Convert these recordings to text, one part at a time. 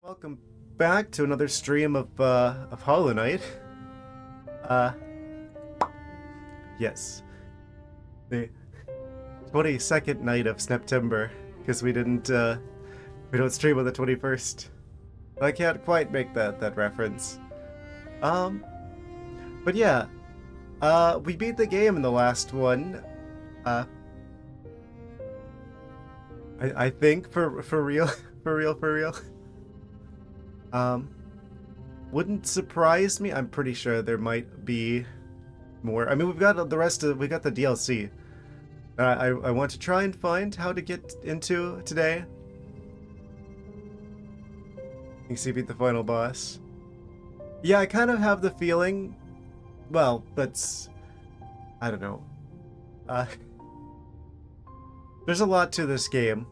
Welcome back to another stream of Hollow Knight. Uh, yes, the 22nd night of September, because we don't stream on the 21st. I can't quite make that reference. Um, but yeah, we beat the game in the last one. Uh, I think for real, for real. Um, wouldn't surprise me. I'm pretty sure there might be more. I mean, we got the DLC. I want to try and find how to get into today. You see, beat the final boss. Yeah, I kind of have the feeling. Well, I don't know. Uh, there's a lot to this game.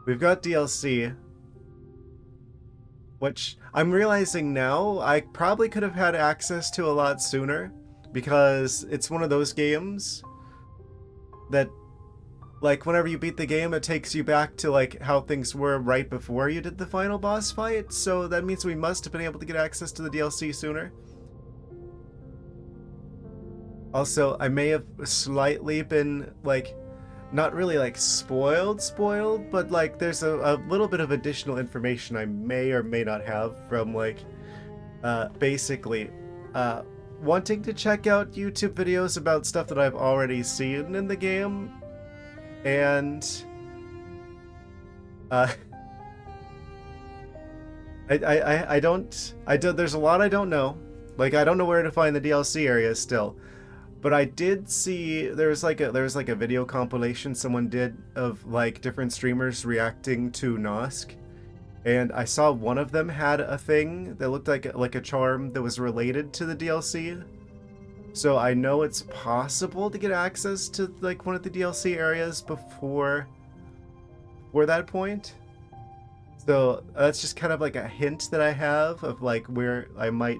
We've got DLC, which I'm realizing now I probably could have had access to a lot sooner, because it's one of those games that, like, whenever you beat the game, it takes you back to, like, how things were right before you did the final boss fight, so that means we must have been able to get access to the DLC sooner. Also, I may have slightly been, like, not really, like, spoiled, but, like, there's a little bit of additional information I may or may not have from, like, basically, wanting to check out YouTube videos about stuff that I've already seen in the game, and uh, there's a lot I don't know. Like, I don't know where to find the DLC areas still. But I did see there was like a video compilation someone did of, like, different streamers reacting to Nosk. And I saw one of them had a thing that looked like a charm that was related to the DLC. So I know it's possible to get access to, like, one of the DLC areas before that point. So that's just kind of like a hint that I have of, like, where I might,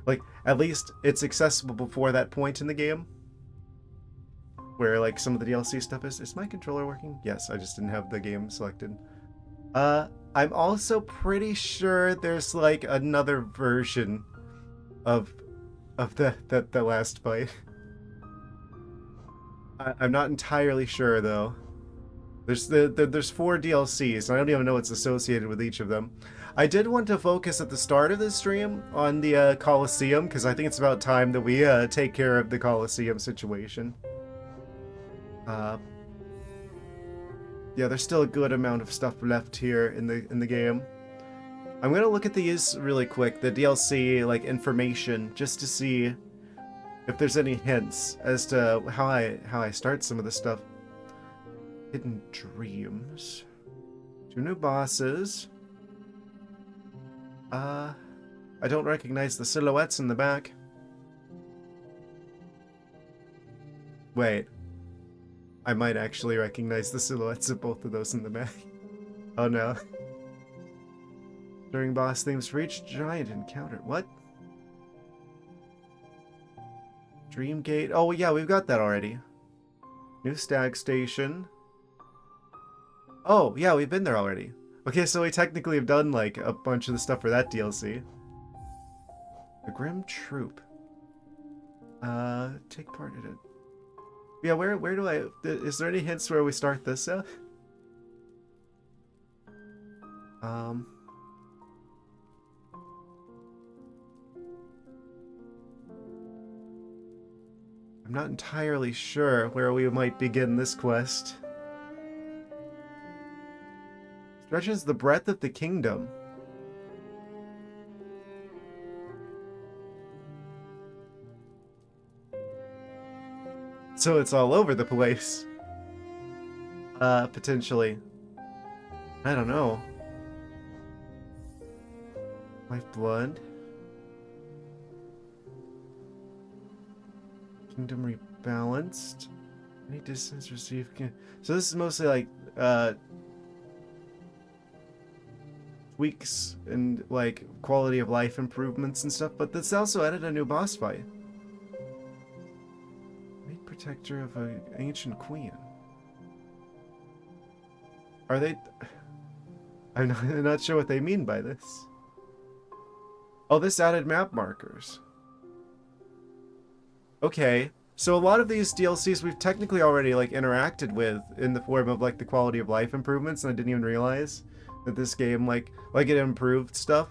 like, at least it's accessible before that point in the game, where, like, some of the DLC stuff is. Is my controller working? Yes, I just didn't have the game selected. I'm also pretty sure there's, like, another version of the last fight. I'm not entirely sure though. There's 4 DLCs, and I don't even know what's associated with each of them. I did want to focus at the start of this stream on the Colosseum, because I think it's about time that we take care of the Colosseum situation. Yeah, there's still a good amount of stuff left here in the game. I'm gonna look at these really quick, the DLC, like, information, just to see if there's any hints as to how I start some of this stuff. Hidden Dreams. 2 new bosses. I don't recognize the silhouettes in the back. Wait. I might actually recognize the silhouettes of both of those in the back. Oh no. During boss themes for each giant encounter. What? Dreamgate. Oh yeah, we've got that already. New Stag Station. Oh yeah, we've been there already. Okay, so we technically have done, like, a bunch of the stuff for that DLC. The Grim Troop. Take part in it. Yeah, where do I... Is there any hints where we start this at? I'm not entirely sure where we might begin this quest. Stretches the breadth of the kingdom. So it's all over the place. Potentially. I don't know. Lifeblood. Kingdom rebalanced. Any distance received. So this is mostly, like, tweaks and, like, quality of life improvements and stuff, but this also added a new boss fight. Made protector of an ancient queen. Are they... I'm not sure what they mean by this. Oh, this added map markers. Okay. So a lot of these DLCs we've technically already like interacted with in the form of like the quality of life improvements, and I didn't even realize that this game like it improved stuff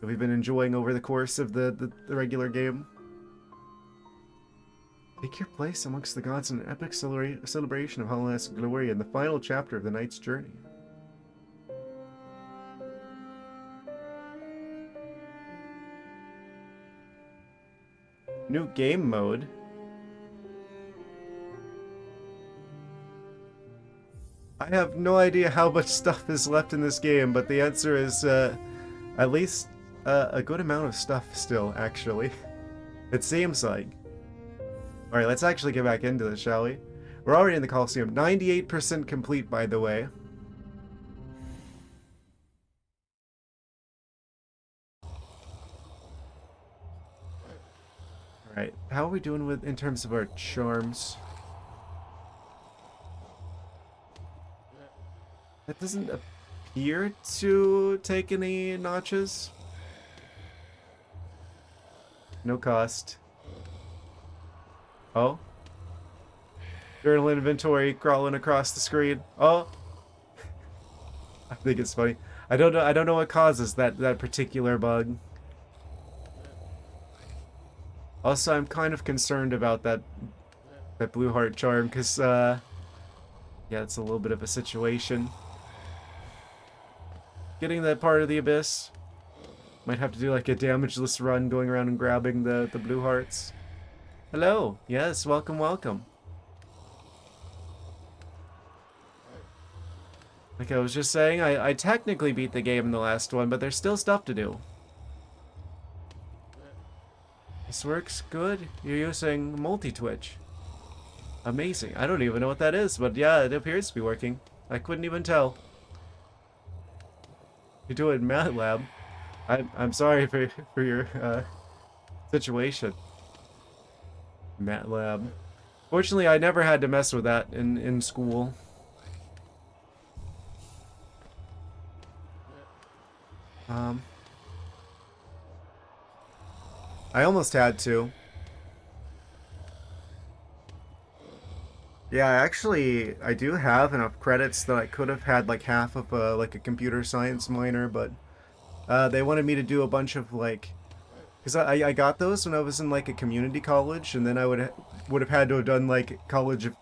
that we've been enjoying over the course of the regular game. Take your place amongst the gods in an epic celebration of Hellenistic glory in the final chapter of the knight's journey. New game mode. I have no idea how much stuff is left in this game, but the answer is at least a good amount of stuff still, actually. It seems like. Alright, let's actually get back into this, shall we? We're already in the Colosseum. 98% complete, by the way. Alright, how are we doing with in terms of our charms? That doesn't appear to take any notches. No cost. Oh. Journal inventory crawling across the screen. Oh. I think it's funny. I don't know what causes that particular bug. Also, I'm kind of concerned about that blue heart charm cuz yeah, it's a little bit of a situation. Getting that part of the abyss. Might have to do like a damageless run going around and grabbing the blue hearts. Hello. Yes, welcome, welcome. Like I was just saying, I technically beat the game in the last one, but there's still stuff to do. This works good. You're using multi-twitch. Amazing. I don't even know what that is, but yeah, it appears to be working. I couldn't even tell. You do it in MATLAB. I'm sorry for your situation. MATLAB. Fortunately, I never had to mess with that in school. I almost had to. Yeah, actually, I do have enough credits that I could have had like half of like a computer science minor, but they wanted me to do a bunch of like, because I got those when I was in like a community college, and then I would have had to have done like college of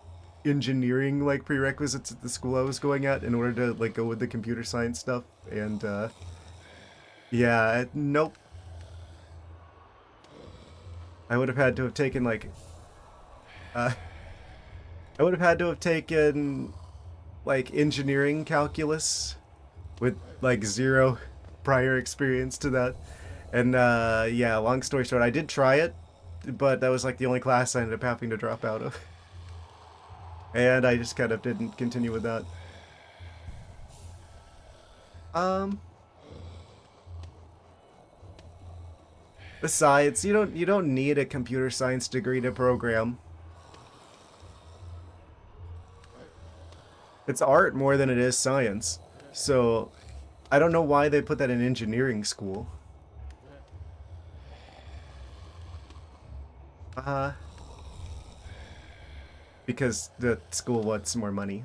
engineering like prerequisites at the school I was going at in order to like go with the computer science stuff, and yeah, nope. I would have had to have taken like I would have had to have taken like engineering calculus with like zero prior experience to that. And yeah, long story short, I did try it, but that was like the only class I ended up having to drop out of. And I just kind of didn't continue with that. Besides, you don't need a computer science degree to program. It's art more than it is science. So, I don't know why they put that in engineering school. Because the school wants more money.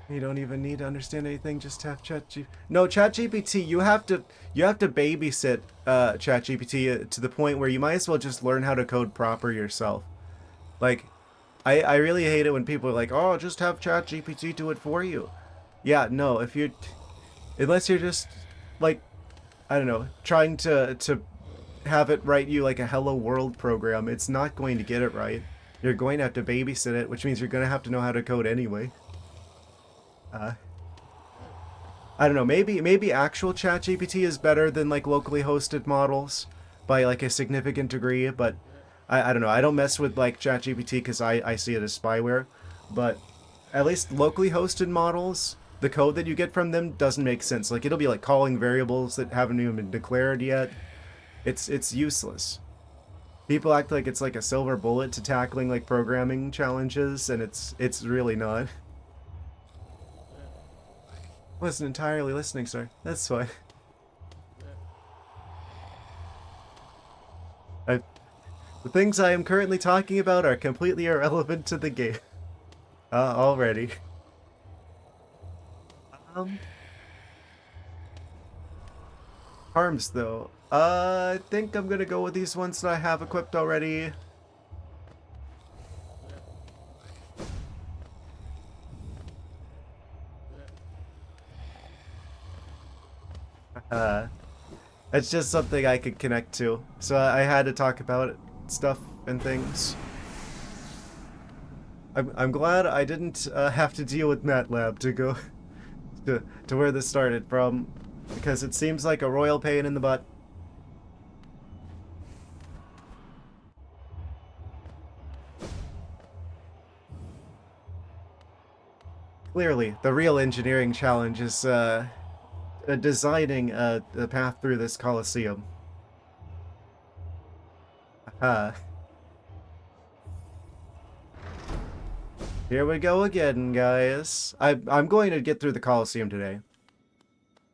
You don't even need to understand anything, just have ChatGPT. No, ChatGPT, you have to babysit ChatGPT to the point where you might as well just learn how to code proper yourself. Like, I really hate it when people are like, oh, just have ChatGPT do it for you. Yeah, no, if you're... Unless you're just, like, I don't know, trying to have it write you like a Hello World program, it's not going to get it right. You're going to have to babysit it, which means you're going to have to know how to code anyway. I don't know, maybe actual ChatGPT is better than like locally hosted models by like a significant degree, but I don't know. I don't mess with like ChatGPT because I see it as spyware, but at least locally hosted models, the code that you get from them doesn't make sense. Like it'll be like calling variables that haven't even been declared yet. It's useless. People act like it's like a silver bullet to tackling like programming challenges, and it's really not. Wasn't entirely listening, sir. That's fine. I, the things I am currently talking about are completely irrelevant to the game. Already. Um, Arms though. I think I'm gonna go with these ones that I have equipped already. Uh, it's just something I could connect to, so I had to talk about it, stuff and things. I'm glad I didn't have to deal with MATLAB to go to where this started from, because it seems like a royal pain in the butt. Clearly, the real engineering challenge is designing a path through this Colosseum. Here we go again, guys. I'm going to get through the Colosseum today.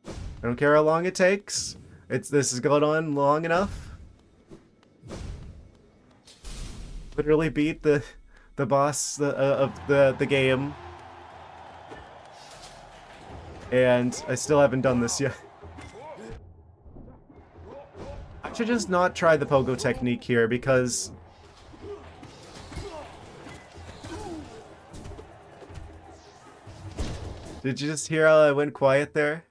I don't care how long it takes. This has gone on long enough. Literally beat the boss of the game, and I still haven't done this yet. I should just not try the pogo technique here because did you just hear how I went quiet there?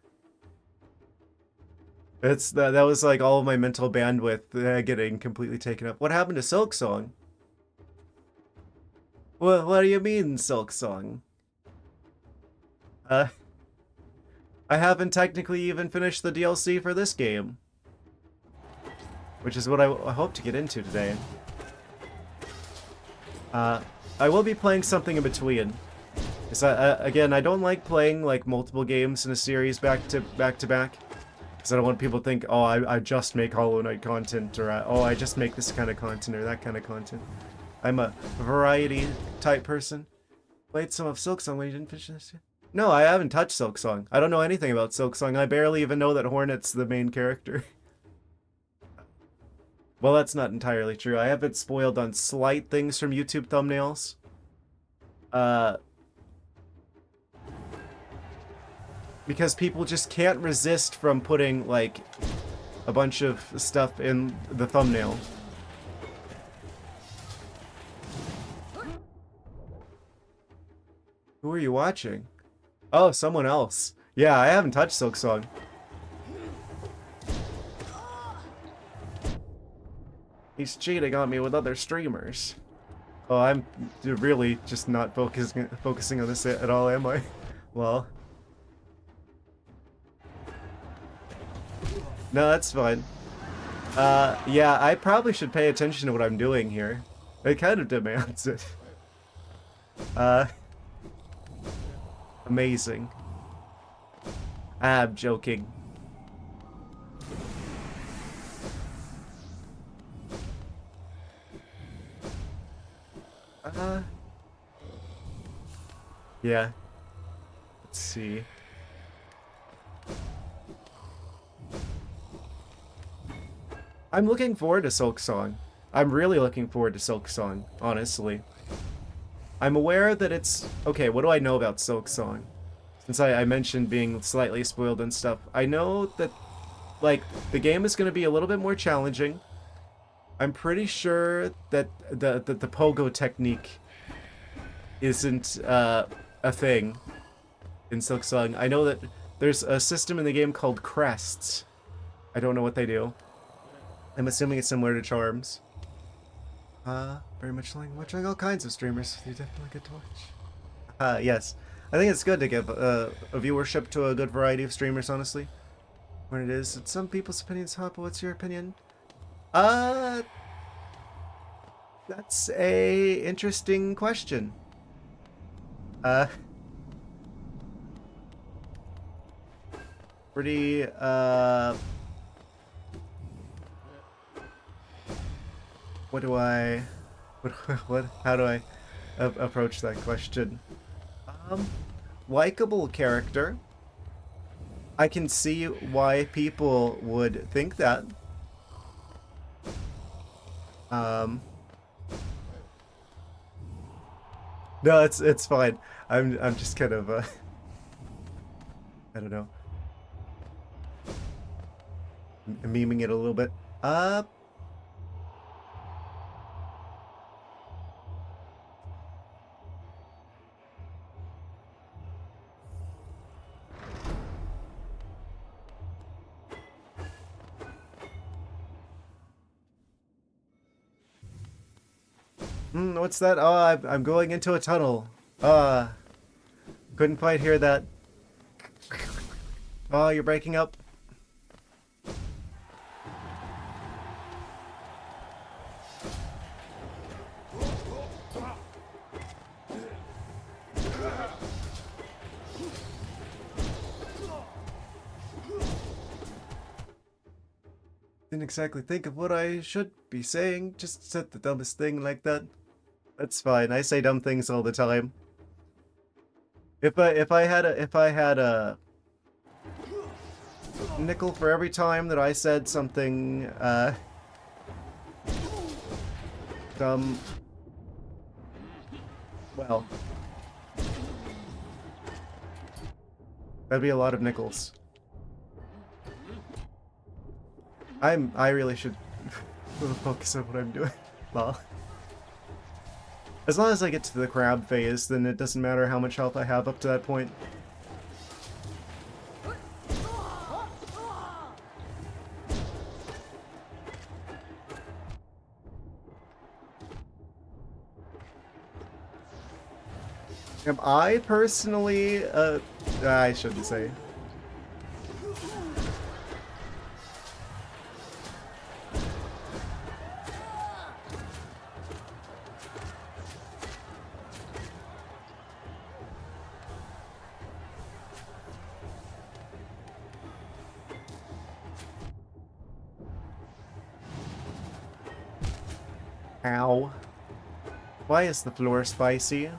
That was like all of my mental bandwidth getting completely taken up. What happened to Silk Song? What do you mean, Silk Song? I haven't technically even finished the DLC for this game, which is what I hope to get into today. I will be playing something in between. Again, I don't like playing like multiple games in a series back to back, because I don't want people to think, oh, I just make Hollow Knight content, or oh, I just make this kind of content or that kind of content. I'm a variety type person. Played some of Silksong when you didn't finish this yet? No, I haven't touched Silksong. I don't know anything about Silksong. I barely even know that Hornet's the main character. Well, that's not entirely true. I have been spoiled on slight things from YouTube thumbnails. Because people just can't resist from putting, like, a bunch of stuff in the thumbnail. Who are you watching? Oh, someone else. Yeah, I haven't touched Silksong. He's cheating on me with other streamers. Oh, I'm really just not focusing on this at all, am I? Well. No, that's fine. Yeah, I probably should pay attention to what I'm doing here. It kind of demands it. Amazing. I'm joking. Yeah. Let's see. I'm looking forward to Silksong. I'm really looking forward to Silksong, honestly. I'm aware that it's... Okay, what do I know about Silksong? Since I mentioned being slightly spoiled and stuff. I know that, like, the game is going to be a little bit more challenging. I'm pretty sure that the pogo technique isn't a thing in Silksong. I know that there's a system in the game called crests. I don't know what they do. I'm assuming it's similar to charms. Very much watching all kinds of streamers. They definitely get to watch. Yes. I think it's good to give a viewership to a good variety of streamers, honestly. When it is, it's some people's opinions, huh? But what's your opinion? That's a interesting question. Pretty, What do I... What? How do I approach that question? Um, likable character. I can see why people would think that. Um, no, it's fine. I'm just kind of I don't know, memeing it a little bit. Uh, what's that? Oh, I'm going into a tunnel. Uh, couldn't quite hear that. Oh, you're breaking up. Didn't exactly think of what I should be saying. Just said the dumbest thing like that. That's fine. I say dumb things all the time. If I had a nickel for every time that I said something dumb, well, that'd be a lot of nickels. I really should focus on what I'm doing. Well, as long as I get to the crab phase, then it doesn't matter how much health I have up to that point. Am I personally, I shouldn't say. Ow. Why is the floor spicy?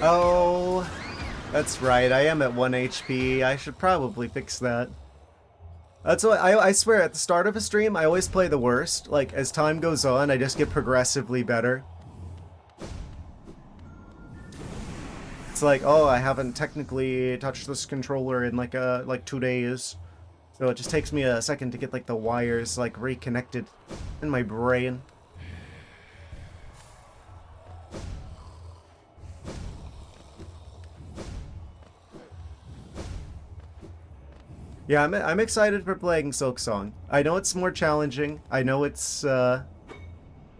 Oh, that's right. I am at 1 HP. I should probably fix that. That's what I swear, at the start of a stream, I always play the worst. Like, as time goes on, I just get progressively better. It's like, oh, I haven't technically touched this controller in like 2 days. So it just takes me a second to get like the wires like reconnected in my brain. Yeah, I'm excited for playing Silksong. I know it's more challenging. I know it's what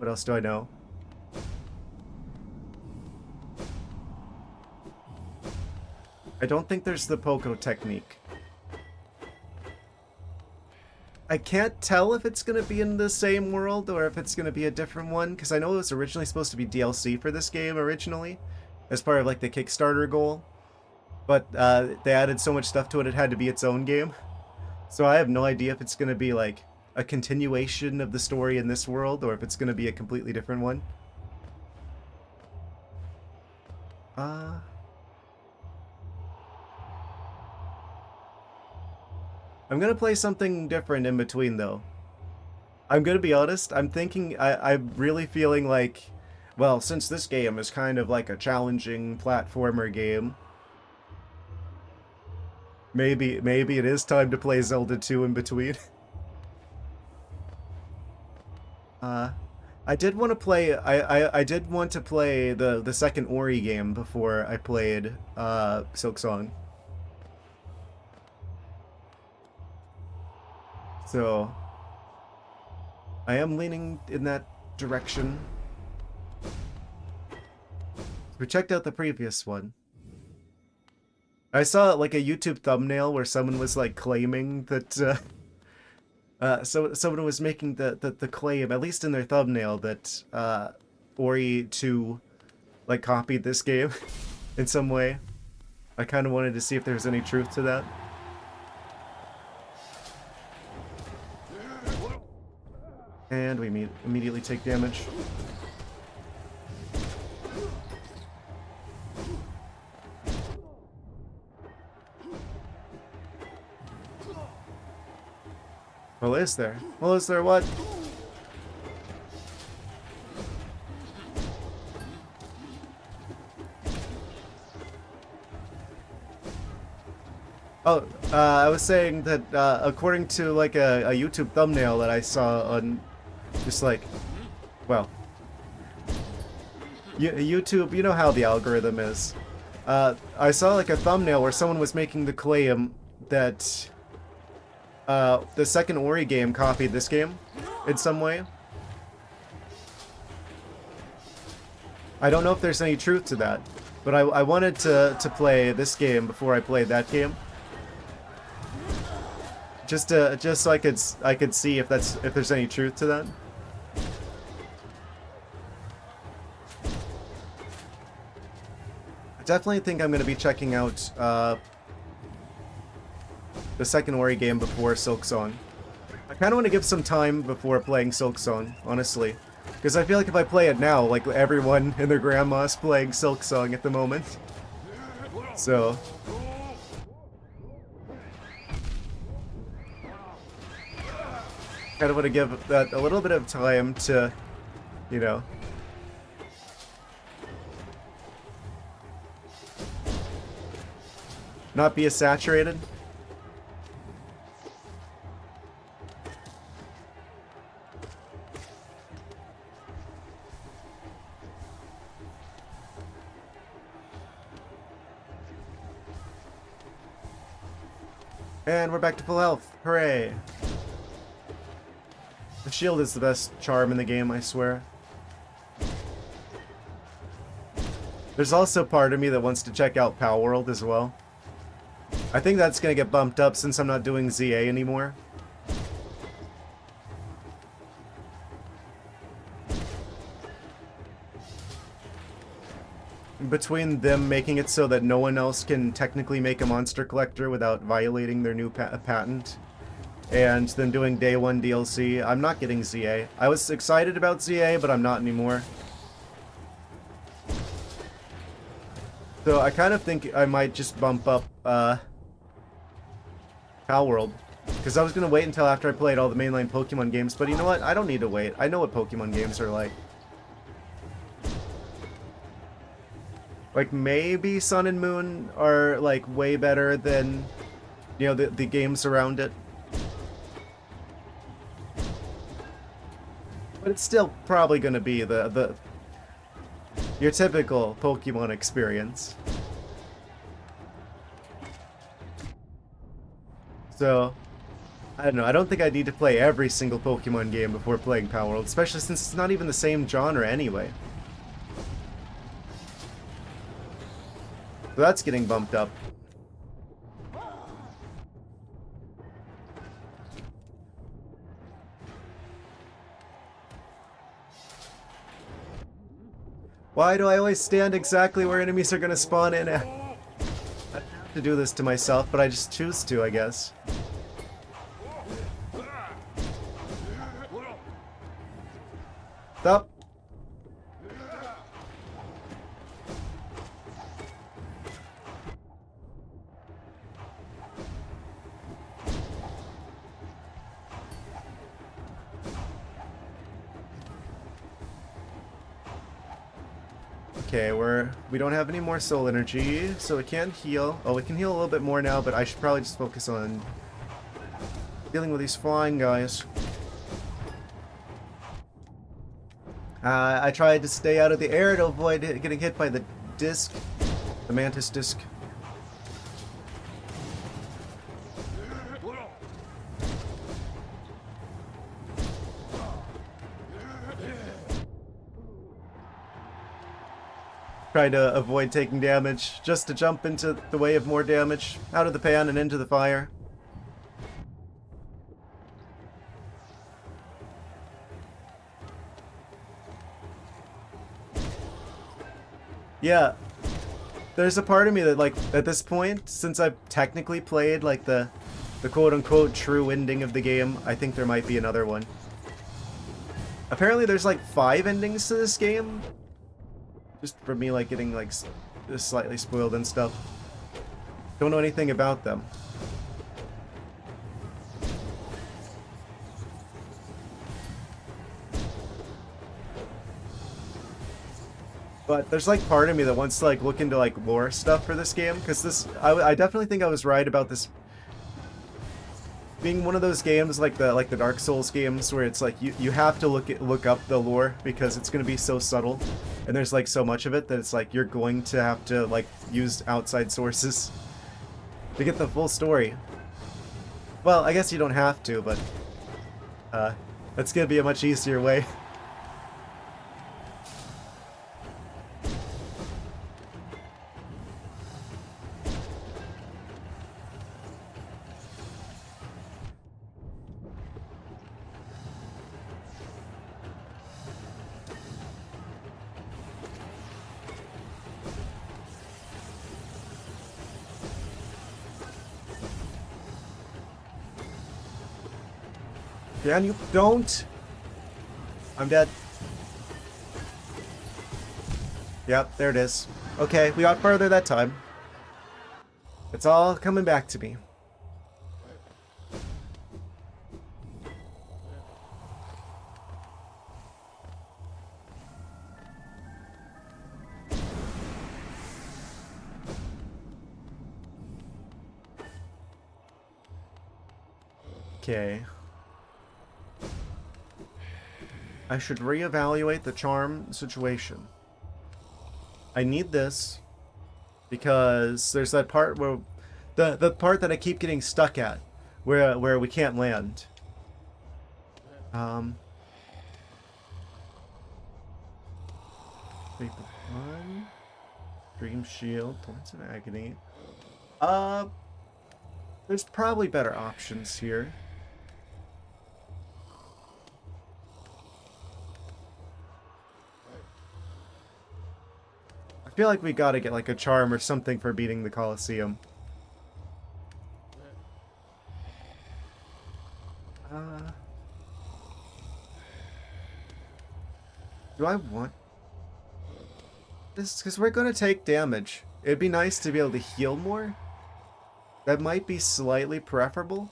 else do I know? I don't think there's the Poco technique. I can't tell if it's going to be in the same world or if it's going to be a different one, because I know it was originally supposed to be DLC for this game originally, as part of like the Kickstarter goal. But they added so much stuff to it, it had to be its own game. So I have no idea if it's going to be like a continuation of the story in this world or if it's going to be a completely different one. I'm going to play something different in between though. I'm going to be honest, I'm thinking, I'm really feeling like, well, since this game is kind of like a challenging platformer game, maybe it is time to play Zelda 2 in between. I did want to play, I did want to play the second Ori game before I played Silksong. So I am leaning in that direction. We checked out the previous one. I saw like a YouTube thumbnail where someone was like claiming that So someone was making the claim, at least in their thumbnail, that Ori 2 like copied this game in some way. I kind of wanted to see if there was any truth to that. And we immediately take damage. Well, is there? Well, is there what? Oh, I was saying that according to like a YouTube thumbnail that I saw on, just like, well, YouTube, you know how the algorithm is. I saw like a thumbnail where someone was making the claim that the second Ori game copied this game in some way. I don't know if there's any truth to that, but I wanted to play this game before I played that game. Just so I could see if there's any truth to that. I definitely think I'm gonna be checking out the second Ori game before Silksong. I kind of want to give some time before playing Silksong, honestly, because I feel like if I play it now, like everyone and their grandma's playing Silksong at the moment. So. Kind of want to give that a little bit of time to, you know, not be as saturated. And we're back to full health. Hooray! The shield is the best charm in the game, I swear. There's also part of me that wants to check out Pow World as well. I think that's gonna get bumped up since I'm not doing ZA anymore. Between them making it so that no one else can technically make a monster collector without violating their new patent, and then doing day 1 DLC, I'm not getting ZA. I was excited about ZA, but I'm not anymore. So I kind of think I might just bump up Pow World, because I was going to wait until after I played all the mainline Pokemon games, but you know what? I don't need to wait. I know what Pokemon games are like. Like, maybe Sun and Moon are, like, way better than, you know, the games around it. But it's still probably going to be your typical Pokemon experience. So, I don't know, I don't think I need to play every single Pokemon game before playing Power World, especially since it's not even the same genre anyway. So that's getting bumped up. Why do I always stand exactly where enemies are gonna spawn in at? I have to do this to myself, but I just choose to, I guess. Stop. Okay, we don't have any more soul energy, so it can't heal. Oh, we can heal a little bit more now, but I should probably just focus on dealing with these flying guys. I tried to stay out of the air to avoid getting hit by the disc, the mantis disc. Try to avoid taking damage, just to jump into the way of more damage, out of the pan and into the fire. Yeah. There's a part of me that, like, at this point, since I've technically played, like, the quote-unquote true ending of the game, I think there might be another one. Apparently there's, like, 5 endings to this game. Just for me, like, getting, like, slightly spoiled and stuff. Don't know anything about them. But there's like part of me that wants to like look into like lore stuff for this game, because this I definitely think I was right about this being one of those games like the Dark Souls games where it's like you have to look up the lore because it's going to be so subtle, and there's like so much of it that it's like you're going to have to like use outside sources to get the full story. Well, I guess you don't have to, but that's going to be a much easier way. Dan, you don't! I'm dead. Yep, there it is. Okay, we got further that time. It's all coming back to me. Okay. I should reevaluate the charm situation. I need this because there's that part where the part that I keep getting stuck at where we can't land. Vapor One, Dream Shield, Points of Agony. There's probably better options here. I feel like we gotta get like a charm or something for beating the Colosseum. Do I want this? Because we're gonna take damage. It'd be nice to be able to heal more. That might be slightly preferable.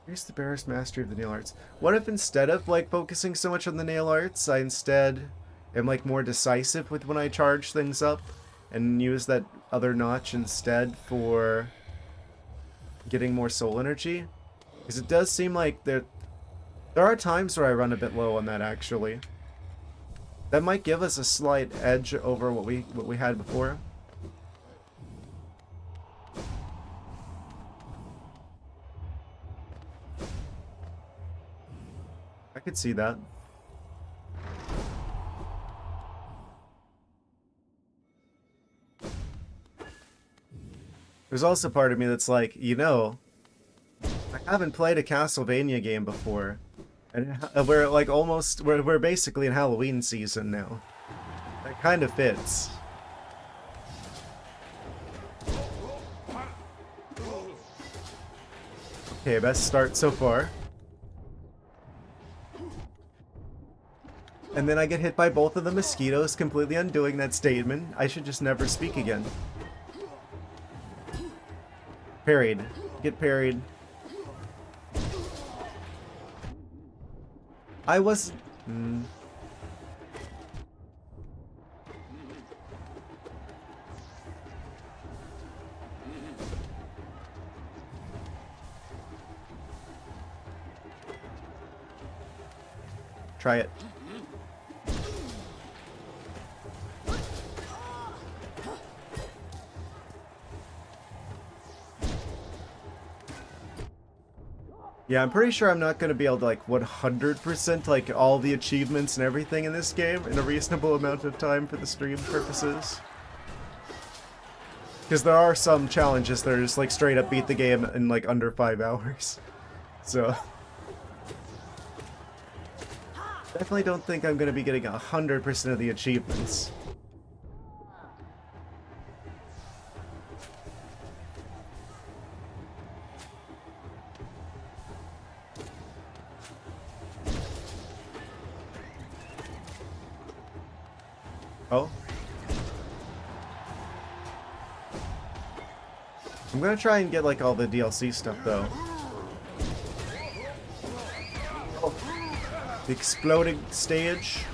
Here's the barest mastery of the nail arts. What if instead of like focusing so much on the nail arts, I instead am like more decisive with when I charge things up and use that other notch instead for getting more soul energy? Because it does seem like there are times where I run a bit low on that actually. That might give us a slight edge over what we had before. I could see that. There's also part of me that's like, you know, I haven't played a Castlevania game before. And we're like almost, we're basically in Halloween season now. That kind of fits. Okay, best start so far. And then I get hit by both of the mosquitoes, completely undoing that statement. I should just never speak again. Parried. Get parried. I was... Try it. Yeah, I'm pretty sure I'm not going to be able to, like, 100% like all the achievements and everything in this game in a reasonable amount of time for the stream purposes. Because there are some challenges that are just, like, straight up beat the game in, like, under 5 hours. So... Definitely don't think I'm gonna be getting 100% of the achievements. Oh. I'm gonna try and get like all the DLC stuff though. Oh. The exploding stage.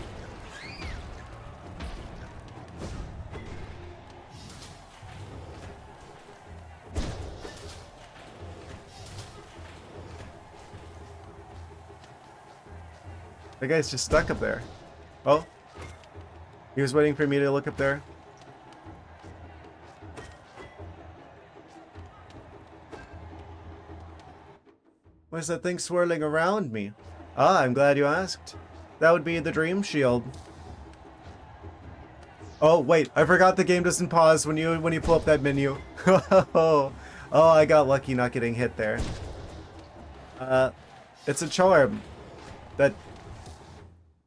The guy's just stuck up there. Oh. He was waiting for me to look up there. What is that thing swirling around me? Ah, I'm glad you asked. That would be the Dream Shield. Oh, wait, I forgot the game doesn't pause when you pull up that menu. Oh, I got lucky not getting hit there. It's a charm that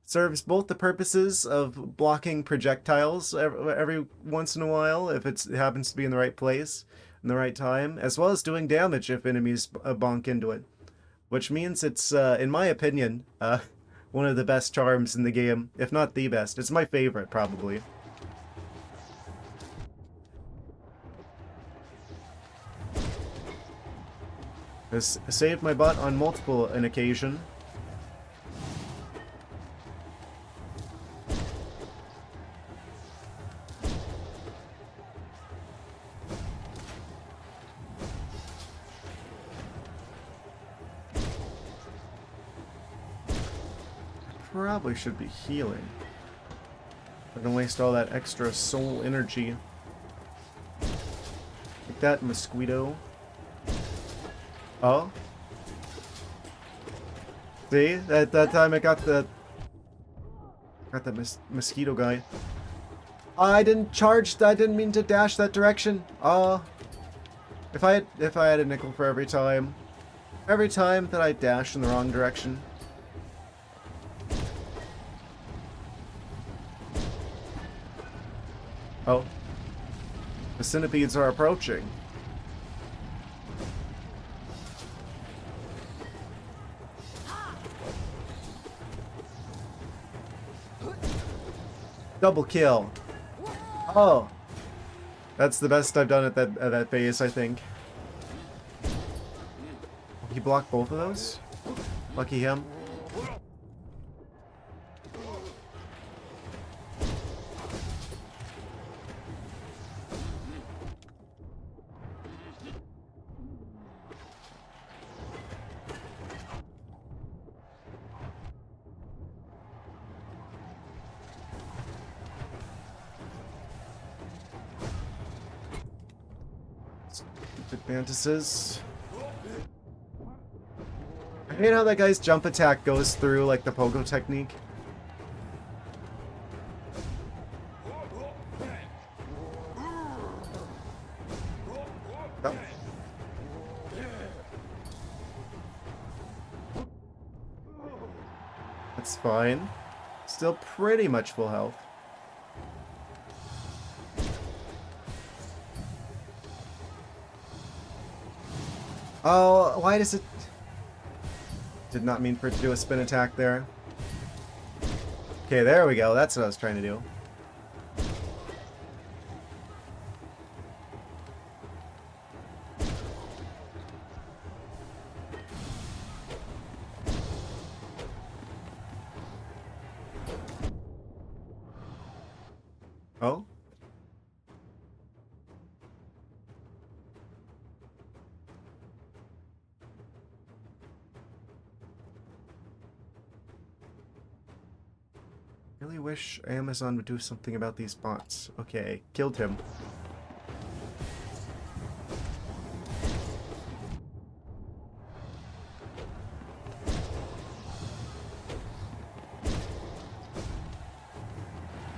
serves both the purposes of blocking projectiles every once in a while if it happens to be in the right place in the right time, as well as doing damage if enemies bonk into it. Which means it's, in my opinion, one of the best charms in the game, if not the best. It's my favorite, probably. Has saved my butt on multiple an occasion. Probably should be healing. I don't waste all that extra soul energy. Like that mosquito. Oh. See? That time I got the mosquito guy. I didn't charge. I didn't mean to dash that direction. If I had a nickel for every time that I dash in the wrong direction. Oh. The centipedes are approaching. Double kill. Oh. That's the best I've done at that phase, I think. He blocked both of those? Lucky him. Mantises. I hate how that guy's jump attack goes through like the pogo technique. Oh. That's fine. Still pretty much full health. Oh, why does it... Did not mean for it to do a spin attack there. Okay, there we go. That's what I was trying to do. Oh? Really wish Amazon would do something about these bots. Okay, killed him.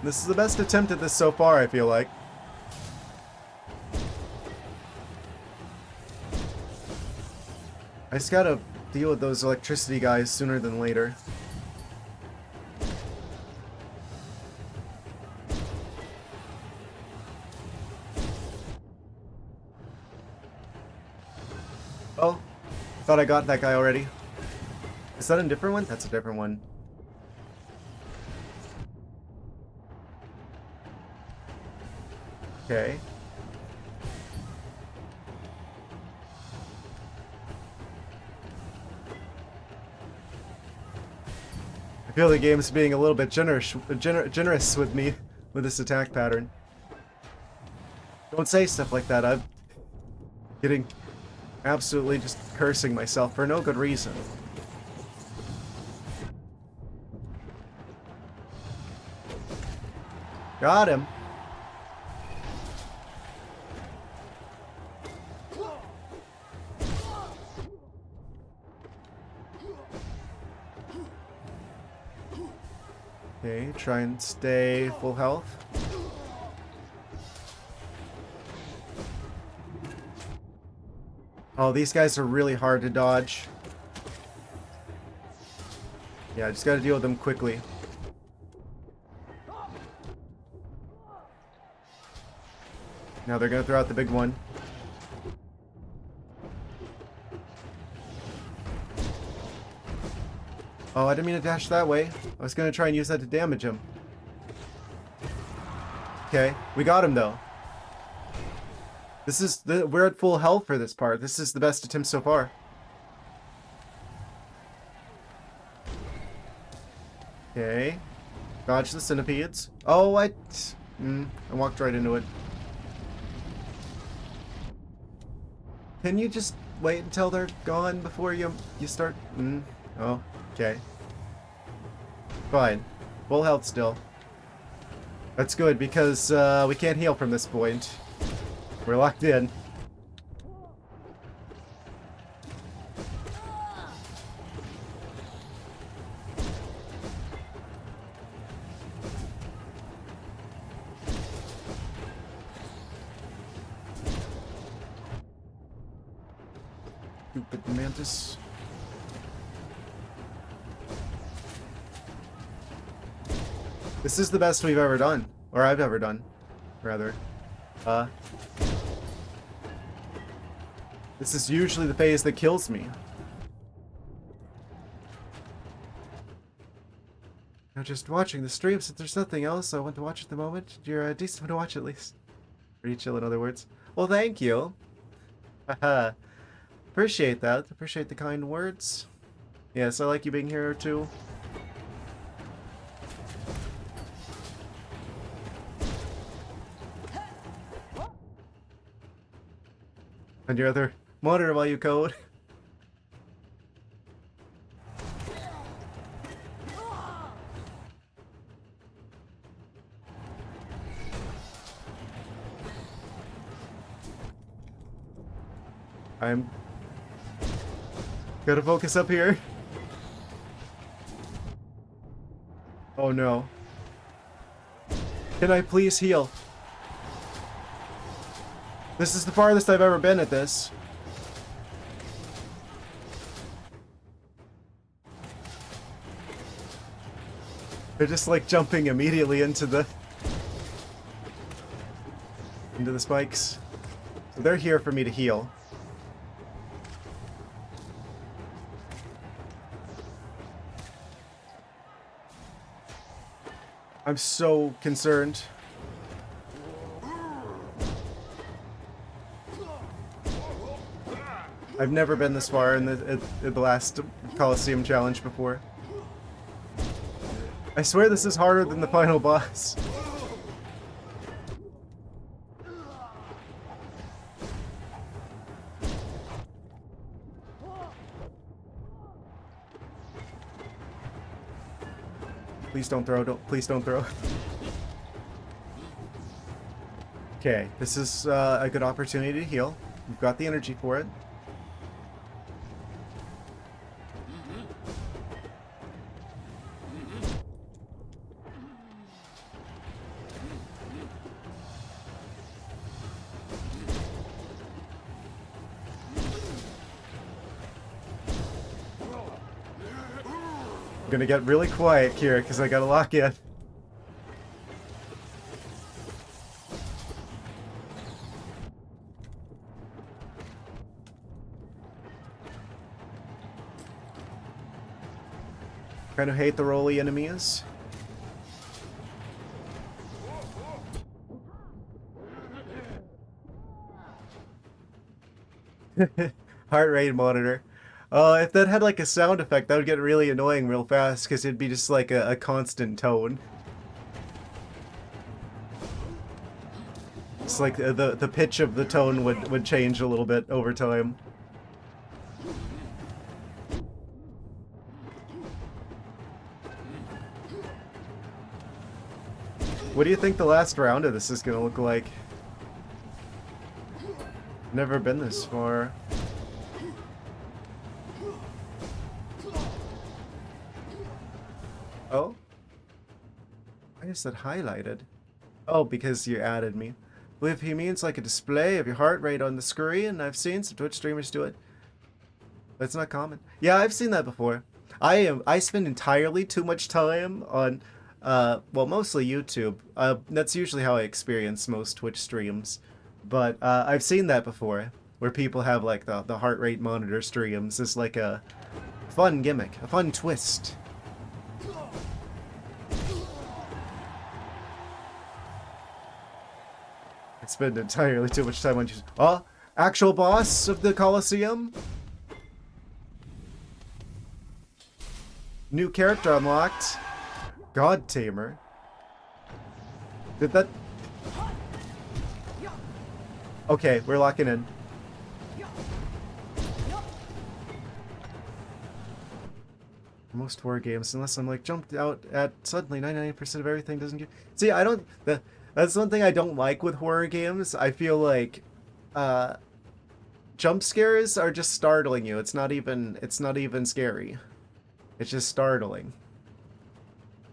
This is the best attempt at this so far, I feel like. I just gotta deal with those electricity guys sooner than later. Thought I got that guy already. Is that a different one? That's a different one. Okay. I feel the game's being a little bit generous with me with this attack pattern. Don't say stuff like that. I'm getting absolutely just cursing myself for no good reason. Got him. Okay, try and stay full health. Oh, these guys are really hard to dodge. Yeah, I just gotta deal with them quickly. Now they're gonna throw out the big one. Oh, I didn't mean to dash that way. I was gonna try and use that to damage him. Okay, we got him though. We're at full health for this part. This is the best attempt so far. Okay. Dodge the centipedes. Oh, I walked right into it. Can you just wait until they're gone before you start? Oh, okay. Fine. Full health still. That's good because we can't heal from this point. We're locked in. Stupid mantis. This is the best we've ever done. Or I've ever done, rather. This is usually the phase that kills me. Now just watching the streams, if there's nothing else I want to watch at the moment, you're a decent one to watch at least. Pretty chill in other words. Well, thank you. Haha. Appreciate that. Appreciate the kind words. Yes, I like you being here too. On your other monitor while you code. I'm gotta focus up here. Oh no. Can I please heal? This is the farthest I've ever been at this. They're just like jumping immediately into the spikes. So they're here for me to heal. I'm so concerned. I've never been this far in the last Colosseum challenge before. I swear this is harder than the final boss. Please don't throw, please don't throw. Okay, this is a good opportunity to heal. We've got the energy for it. I'm gonna get really quiet here because I gotta lock in. Kind of hate the rolly enemies. Heart rate monitor. If that had like a sound effect, that would get really annoying real fast because it'd be just like a constant tone. It's like the pitch of the tone would change a little bit over time. What do you think the last round of this is gonna look like? Never been this far. Oh? Why is that highlighted? Oh, because you added me. Well, if he means like a display of your heart rate on the screen, I've seen some Twitch streamers do it. That's not common. Yeah, I've seen that before. I spend entirely too much time on well, mostly YouTube. That's usually how I experience most Twitch streams. But I've seen that before, where people have like the heart rate monitor streams as like a fun gimmick, a fun twist. I spend entirely too much time on YouTube. Oh, actual boss of the Colosseum? New character unlocked. God Tamer. Did that... Okay, we're locking in. Most horror games, unless I'm like jumped out at suddenly 99% of everything doesn't get... See, I don't... That's one thing I don't like with horror games. I feel like jump scares are just startling you. It's not even scary. It's just startling.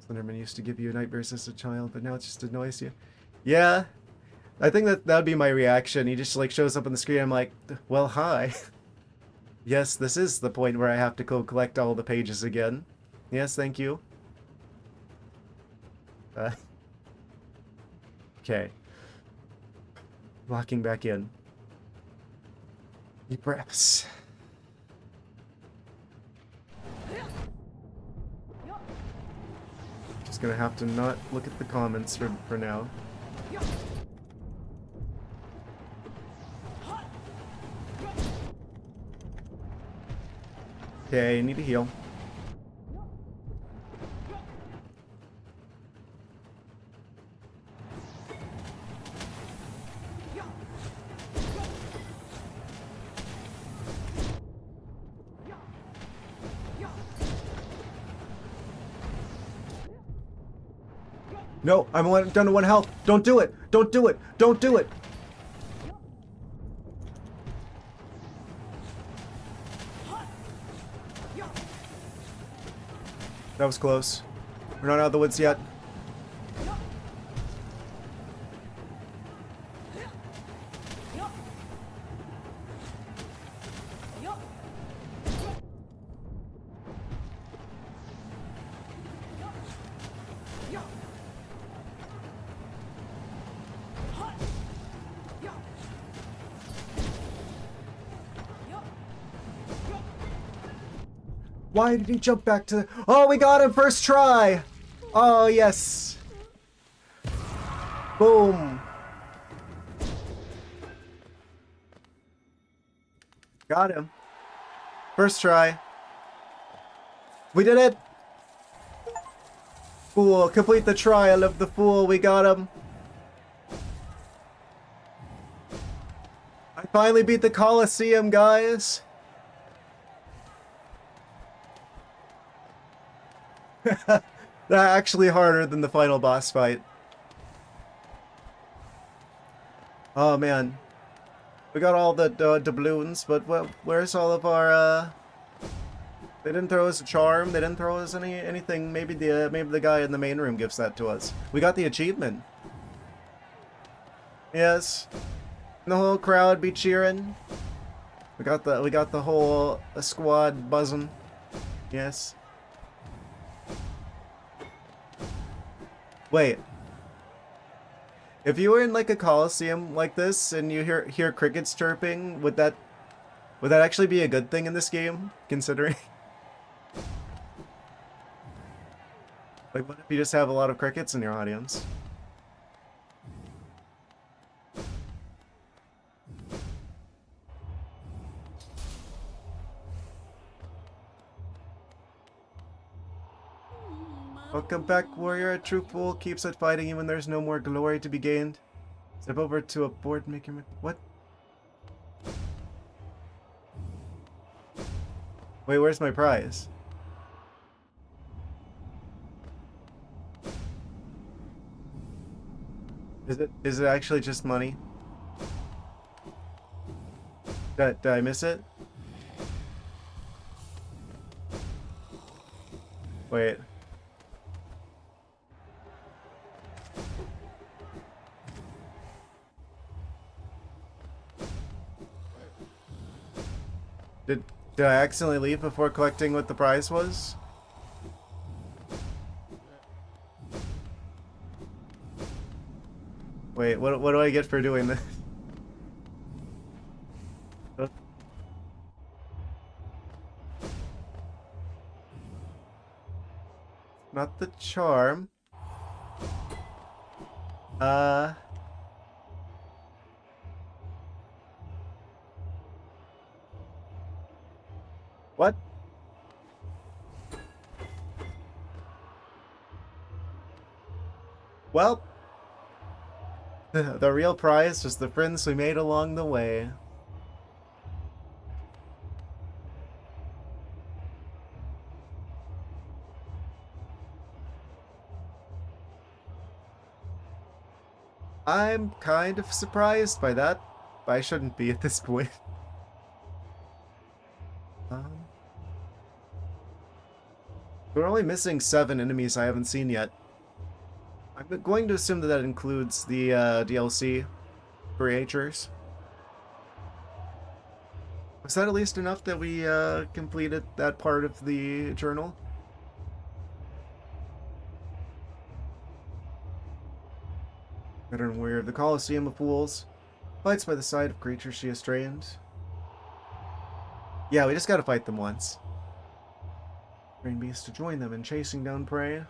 Slenderman used to give you nightmares as a child, but now it just annoys you. Yeah, I think that would be my reaction. He just like shows up on the screen. I'm like, well, hi. Yes, this is the point where I have to go collect all the pages again. Yes, thank you. Okay. Locking back in. Deep breaths. Just gonna have to not look at the comments for now. Okay, I need to heal. No, I'm down to 1 health. Don't do it. Don't do it. Don't do it. That was close. We're not out of the woods yet. Why did he jump back to... Oh, we got him first try! Oh, yes! Boom! Got him. First try. We did it! Fool, complete the trial of the fool, we got him. I finally beat the Colosseum, guys! That's actually harder than the final boss fight. Oh man, we got all the doubloons, but where's all of our? They didn't throw us a charm. They didn't throw us anything. Maybe the guy in the main room gives that to us. We got the achievement. Yes, and the whole crowd be cheering. We got the whole squad buzzing. Yes. Wait. If you were in like a Colosseum like this and you hear crickets chirping, would that actually be a good thing in this game, considering? Like, what if you just have a lot of crickets in your audience? Welcome back, warrior. A true fool keeps on fighting even when there's no more glory to be gained. Step over to a board and make your... What? Wait, where's my prize? Is it actually just money? Did I miss it? Wait. Did I accidentally leave before collecting what the prize was? Wait, what do I get for doing this? Not the charm. What? Well, the real prize was the friends we made along the way. I'm kind of surprised by that, but I shouldn't be at this point. We're only missing 7 enemies I haven't seen yet. I'm going to assume that includes the DLC creators. Was that at least enough that we completed that part of the journal? Veteran warrior of the Colosseum of Fools. Fights by the side of creatures she has trained. Yeah, we just gotta fight them once. Train beasts to join them in chasing down prey.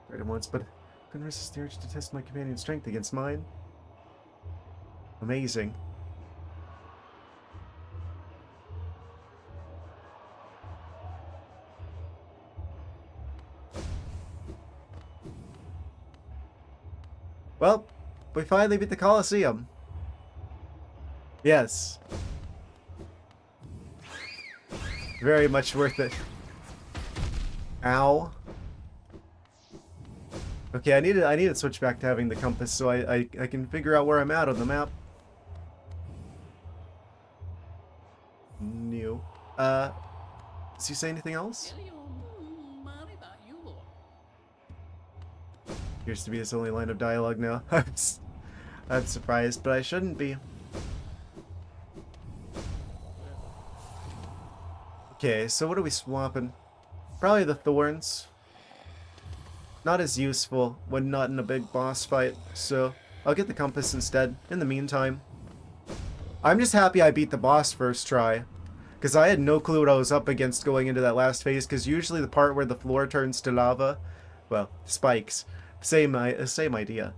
Tried it once, but couldn't resist the urge to test my companion's strength against mine. Amazing. Well, we finally beat the Colosseum. Yes. Very much worth it. Ow. Okay, I need to switch back to having the compass so I can figure out where I'm at on the map. New. Does he say anything else? Appears to be his only line of dialogue now. I'm surprised, but I shouldn't be. Okay, so what are we swapping? Probably the thorns. Not as useful when not in a big boss fight, so I'll get the compass instead. In the meantime, I'm just happy I beat the boss first try, because I had no clue what I was up against going into that last phase, because usually the part where the floor turns to lava, well, spikes, same idea.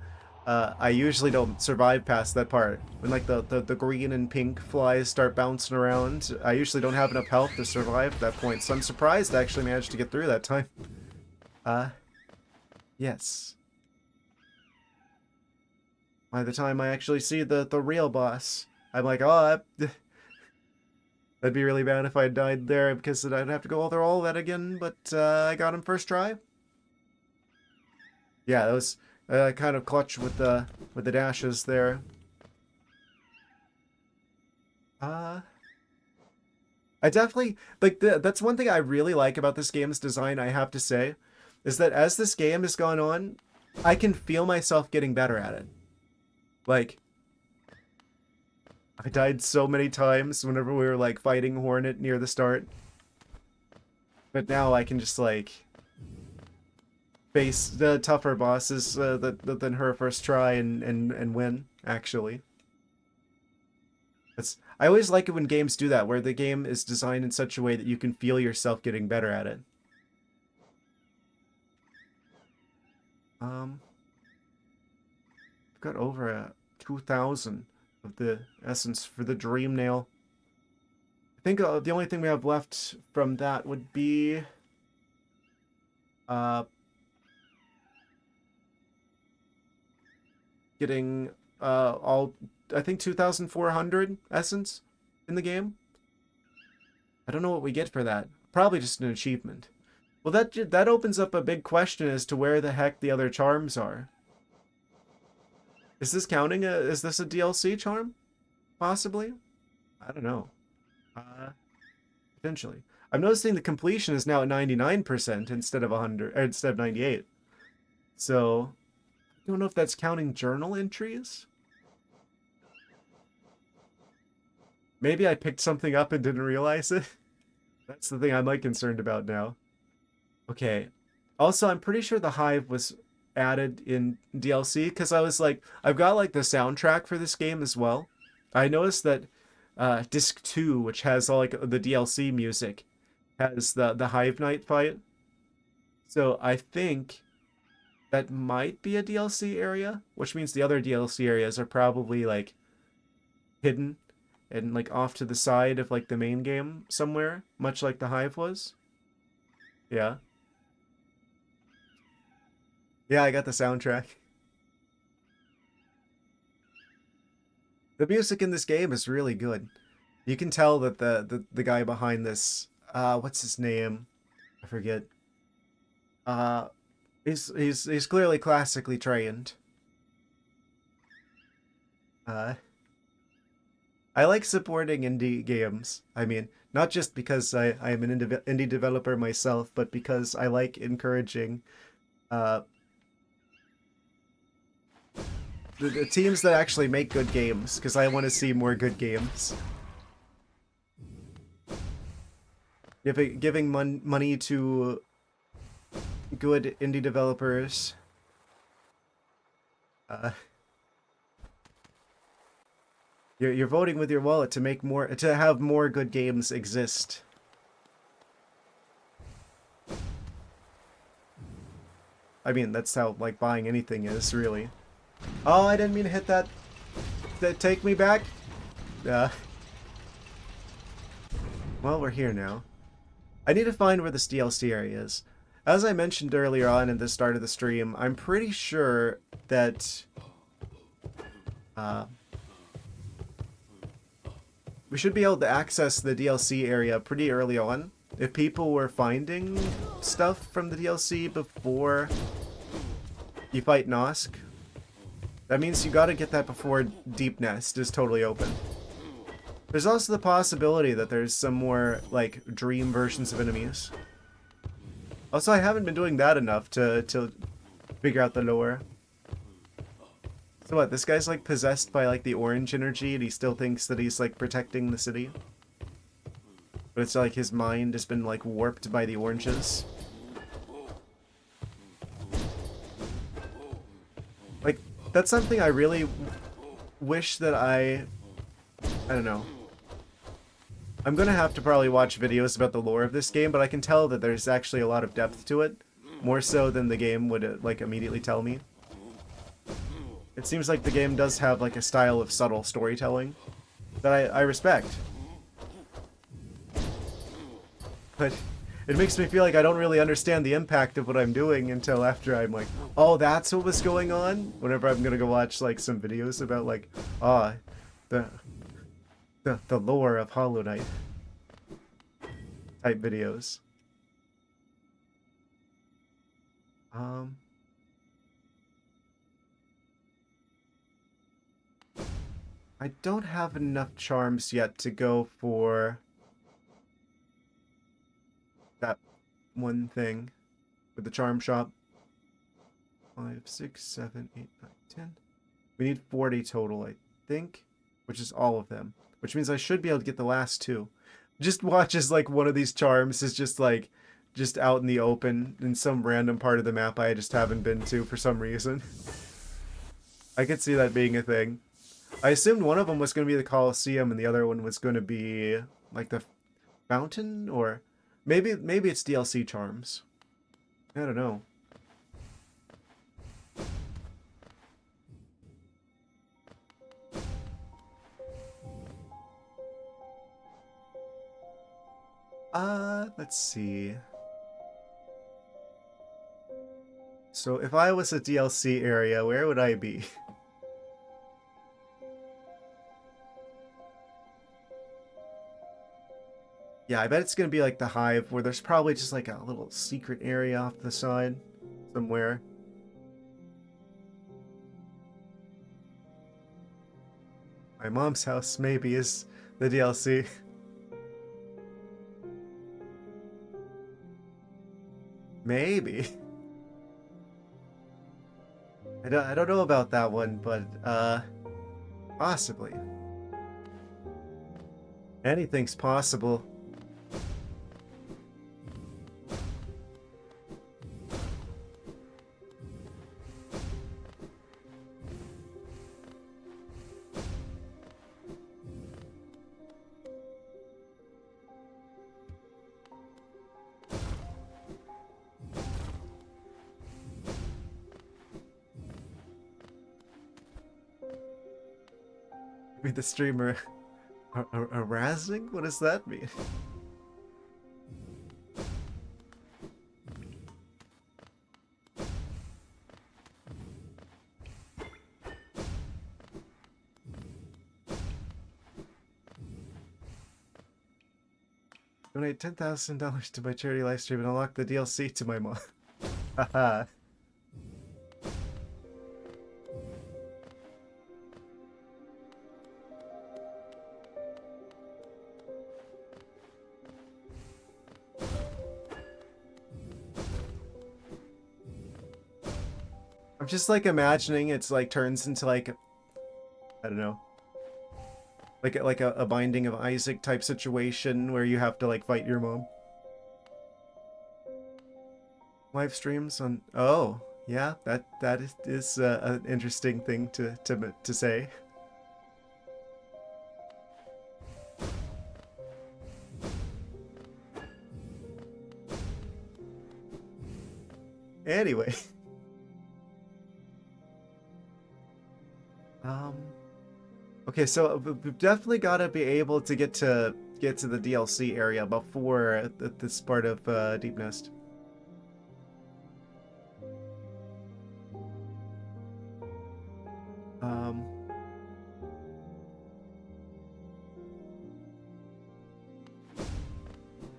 I usually don't survive past that part. When like the green and pink flies start bouncing around, I usually don't have enough health to survive at that point, so I'm surprised I actually managed to get through that time. Yes. By the time I actually see the real boss, I'm like, oh, that'd be really bad if I died there, because then I'd have to go through all that again, but I got him first try. Yeah, that was kind of clutch with the dashes there. I definitely, like, that's one thing I really like about this game's design, I have to say, is that as this game has gone on, I can feel myself getting better at it. Like, I died so many times whenever we were, like, fighting Hornet near the start. But now I can just, like, face the tougher bosses than her first try and win, actually. I always like it when games do that, where the game is designed in such a way that you can feel yourself getting better at it. I've got over 2,000 of the essence for the dream nail. I think the only thing we have left from that would be uh, getting all, I think 2,400 essence in the game. I don't know what we get for that. Probably just an achievement. Well, that opens up a big question as to where the heck the other charms are. Is this counting is this a DLC charm? Possibly? I don't know. Potentially. I'm noticing the completion is now at 99% instead of 100, or instead of 98. So, I don't know if that's counting journal entries. Maybe I picked something up and didn't realize it. That's the thing I'm like concerned about now. Okay. Also, I'm pretty sure the Hive was added in DLC because I was like, I've got like the soundtrack for this game as well. I noticed that Disc 2, which has all like the DLC music, has the Hive Night fight. So I think that might be a DLC area, which means the other DLC areas are probably like hidden and like off to the side of like the main game somewhere, much like the Hive was. Yeah. Yeah, I got the soundtrack. The music in this game is really good. You can tell that the guy behind this, what's his name? I forget. Uh, he's clearly classically trained. Uh, I like supporting indie games. I mean, not just because I am an indie developer myself, but because I like encouraging uh, the teams that actually make good games, because I want to see more good games. Giving money to good indie developers. Uh, you're voting with your wallet to make more, to have more good games exist. I mean, that's how like buying anything is, really. Oh, I didn't mean to hit that. Take me back. Uh, well, we're here now. I need to find where this DLC area is. As I mentioned earlier on in the start of the stream, I'm pretty sure that we should be able to access the DLC area pretty early on. If people were finding stuff from the DLC before you fight Nosk, that means you gotta get that before Deep Nest is totally open. There's also the possibility that there's some more, like, dream versions of enemies. Also, I haven't been doing that enough to figure out the lore. So what, this guy's, like, possessed by, like, the orange energy, and he still thinks that he's, like, protecting the city? But it's like his mind has been, like, warped by the oranges. Like, that's something I really wish that I don't know. I'm gonna have to probably watch videos about the lore of this game, but I can tell that there's actually a lot of depth to it. More so than the game would, like, immediately tell me. It seems like the game does have, like, a style of subtle storytelling that I respect. But it makes me feel like I don't really understand the impact of what I'm doing until after I'm like, oh, that's what was going on? Whenever I'm gonna go watch, like, some videos about, like, the lore of Hollow Knight type videos. I don't have enough charms yet to go for that one thing with the charm shop. 5, 6, 7, 8, 9, 10. We need 40 total, I think, which is all of them. Which means I should be able to get the last two. Just watch as, like, one of these charms is just, like, just out in the open in some random part of the map I just haven't been to for some reason. I could see that being a thing. I assumed one of them was going to be the Colosseum and the other one was going to be, like, the fountain? Or maybe it's DLC charms. I don't know. Let's see. So if I was a DLC area, where would I be? Yeah, I bet it's gonna be like the Hive, where there's probably just like a little secret area off to the side somewhere. My mom's house maybe is the DLC. Maybe. I don't know about that one, but possibly. Anything's possible. Maybe the streamer harassing? What does that mean? Donate $10,000 to my charity live stream and unlock the DLC to my mom. Haha. I'm just like imagining it's like turns into like I don't know. Like a Binding of Isaac type situation where you have to like fight your mom. Live streams on yeah, that is an interesting thing to say. Anyway. Okay, so we've definitely got to be able to get to the DLC area before this part of Deep Nest.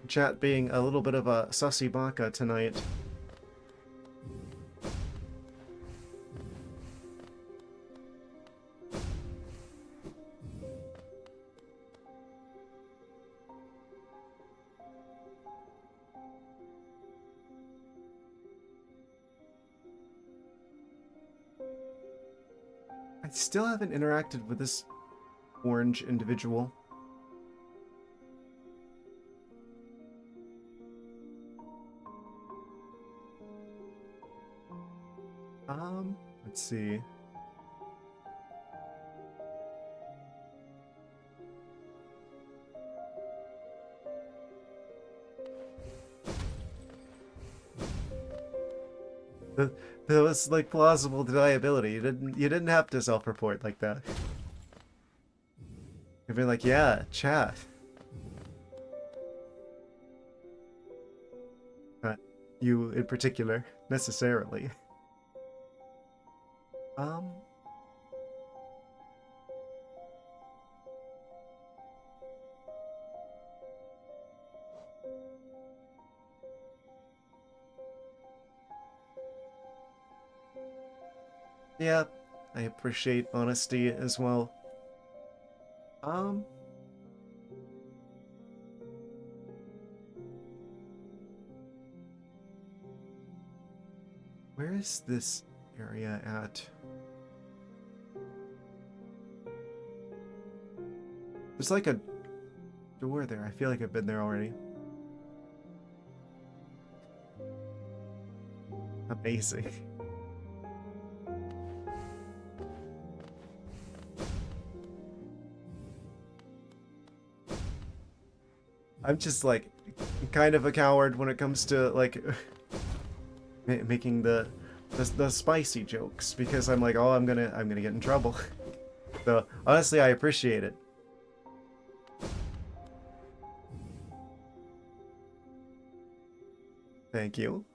Chat being a little bit of a sussy baka tonight. I still haven't interacted with this orange individual. Let's see. That was like plausible deniability. You didn't have to self-report like that. You'd be like, yeah, chat. Not you in particular, necessarily. Yeah, I appreciate honesty as well. Where is this area at? There's like a door there. I feel like I've been there already. Amazing. I'm just like kind of a coward when it comes to like making the spicy jokes because I'm like, oh, I'm gonna get in trouble. So honestly, I appreciate it. Thank you.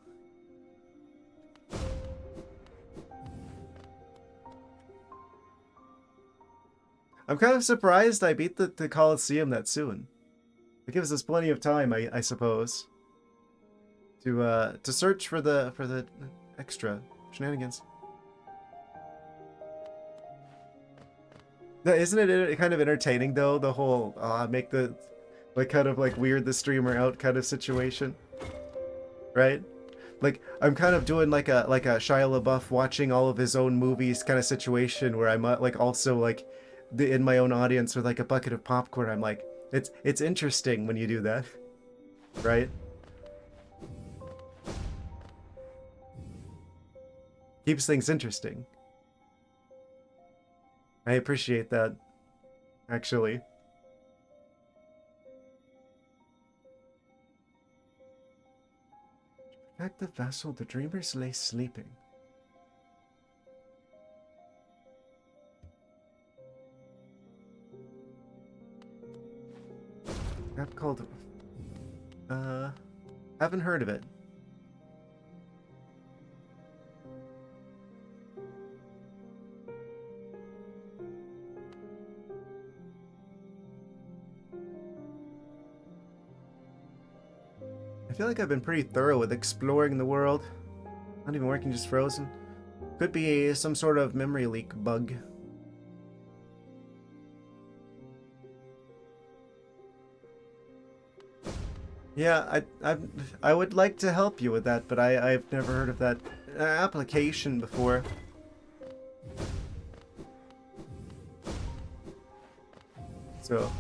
I'm kind of surprised I beat the Colosseum that soon. It gives us plenty of time, I suppose, to search for the extra shenanigans. Now, isn't it kind of entertaining though? The whole make the like kind of like weird the streamer out kind of situation, right? Like I'm kind of doing like a Shia LaBeouf watching all of his own movies kind of situation where I'm like also like in my own audience with like a bucket of popcorn. I'm like it's interesting when you do that, right? Keeps things interesting. I appreciate that, actually. Back the vessel, the dreamers lay sleeping. App called haven't heard of it. I feel like I've been pretty thorough with exploring the world. Not even working, just frozen. Could be some sort of memory leak bug. Yeah, I would like to help you with that, but I've never heard of that application before. So,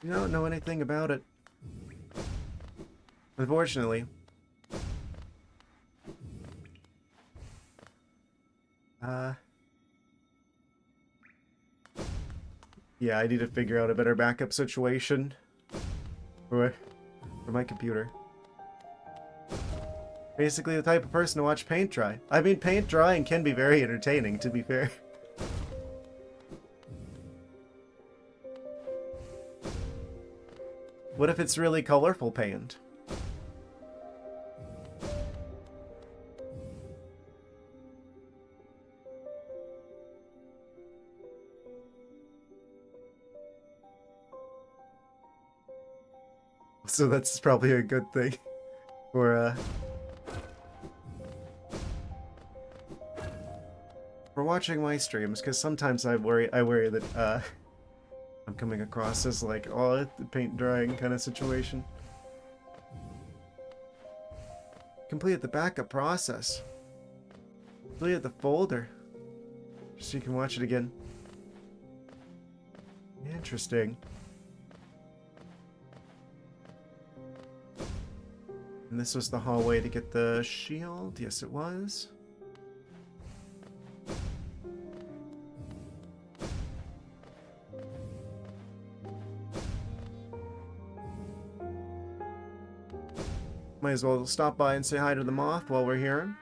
you don't know anything about it, unfortunately. Yeah, I need to figure out a better backup situation for my computer. Basically the type of person to watch paint dry. I mean, paint drying can be very entertaining, to be fair. What if it's really colorful paint? So that's probably a good thing for watching my streams, because sometimes I worry that I'm coming across as like, oh, the paint drying kind of situation. Completed the backup process. Completed the folder. Just so you can watch it again. Interesting. And this was the hallway to get the shield? Yes, it was. Might as well stop by and say hi to the moth while we're here.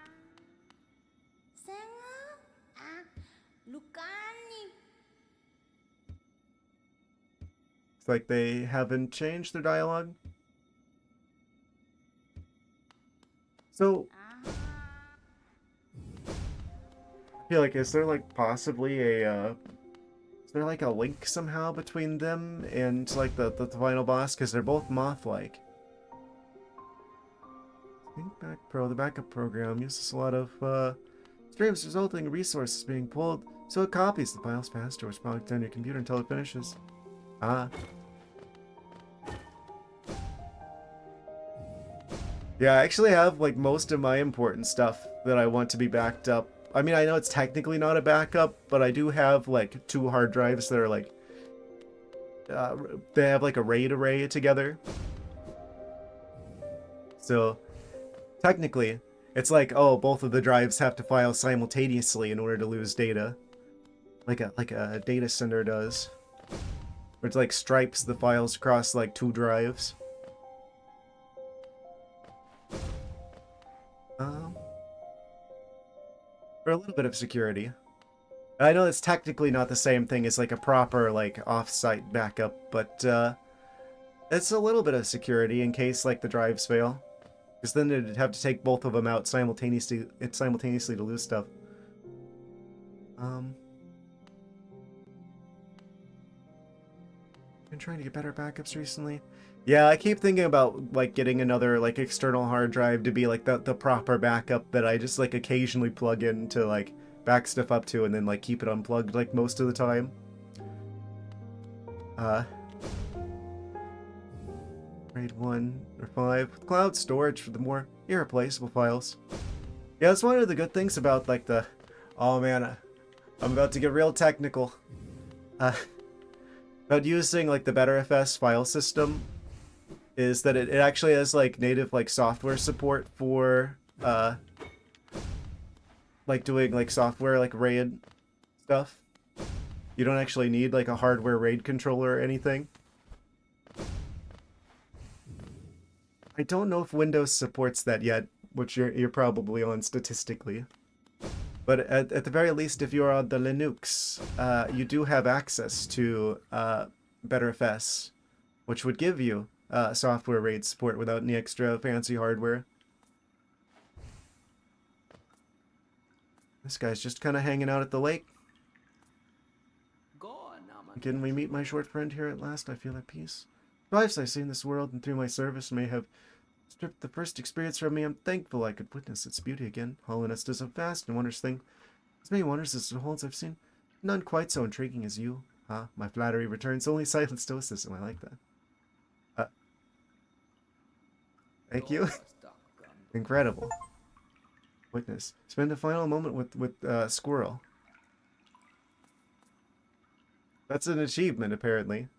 It's like they haven't changed their dialogue. So, I feel like, is there like possibly a, is there like a link somehow between them and like the final boss? Because they're both moth-like. ThinkBack Pro, the backup program, uses a lot of streams resulting in resources being pulled, so it copies the files faster, which probably on your computer until it finishes. Ah. Yeah, I actually have like most of my important stuff that I want to be backed up. I mean, I know it's technically not a backup, but I do have like 2 hard drives that are like they have like a RAID array together. So technically, it's like, oh, both of the drives have to file simultaneously in order to lose data, like a data center does, where it's like stripes the files across like 2 drives. For a little bit of security. I know it's technically not the same thing as like a proper like off-site backup, but It's a little bit of security in case like the drives fail. Because then it'd have to take both of them out simultaneously to lose stuff. Been trying to get better backups recently. Yeah, I keep thinking about like getting another like external hard drive to be like the proper backup that I just like occasionally plug in to like back stuff up to and then like keep it unplugged like most of the time. Grade 1 or 5 with cloud storage for the more irreplaceable files. Yeah, that's one of the good things about like the... Oh man, I'm about to get real technical. About using like the BetterFS file system is that it actually has like native like software support for like doing like software like RAID stuff. You don't actually need like a hardware RAID controller or anything. I don't know if Windows supports that yet, which you're probably on statistically. But at the very least, if you're on the Linux, you do have access to BetterFS, which would give you software RAID support without any extra fancy hardware. This guy's just kind of hanging out at the lake. Can we meet my short friend here at last? I feel at peace. Lives I've seen this world and through my service may have stripped the first experience from me. I'm thankful I could witness its beauty again. Hollowness is a vast and wondrous thing. As many wonders as it holds I've seen. None quite so intriguing as you. Ah, my flattery returns. Only silent stoicism. I like that. Thank you. Incredible. Witness. Spend a final moment with Squirrel. That's an achievement, apparently.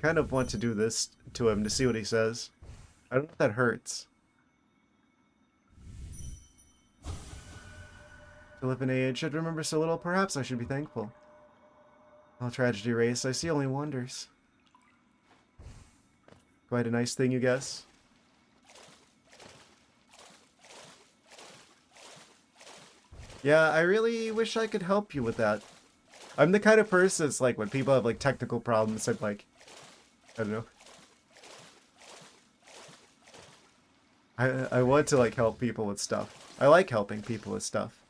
Kind of want to do this to him to see what he says. I don't know if that hurts. To live in age, should remember so little, perhaps I should be thankful. All tragedy race, I see only wonders. Quite a nice thing, you guess? Yeah, I really wish I could help you with that. I'm the kind of person that's like, when people have like technical problems, I'm like, I don't know. I want to like help people with stuff. I like helping people with stuff.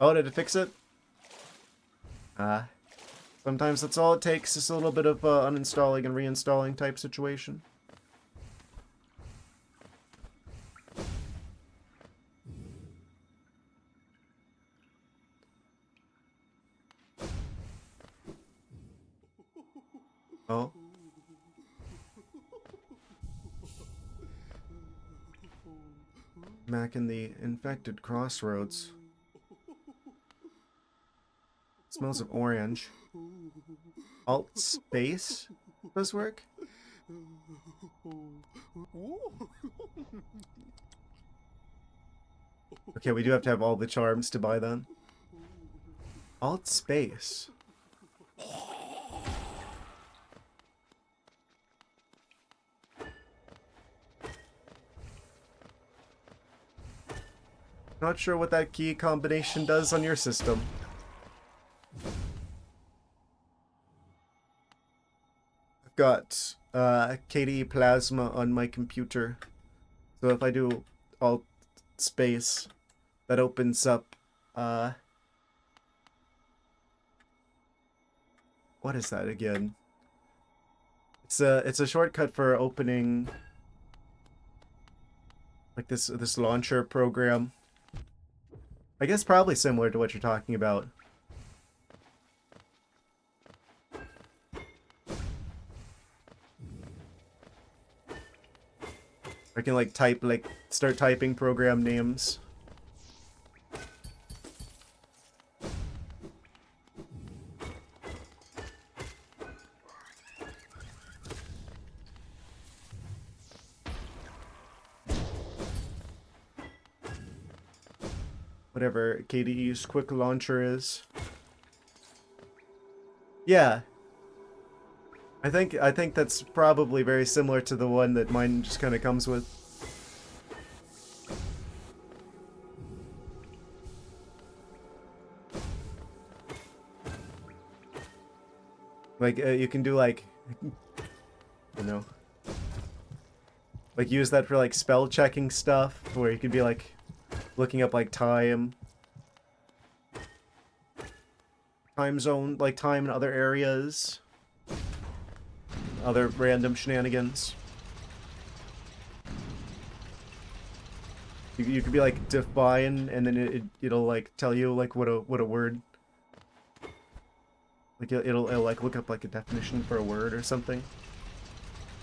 Oh, did it fix it? Sometimes that's all it takes, is a little bit of uninstalling and reinstalling type situation. Oh. Back in the infected crossroads. Smells of orange. Alt space does work? Okay, we do have to have all the charms to buy them. Alt space. Not sure what that key combination does on your system. I've got KDE Plasma on my computer. So if I do alt space, that opens up what is that again? It's a shortcut for opening like this launcher program. I guess probably similar to what you're talking about. I can like type, like start typing program names. Whatever KDE's quick launcher is. Yeah. I think that's probably very similar to the one that mine just kind of comes with. Like, you can do, like, you know, like, use that for, like, spell checking stuff, where you could be, like, looking up, like, time zone, like, time in other areas. Other random shenanigans. You could be, like, define, and then it'll, like, tell you, like, what a word. Like, it'll, like, look up, like, a definition for a word or something.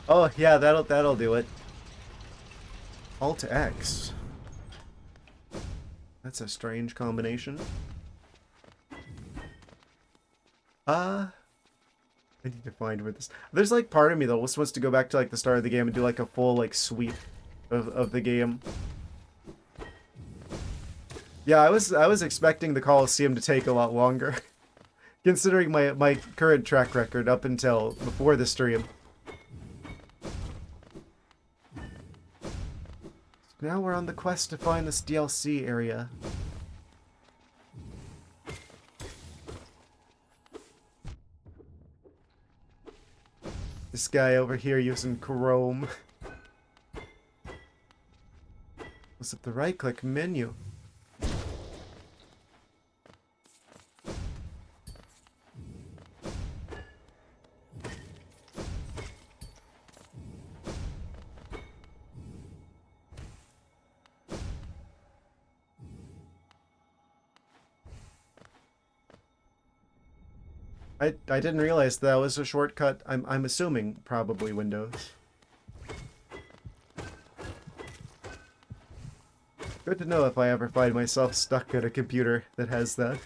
Oh, yeah, that'll do it. Alt X. That's a strange combination. I need to find where this... There's, like, part of me, though, wants to go back to, like, the start of the game and do, like, a full, like, sweep of the game. Yeah, I was expecting the Colosseum to take a lot longer. Considering my current track record up until before the stream. Now we're on the quest to find this DLC area. This guy over here using Chrome. Was it the right-click menu? I didn't realize that was a shortcut. I'm assuming probably Windows. Good to know if I ever find myself stuck at a computer that has that.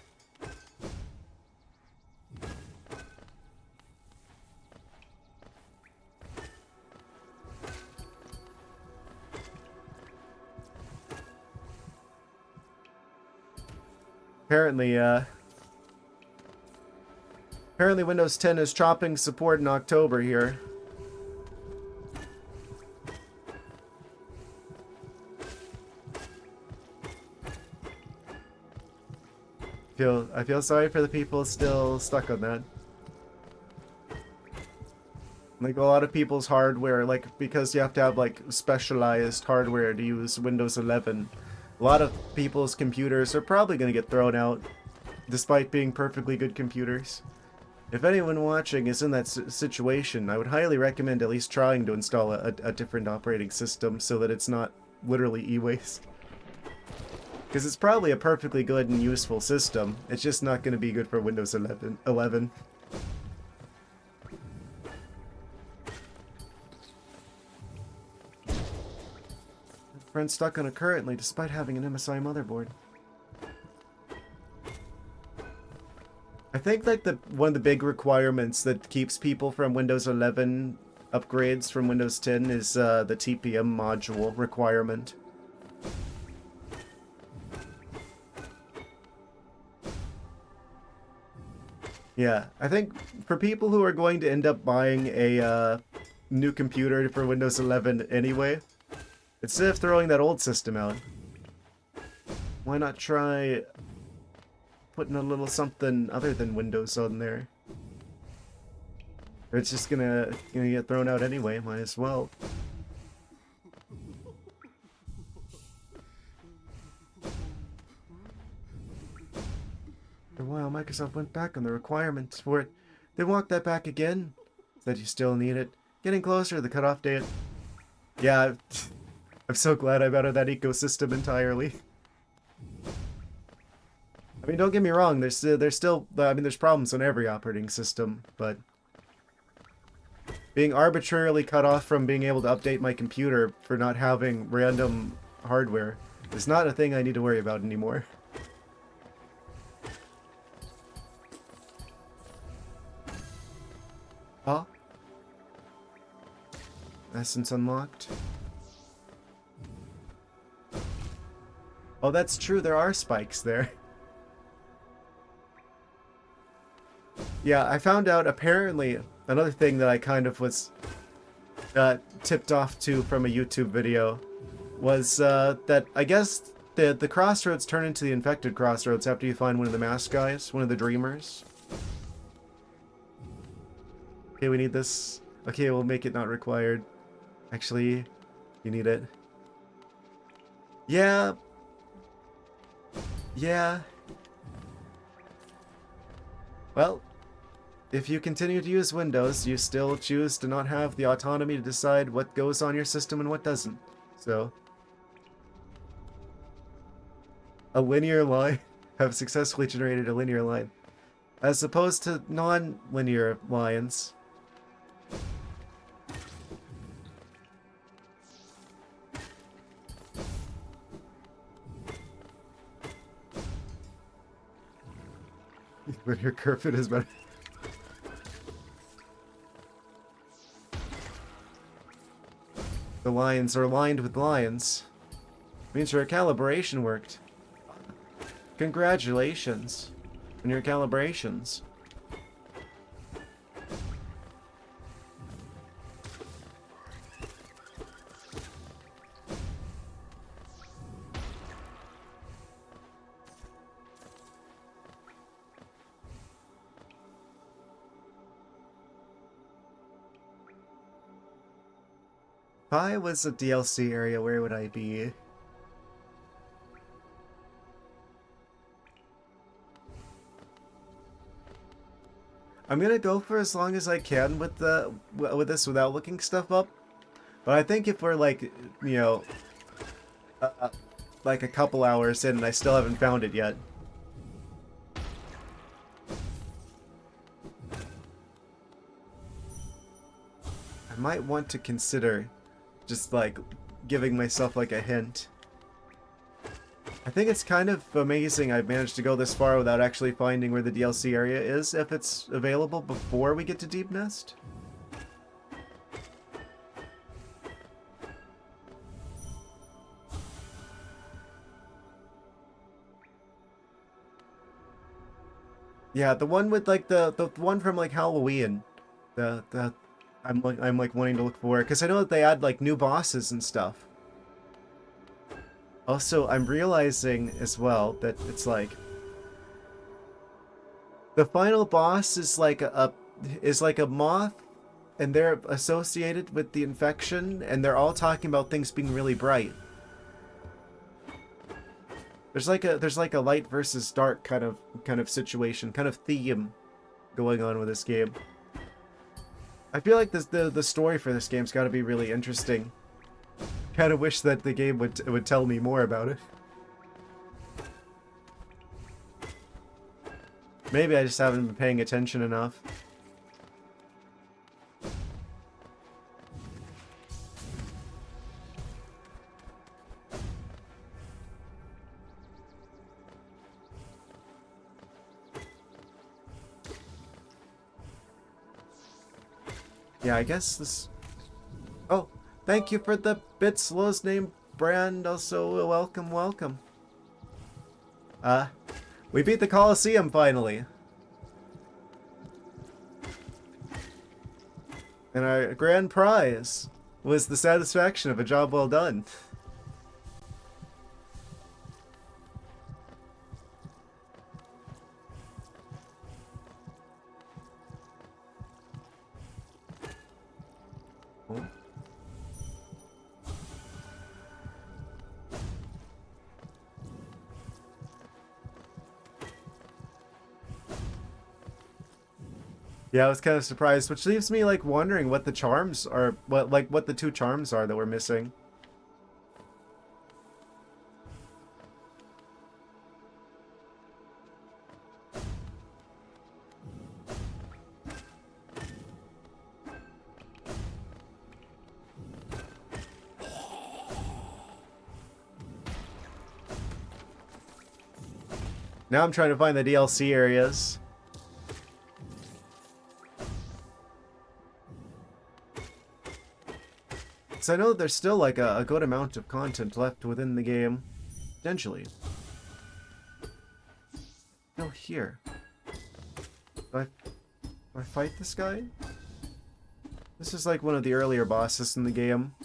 Apparently Windows 10 is chopping support in October here. I feel sorry for the people still stuck on that. Like, a lot of people's hardware, like, because you have to have, like, specialized hardware to use Windows 11, a lot of people's computers are probably going to get thrown out, despite being perfectly good computers. If anyone watching is in that situation, I would highly recommend at least trying to install a different operating system so that it's not literally e-waste. Because it's probably a perfectly good and useful system, it's just not going to be good for Windows 11. Friend stuck on it currently despite having an MSI motherboard. I think like one of the big requirements that keeps people from Windows 11 upgrades from Windows 10 is the TPM module requirement. Yeah, I think for people who are going to end up buying a new computer for Windows 11 anyway, instead of throwing that old system out, why not try putting a little something other than Windows on there? Or it's just gonna get thrown out anyway, might as well. For a while, Microsoft went back on the requirements for it. They walked that back again. Said you still need it. Getting closer to the cutoff date. Yeah, I'm so glad I'm out of that ecosystem entirely. I mean, don't get me wrong, there's still, I mean, there's problems on every operating system, but being arbitrarily cut off from being able to update my computer for not having random hardware is not a thing I need to worry about anymore. Huh? Essence unlocked. Oh, that's true, there are spikes there. Yeah, I found out apparently another thing that I kind of was tipped off to from a YouTube video was that I guess the crossroads turn into the infected crossroads after you find one of the mask guys, one of the dreamers. Okay, we need this. Okay, we'll make it not required. Actually, you need it. Yeah. Yeah. Well, if you continue to use Windows, you still choose to not have the autonomy to decide what goes on your system and what doesn't. So, a linear line. Have successfully generated a linear line. As opposed to non-linear lines. Linear curve is better. The lines are aligned with lines. Means your calibration worked. Congratulations on your calibrations. If I was a DLC area, where would I be? I'm gonna go for as long as I can with this without looking stuff up. But I think if we're like, you know, like a couple hours in and I still haven't found it yet. I might want to consider just like giving myself like a hint. I think it's kind of amazing I've managed to go this far without actually finding where the DLC area is, if it's available before we get to Deep Nest. Yeah, the one with like the one from like Halloween. I'm like wanting to look for it because I know that they add like new bosses and stuff. Also, I'm realizing as well that it's like the final boss is like a moth, and they're associated with the infection, and they're all talking about things being really bright. There's like a light versus dark kind of situation, kind of theme going on with this game. I feel like the story for this game's got to be really interesting. Kind of wish that the game would tell me more about it. Maybe I just haven't been paying attention enough. Yeah, I guess this... Oh, thank you for the bits, Lowe's name brand. Also, welcome. We beat the Colosseum finally. And our grand prize was the satisfaction of a job well done. Oh. Yeah, I was kind of surprised, which leaves me like wondering what the charms are, what the two charms are that we're missing. Now I'm trying to find the DLC areas. So I know that there's still like a good amount of content left within the game, potentially. No, here. Do I fight this guy? This is like one of the earlier bosses in the game.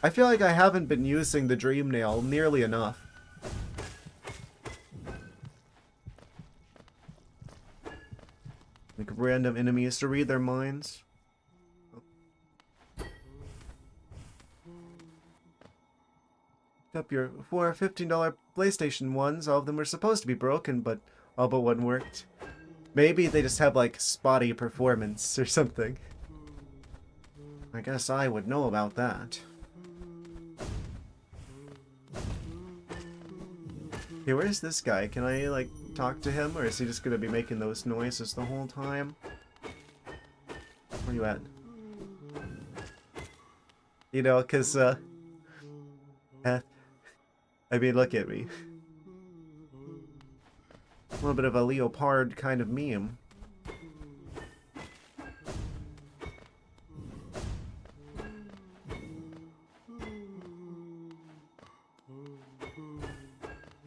I feel like I haven't been using the Dream Nail nearly enough. random enemies to read their minds. Up your four $15 PlayStation ones. All of them were supposed to be broken, but all but one worked. Maybe they just have like spotty performance or something. I guess I would know about that. Hey, where's this guy? Can I like talk to him, or is he just gonna be making those noises the whole time? Where you at? You know, cause I mean, look at me. A little bit of a leopard kind of meme.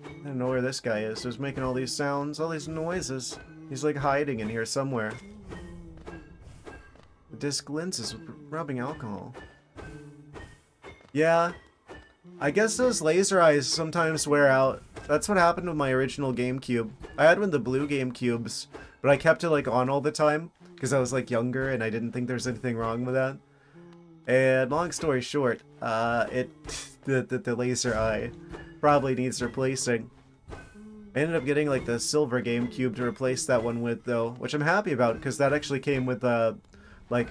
I don't know where this guy is. He's making all these sounds, all these noises. He's like hiding in here somewhere. The disc lens is rubbing alcohol. Yeah. I guess those laser eyes sometimes wear out. That's what happened with my original GameCube. I had one of the blue GameCubes, but I kept it like on all the time because I was like younger and I didn't think there was anything wrong with that. And long story short, the laser eye probably needs replacing. I ended up getting like the silver GameCube to replace that one with though, which I'm happy about because that actually came with like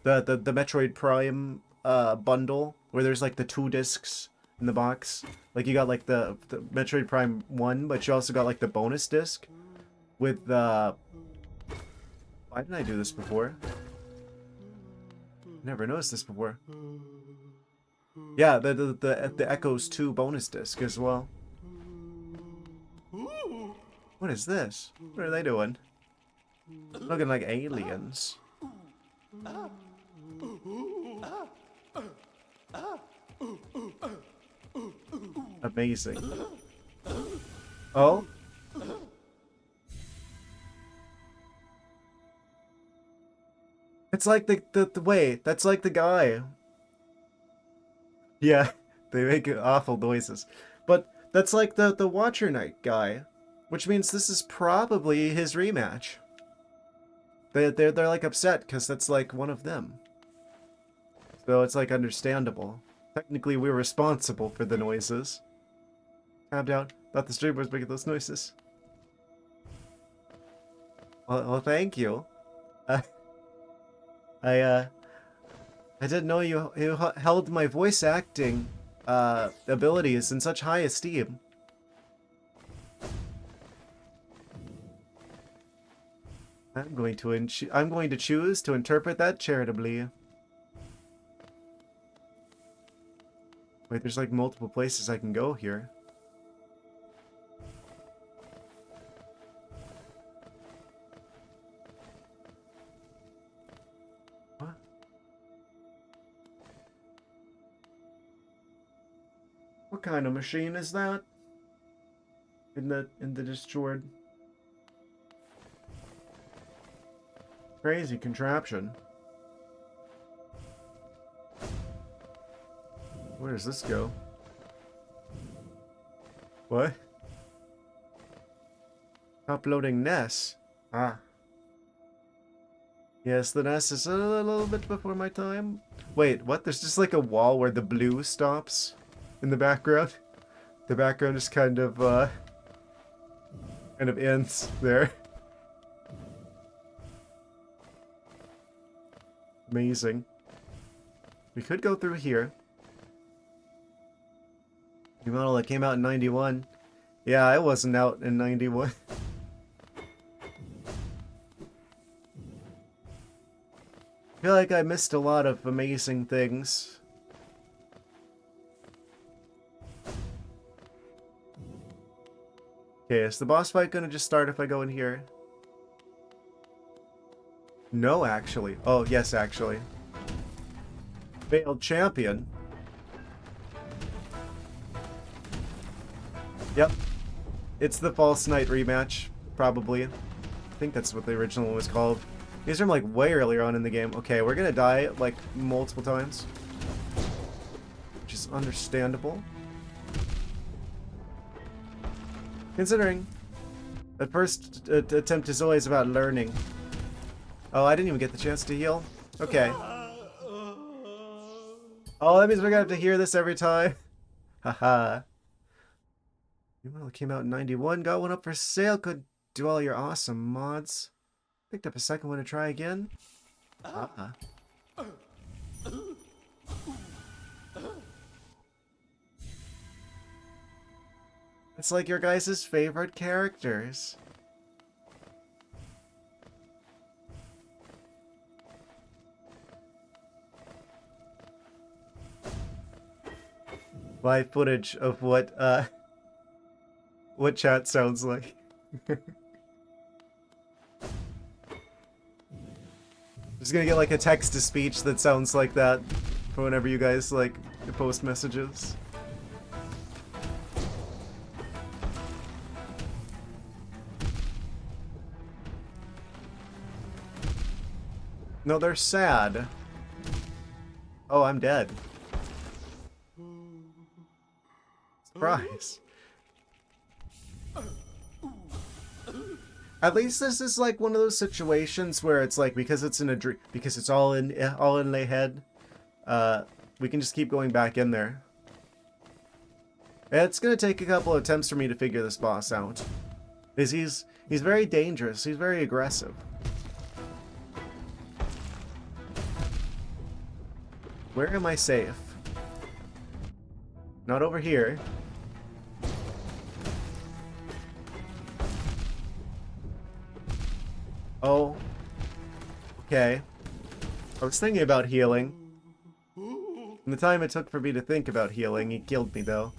the Metroid Prime bundle where there's like the 2 discs in the box. Like you got like the Metroid Prime 1, but you also got like the bonus disc with the... Why didn't I do this before? Never noticed this before. Yeah, the Echoes 2 bonus disc as well. What is this? What are they doing? Looking like aliens. Amazing. Oh? It's like the wait, that's like the guy. Yeah, they make awful noises. But that's like the Watcher Knight guy, which means this is probably his rematch. They're like upset because that's like one of them. So it's like understandable. Technically, we're responsible for the noises. Tabbed out. Thought the streamer was making those noises. Well, thank you. I didn't know you held my voice acting abilities in such high esteem. I'm going to choose to interpret that charitably. Wait, there's like multiple places I can go here. What? What kind of machine is that? In the Discord? Crazy contraption. Where does this go? What? Uploading NES. Ah. Yes, the NES is a little bit before my time. Wait, what? There's just like a wall where the blue stops in the background. The background just kind of ends there. Amazing. We could go through here. New model that came out in 91. Yeah, I wasn't out in 91. I feel like I missed a lot of amazing things. Okay, is the boss fight gonna just start if I go in here? No, actually. Oh, yes, actually. Failed champion. Yep. It's the False Knight rematch, probably. I think that's what the original one was called. These are like way earlier on in the game. Okay, we're gonna die like multiple times. Which is understandable. Considering the first attempt is always about learning. Oh, I didn't even get the chance to heal. Okay. Oh, that means we're gonna have to hear this every time. Haha. New model came out in 91. Got one up for sale. Could do all your awesome mods. Picked up a second one to try again. Ah. It's like your guys' favorite characters. Live footage of what chat sounds like. Just gonna get like a text to speech that sounds like that for whenever you guys like post messages. No, they're sad. Oh, I'm dead. Surprise. At least this is like one of those situations where it's like because it's in a dream, because it's all in their head. We can just keep going back in there. It's gonna take a couple of attempts for me to figure this boss out, because he's very dangerous. He's very aggressive. Where am I safe? Not over here. Oh. Okay. I was thinking about healing. And the time it took for me to think about healing, he killed me though.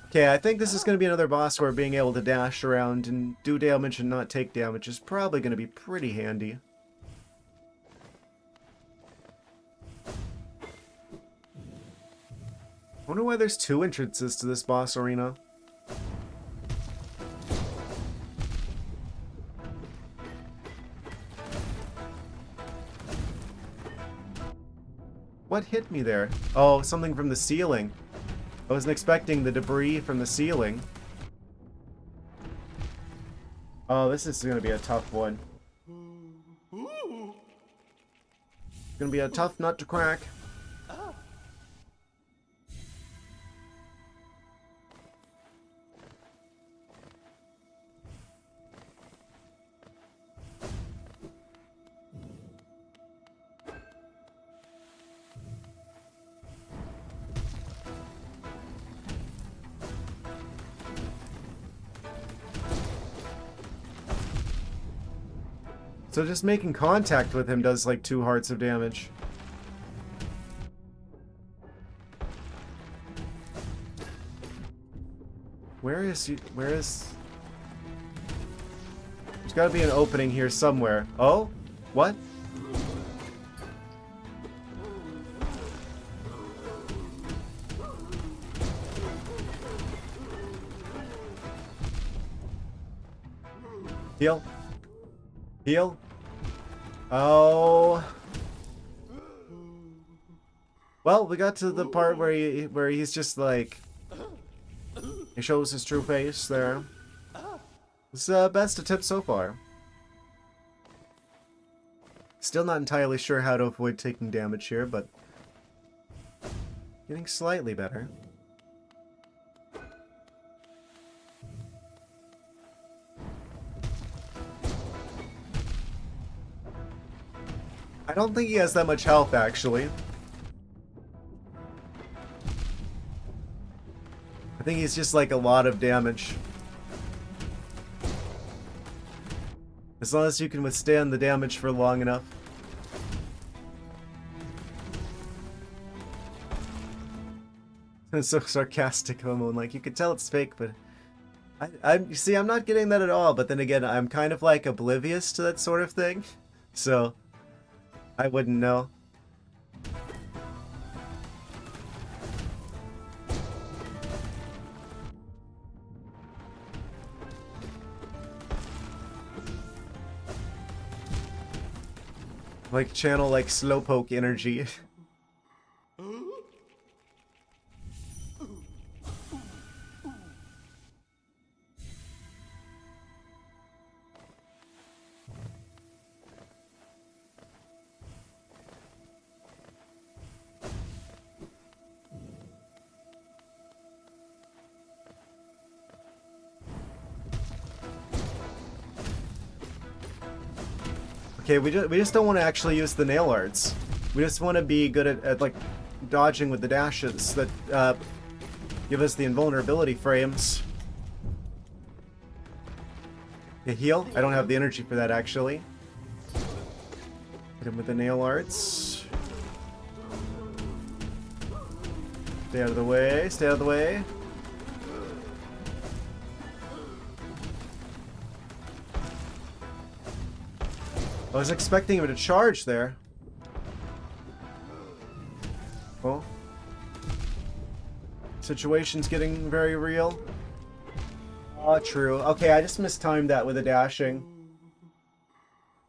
Okay, I think this is going to be another boss where being able to dash around and do damage and not take damage is probably going to be pretty handy. I wonder why there's two entrances to this boss arena. What hit me there? Oh, something from the ceiling. I wasn't expecting the debris from the ceiling. Oh, this is gonna be a tough one. Gonna be a tough nut to crack. So just making contact with him does like 2 hearts of damage. Where is he? Where is... There's gotta be an opening here somewhere. Oh? What? Heal. Heal. Oh. Well, we got to the part where he's just like, he shows his true face there. It's best attempt so far. Still not entirely sure how to avoid taking damage here, but getting slightly better. I don't think he has that much health, actually. I think he's just like a lot of damage. As long as you can withstand the damage for long enough. It's so sarcastic, Homo. Like, you could tell it's fake, but... you see, I'm not getting that at all, but then again, I'm kind of like oblivious to that sort of thing. So... I wouldn't know. Like channel like slowpoke energy. Okay, we just don't want to actually use the nail arts. We just want to be good at like dodging with the dashes that give us the invulnerability frames. A heal? I don't have the energy for that actually. Hit him with the nail arts. Stay out of the way, stay out of the way. I was expecting him to charge there. Well, situation's getting very real. Oh, true. Okay, I just mistimed that with the dashing.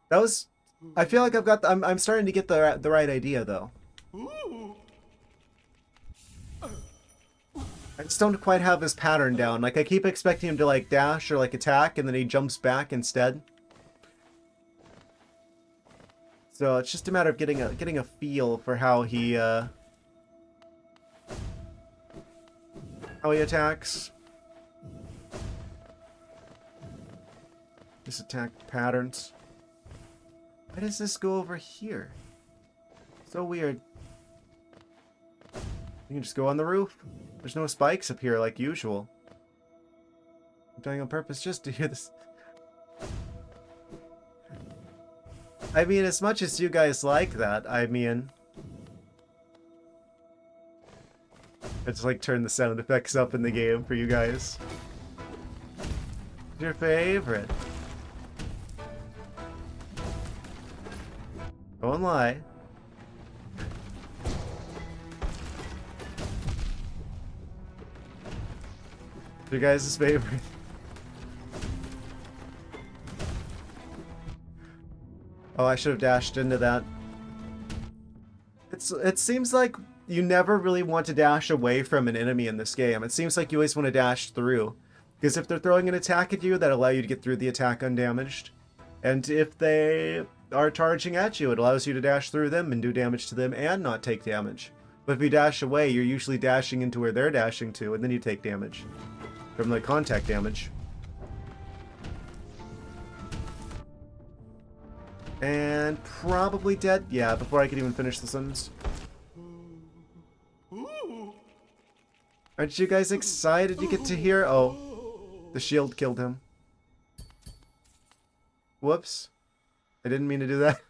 That was. I feel like I've got. I'm starting to get the right idea though. I just don't quite have his pattern down. Like I keep expecting him to like dash or like attack, and then he jumps back instead. So it's just a matter of getting a feel for how he attacks. His attack patterns. Why does this go over here? So weird. You can just go on the roof. There's no spikes up here like usual. I'm doing it on purpose just to hear this. I mean, as much as you guys like that, I mean... I just like turn the sound effects up in the game for you guys. Your favorite. Don't lie. Your guys' favorite. Oh, I should have dashed into that. It seems like you never really want to dash away from an enemy in this game. It seems like you always want to dash through. Because if they're throwing an attack at you, that allows you to get through the attack undamaged. And if they are charging at you, it allows you to dash through them and do damage to them and not take damage. But if you dash away, you're usually dashing into where they're dashing to, and then you take damage. From the contact damage. And probably dead. Yeah, before I could even finish the sentence. Aren't you guys excited you get to hear? Oh, the shield killed him. Whoops. I didn't mean to do that.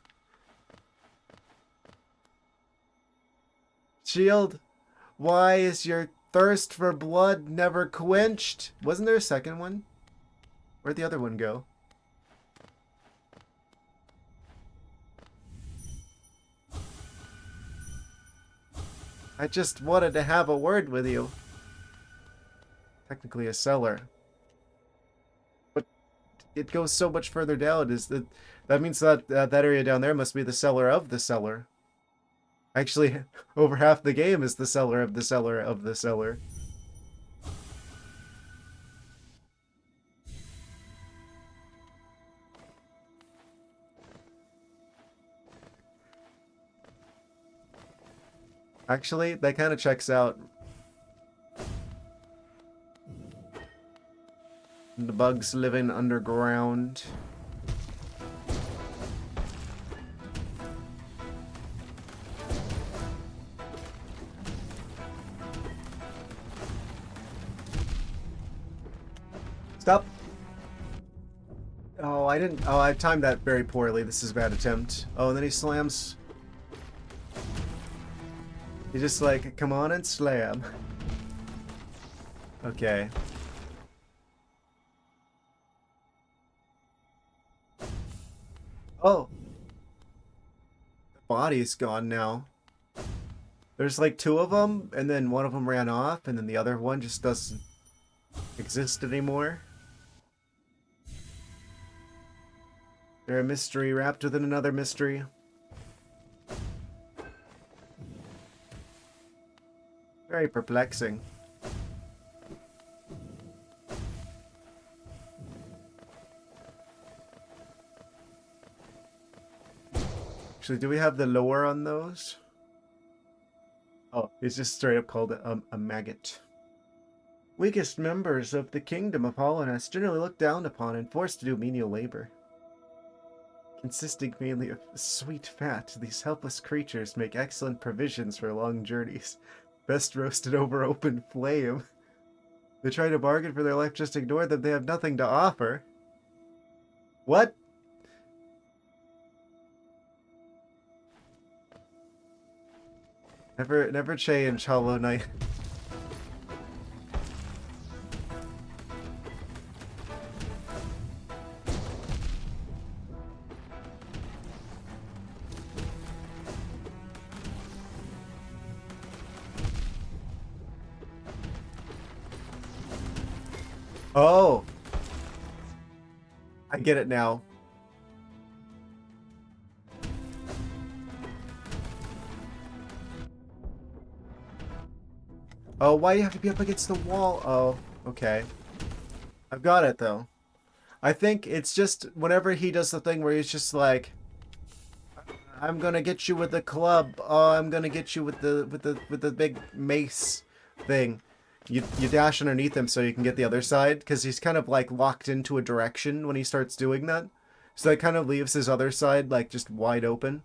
Shield, why is your thirst for blood never quenched? Wasn't there a second one? Where'd the other one go? I just wanted to have a word with you. Technically a cellar. But it goes so much further down. That means that that area down there must be the cellar of the cellar. Actually, over half the game is the cellar of the cellar of the cellar. Actually, that kind of checks out. The bugs living underground. Stop. Oh, I didn't. Oh, I timed that very poorly. This is a bad attempt. Oh, and then he slams. He's just like, come on and slam. Okay. Oh. The body's gone now. There's like two of them, and then one of them ran off, and then the other one just doesn't exist anymore. They're a mystery wrapped within another mystery. Very perplexing. Actually, do we have the lore on those? Oh, it's just straight up called a maggot. Weakest members of the kingdom of Holland generally looked down upon and forced to do menial labor. Consisting mainly of sweet fat, these helpless creatures make excellent provisions for long journeys. Best roasted over open flame. They try to bargain for their life, just ignore them. They have nothing to offer. What? Never change, Hollow Knight. Oh! I get it now. Oh, why do you have to be up against the wall? Oh, okay. I've got it, though. I think it's just whenever he does the thing where he's just like, I'm gonna get you with the club. Oh, I'm gonna get you with the big mace thing. You dash underneath him so you can get the other side, because he's kind of like locked into a direction when he starts doing that. So that kind of leaves his other side like just wide open.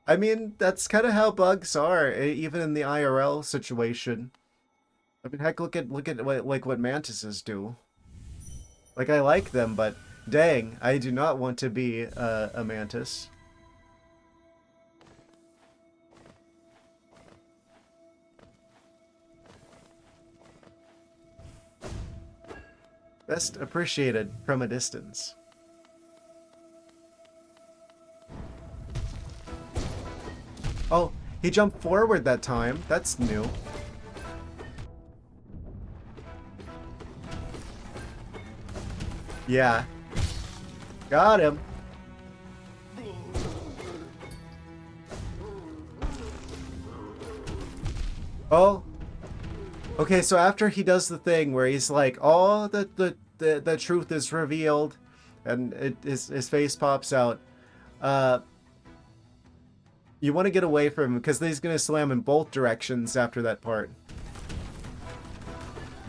I mean, that's kind of how bugs are, even in the IRL situation. I mean, heck, look at what mantises do. Like, I like them, but dang, I do not want to be a mantis. Best appreciated from a distance. Oh, he jumped forward that time. That's new. Yeah. Got him. Oh. Okay, so after he does the thing where he's like, oh, the truth is revealed, and his face pops out, you want to get away from him, because he's going to slam in both directions after that part.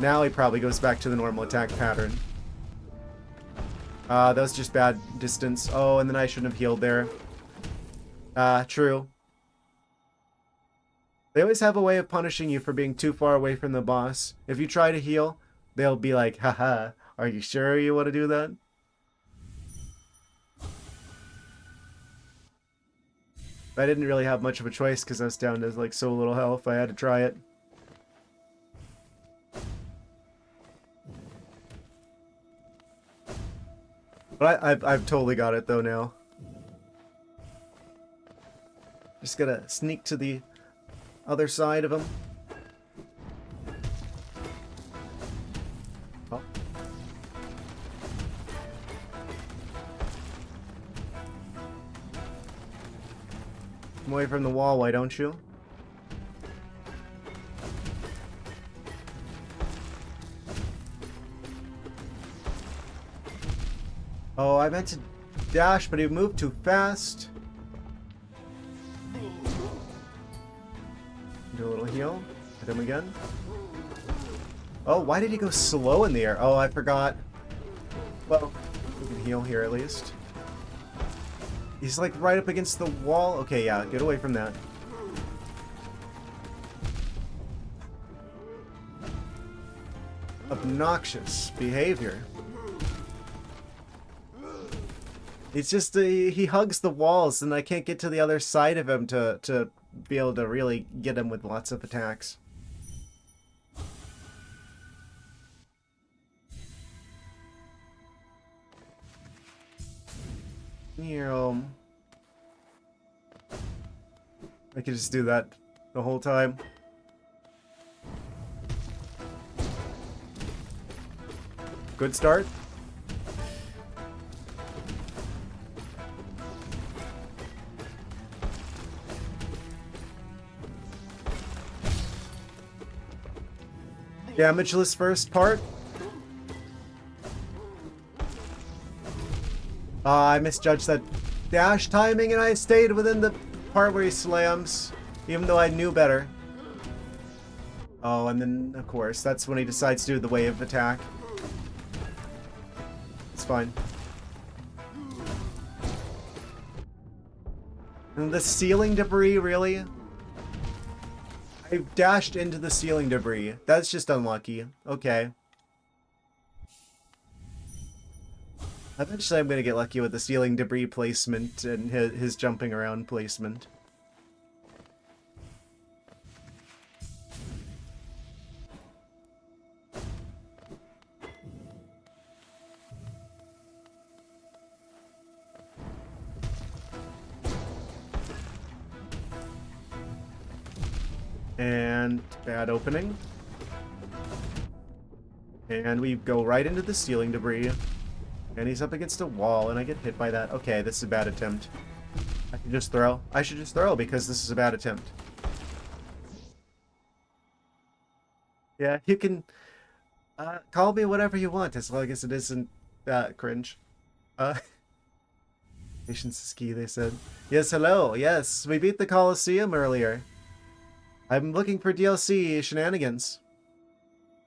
Now he probably goes back to the normal attack pattern. That was just bad distance. Oh, and then I shouldn't have healed there. True. They always have a way of punishing you for being too far away from the boss. If you try to heal, they'll be like, haha, are you sure you want to do that? I didn't really have much of a choice because I was down to like so little health. I had to try it. But I've totally got it though now. Just gotta sneak to the other side of him. Oh. Come away from the wall, why don't you? Oh, I meant to dash, but he moved too fast. Do a little heal. Hit him again. Oh, why did he go slow in the air? Oh, I forgot. Well, we can heal here at least. He's like right up against the wall. Okay, yeah, get away from that. Obnoxious behavior. It's just he hugs the walls, and I can't get to the other side of him to be able to really get him with lots of attacks. I could just do that the whole time. Good start. Damageless first part. I misjudged that dash timing and I stayed within the part where he slams, even though I knew better. Oh, and then, of course, that's when he decides to do the wave attack. fine. And the ceiling debris, really? I dashed into the ceiling debris. That's just unlucky. Okay. Eventually I'm gonna get lucky with the ceiling debris placement and his jumping around placement. And bad opening. And we go right into the ceiling debris. And he's up against a wall, and I get hit by that. Okay, this is a bad attempt. I should just throw. I should just throw because this is a bad attempt. Yeah, you can call me whatever you want as long as it isn't cringe. Patience is key, they said. Yes, hello. Yes, we beat the Colosseum earlier. I'm looking for DLC shenanigans.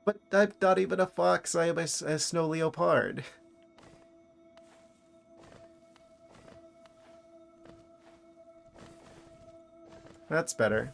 But I'm not even a fox, I am a snow leopard. That's better.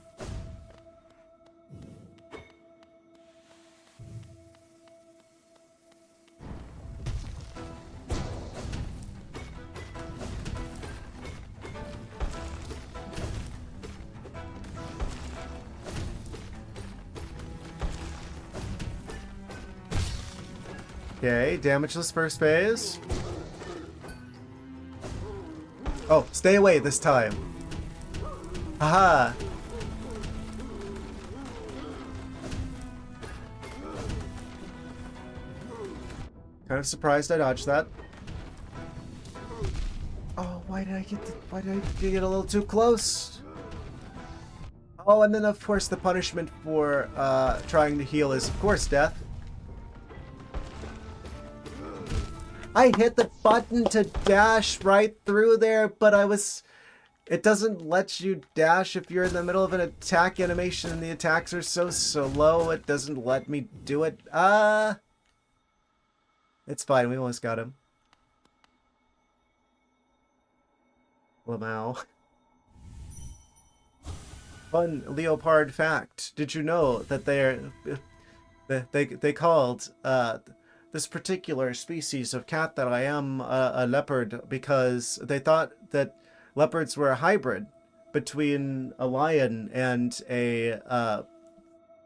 Okay, damageless first phase. Oh, stay away this time. Haha. Kind of surprised I dodged that. Oh, why did I get a little too close? Oh, and then of course the punishment for trying to heal is of course death. I hit the button to dash right through there, but it doesn't let you dash if you're in the middle of an attack animation and the attacks are so slow, it doesn't let me do it. It's fine, we almost got him. Lamau. Fun leopard fact. Did you know that they called this particular species of cat that I am a leopard because they thought that leopards were a hybrid between a lion and a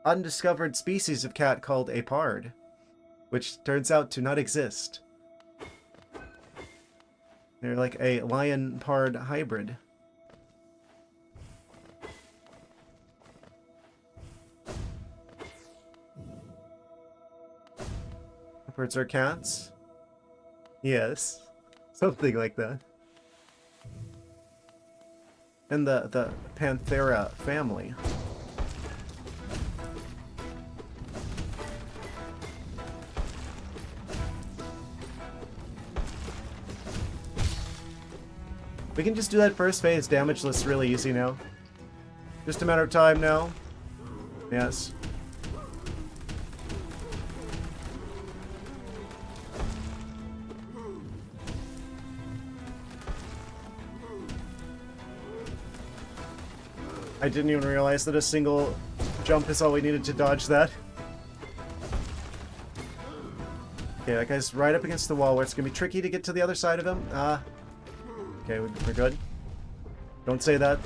undiscovered species of cat called a pard, which turns out to not exist. They're like a lion-pard hybrid. Leopards are cats? Yes. Something like that. And the Panthera family. We can just do that first phase damageless really easy now. Just a matter of time now. Yes. I didn't even realize that a single jump is all we needed to dodge that. Okay, that guy's right up against the wall where it's gonna be tricky to get to the other side of him. Okay, we're good. Don't say that.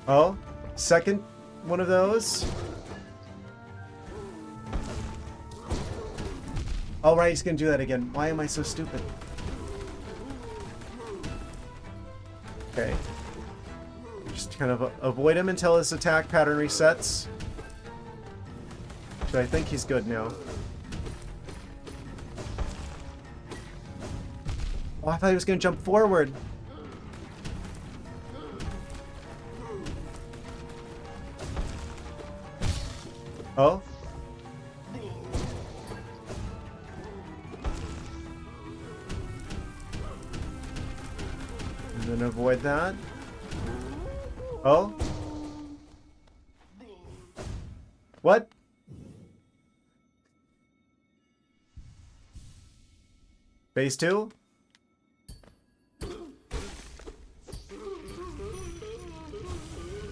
Oh, second one of those. All right, he's gonna do that again. Why am I so stupid? Okay. Just kind of avoid him until his attack pattern resets. So I think he's good now. Oh, I thought he was going to jump forward. Oh? And then avoid that. Oh? What? Phase 2?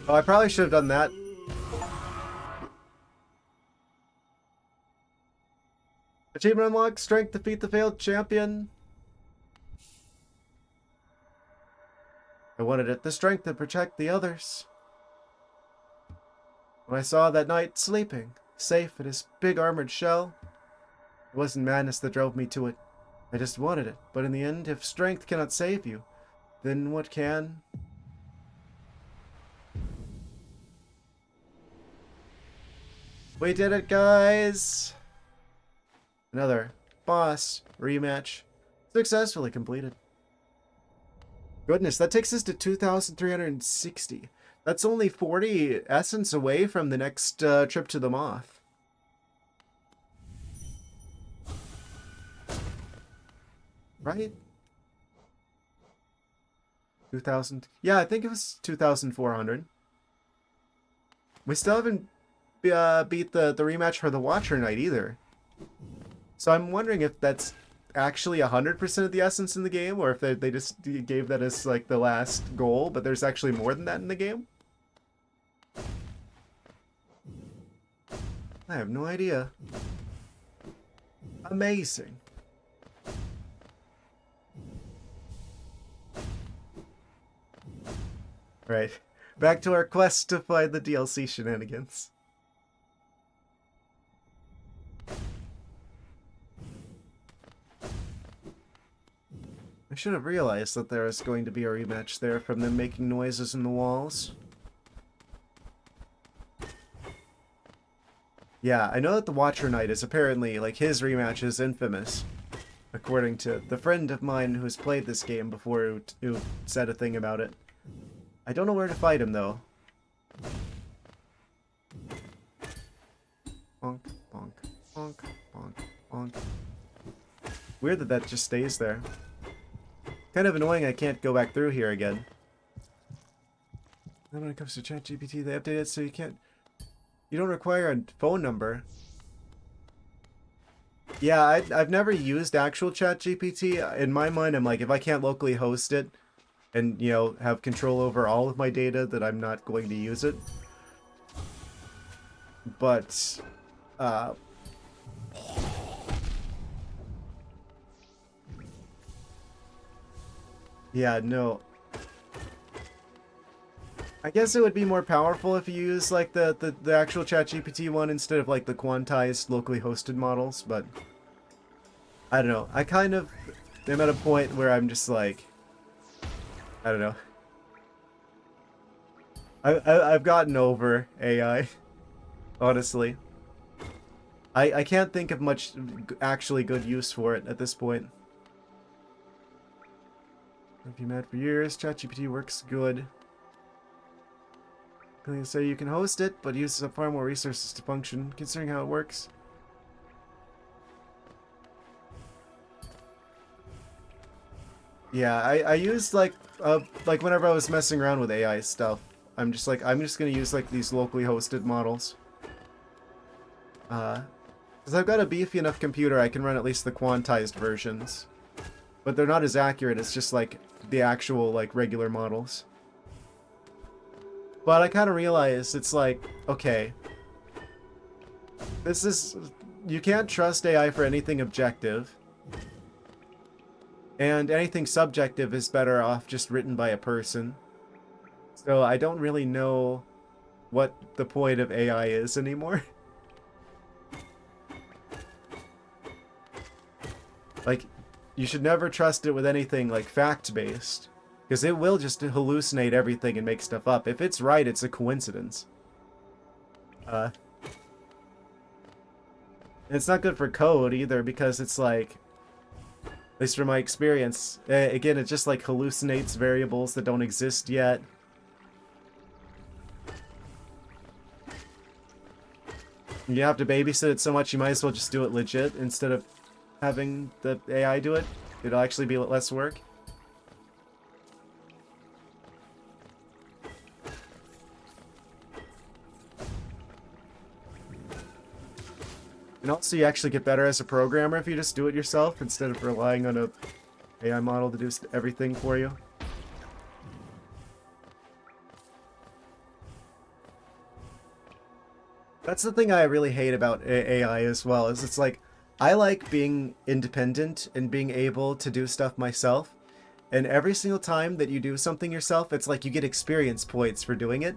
Oh, I probably should have done that. Achievement unlocked. Strength, defeat the failed champion. I wanted it. The strength to protect the others. When I saw that knight sleeping, safe in his big armored shell, it wasn't madness that drove me to it. I just wanted it. But in the end, if strength cannot save you, then what can? We did it, guys! Another boss rematch successfully completed. Goodness, that takes us to 2,360. That's only 40 essence away from the next trip to the Moth. Right? 2,000. Yeah, I think it was 2,400. We still haven't beat the rematch for the Watcher Knight either. So I'm wondering if that's actually 100% of the essence in the game, or if they just gave that as like the last goal, but there's actually more than that in the game. I have no idea. Amazing. Right. Back to our quest to find the DLC shenanigans. I should have realized that there was going to be a rematch there from them making noises in the walls. Yeah, I know that the Watcher Knight is apparently, like, his rematch is infamous. According to the friend of mine who's played this game before, who said a thing about it. I don't know where to fight him, though. Bonk, bonk, bonk, bonk, bonk. Weird that just stays there. Kind of annoying I can't go back through here again. And when it comes to ChatGPT, they updated it so you don't require a phone number. Yeah, I've never used actual ChatGPT. In my mind, I'm like, if I can't locally host it and, you know, have control over all of my data, that I'm not going to use it. But, yeah, no. I guess it would be more powerful if you use, like, the actual ChatGPT one instead of, like, the quantized, locally hosted models, but I don't know. I kind of am at a point where I'm just like, I don't know. I've gotten over AI, honestly. I can't think of much actually good use for it at this point. I've been mad for years. ChatGPT works good. They say you can host it, but uses up far more resources to function, considering how it works. Yeah, I used like whenever I was messing around with AI stuff, I'm just gonna use like these locally hosted models. Because I've got a beefy enough computer, I can run at least the quantized versions. But they're not as accurate, it's just like the actual like regular models. But I kind of realized it's like, okay, you can't trust AI for anything objective. And anything subjective is better off just written by a person. So I don't really know what the point of AI is anymore. Like, you should never trust it with anything like fact-based. Because it will just hallucinate everything and make stuff up. If it's right, it's a coincidence. It's not good for code either, because it's like, at least from my experience, again, it just like hallucinates variables that don't exist yet. You have to babysit it so much, you might as well just do it legit instead of having the AI do it. It'll actually be less work. And also, you actually get better as a programmer if you just do it yourself instead of relying on a AI model to do everything for you. That's the thing I really hate about AI as well, is it's like, I like being independent and being able to do stuff myself. And every single time that you do something yourself, it's like you get experience points for doing it,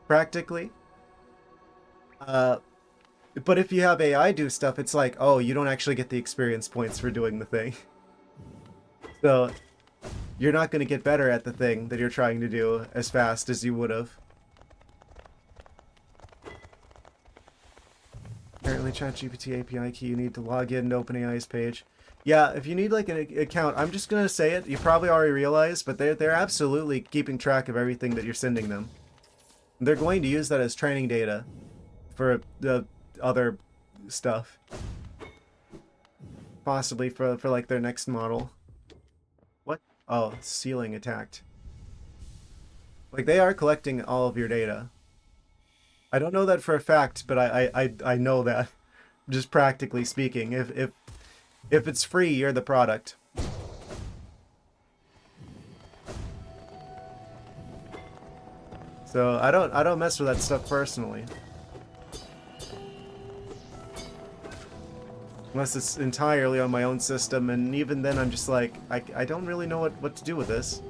practically. But if you have AI do stuff, it's like, oh, you don't actually get the experience points for doing the thing. So you're not going to get better at the thing that you're trying to do as fast as you would have. Apparently ChatGPT API key, you need to log in to OpenAI's page. Yeah, if you need like an account, I'm just going to say it, you probably already realized, but they're absolutely keeping track of everything that you're sending them. They're going to use that as training data for the other stuff. Possibly for like their next model. What? Oh, ceiling attacked. Like, they are collecting all of your data. I don't know that for a fact, but I know that, just practically speaking. If it's free, you're the product. So I don't mess with that stuff personally. Unless it's entirely on my own system, and even then I'm just like, I don't really know what to do with this.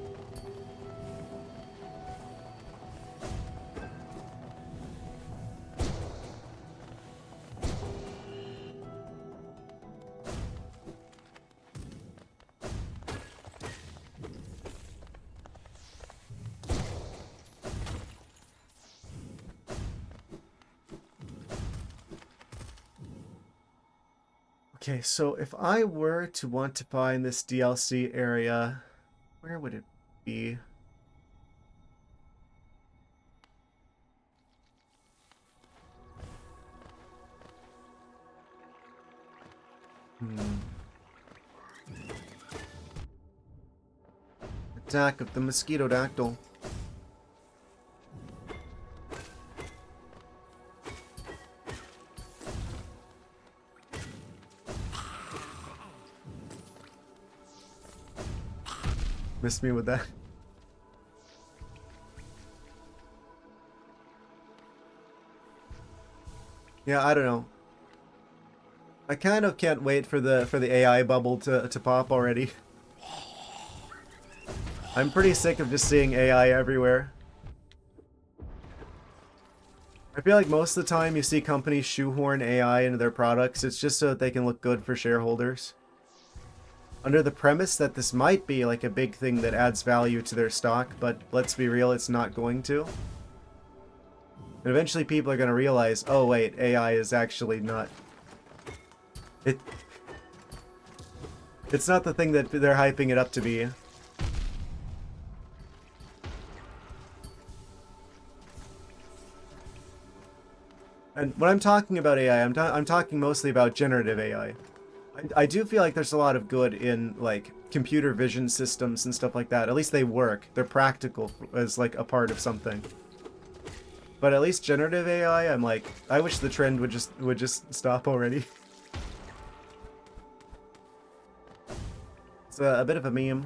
Okay, so if I were to want to find this DLC area, where would it be? Attack of the mosquito dactyl. Missed me with that. Yeah, I don't know. I kind of can't wait for the AI bubble to pop already. I'm pretty sick of just seeing AI everywhere. I feel like most of the time you see companies shoehorn AI into their products, it's just so that they can look good for shareholders. Under the premise that this might be like a big thing that adds value to their stock, but let's be real, it's not going to. And eventually people are going to realize, oh wait, AI is actually not... It's not the thing that they're hyping it up to be. And when I'm talking about AI, I'm talking mostly about generative AI. I do feel like there's a lot of good in, like, computer vision systems and stuff like that. At least they work. They're practical as, like, a part of something. But at least generative AI, I'm like, I wish the trend would just stop already. It's a bit of a meme.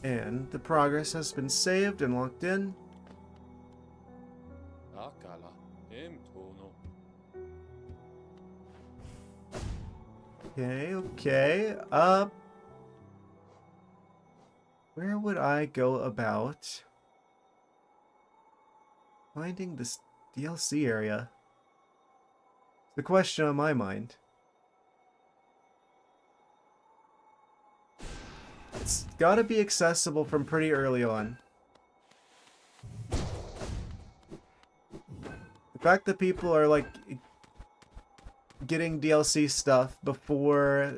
And the progress has been saved and locked in. Okay. Where would I go about finding this DLC area? The question on my mind. It's gotta be accessible from pretty early on. The fact that people are, like, getting DLC stuff before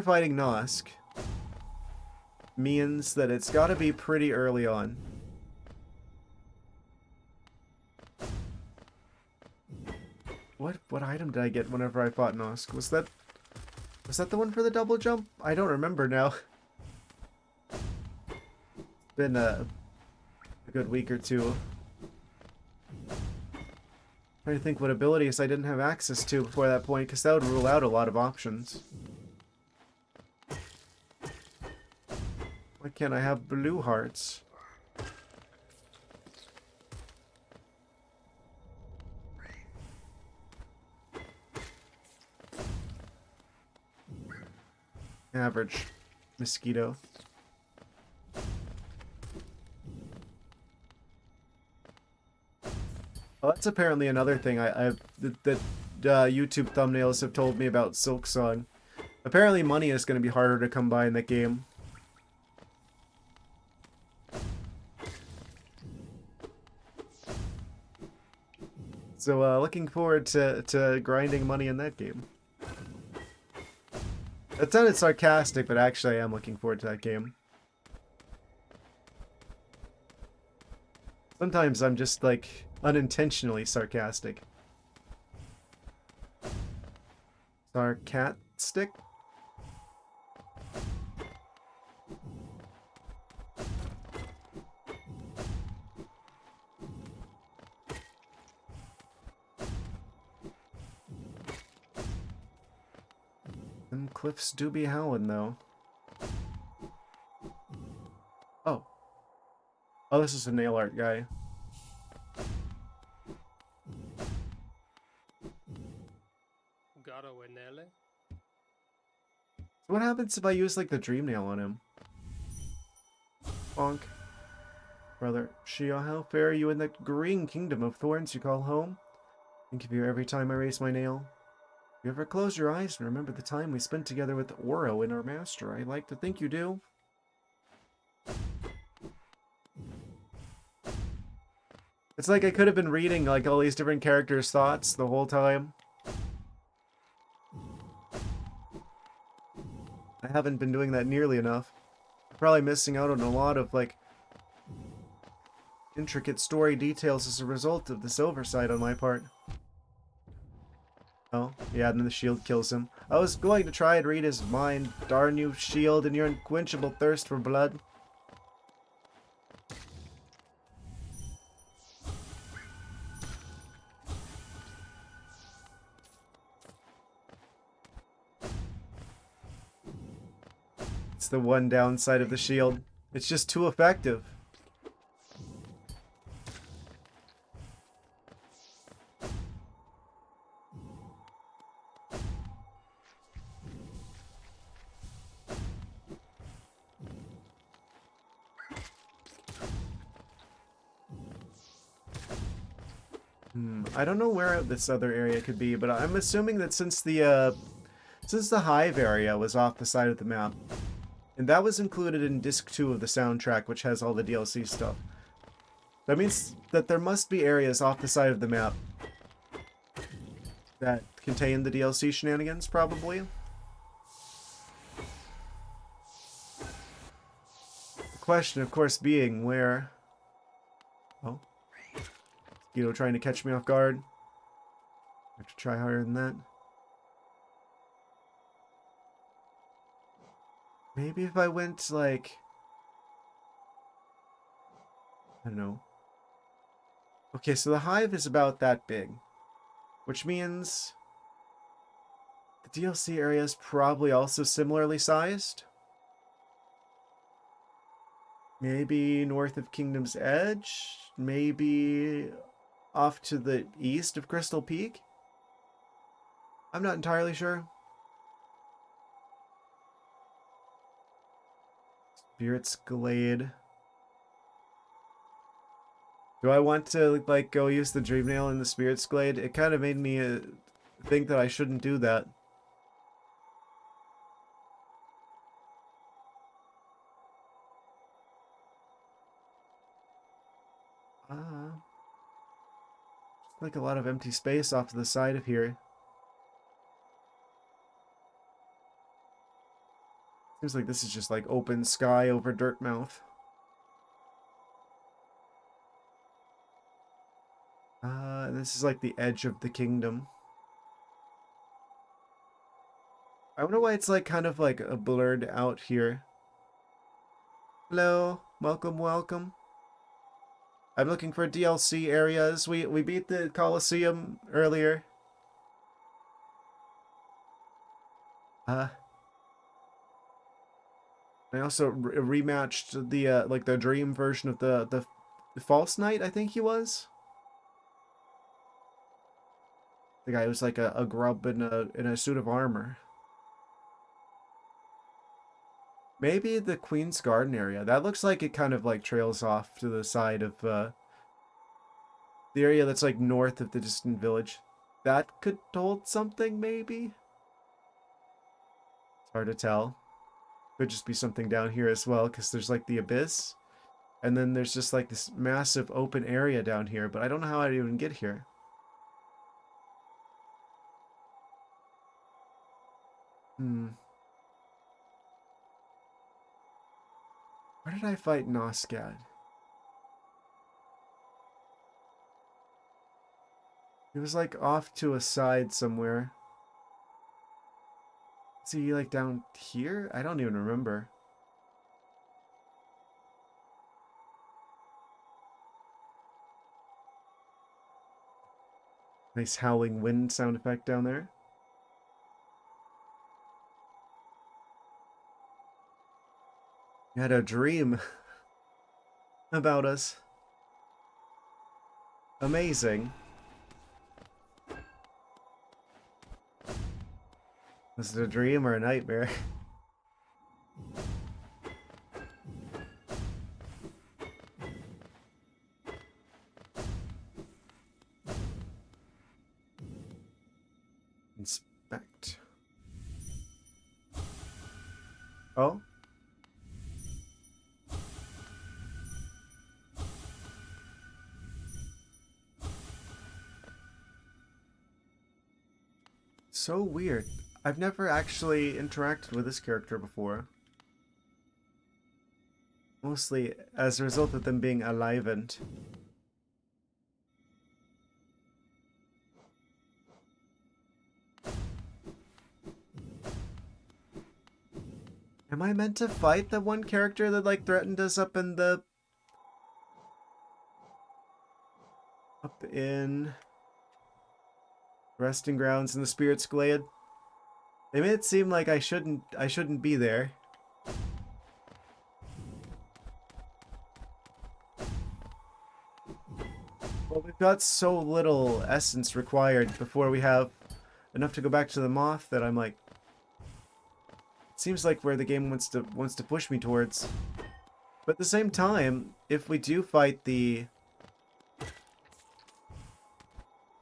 fighting Nosk means that it's got to be pretty early on. What item did I get whenever I fought Nosk? Was that the one for the double jump? I don't remember now. It's been a good week or two. Trying to think what abilities I didn't have access to before that point, because that would rule out a lot of options. Why can't I have blue hearts? Average mosquito. Well, that's apparently another thing that YouTube thumbnails have told me about Silksong. Apparently money is going to be harder to come by in that game. So looking forward to grinding money in that game. That sounded sarcastic, but actually I am looking forward to that game. Sometimes I'm just, like, unintentionally sarcastic. Sarcastic? Them cliffs do be howling, though. Oh. Oh, this is a nail art guy. What happens if I use, like, the dream nail on him? Bonk. Brother Shio, how fare you in that green kingdom of thorns you call home? Think of you every time I raise my nail. If you ever close your eyes and remember the time we spent together with Oro and our master, I like to think you do. It's like I could have been reading, like, all these different characters' thoughts the whole time. I haven't been doing that nearly enough. I'm probably missing out on a lot of, like, intricate story details as a result of this oversight on my part. Oh, yeah, and then the shield kills him. I was going to try and read his mind. Darn you, shield, and your unquenchable thirst for blood. It's the one downside of the shield. It's just too effective. I don't know where this other area could be, but I'm assuming that since the hive area was off the side of the map, and that was included in disc 2 of the soundtrack, which has all the DLC stuff. That means that there must be areas off the side of the map that contain the DLC shenanigans, probably. The question, of course, being where... Oh. Mosquito trying to catch me off guard. I have to try harder than that. Maybe if I went, like... I don't know. Okay, so the hive is about that big. Which means... the DLC area is probably also similarly sized. Maybe north of Kingdom's Edge? Maybe off to the east of Crystal Peak? I'm not entirely sure. Spirit's Glade. Do I want to, like, go use the Dream Nail in the Spirit's Glade? It kind of made me think that I shouldn't do that. Like a lot of empty space off to the side of here. Seems like this is just like open sky over Dirtmouth. This is like the edge of the kingdom. I wonder why it's like kind of like a blurred out here. Hello, welcome, welcome. I'm looking for DLC areas. We beat the Colosseum earlier. I also rematched the like the dream version of the False Knight, I think he was. The guy was like a grub in a suit of armor. Maybe the Queen's Garden area. That looks like it kind of like trails off to the side of the area that's like north of the distant village. That could hold something, maybe? It's hard to tell. Could just be something down here as well, because there's like the abyss. And then there's just like this massive open area down here, but I don't know how I'd even get here. Where did I fight Noscad? He was like off to a side somewhere. Is he like down here? I don't even remember. Nice howling wind sound effect down there. You had a dream about us. Amazing. Was it a dream or a nightmare? Inspect. Oh? So weird. I've never actually interacted with this character before. Mostly as a result of them being alivened. Am I meant to fight the one character that like threatened us up in the... up in... resting grounds in the Spirit's Glade? They made it seem like I shouldn't be there. Well, we've got so little essence required before we have enough to go back to the moth that I'm like... It seems like where the game wants to push me towards. But at the same time, if we do fight the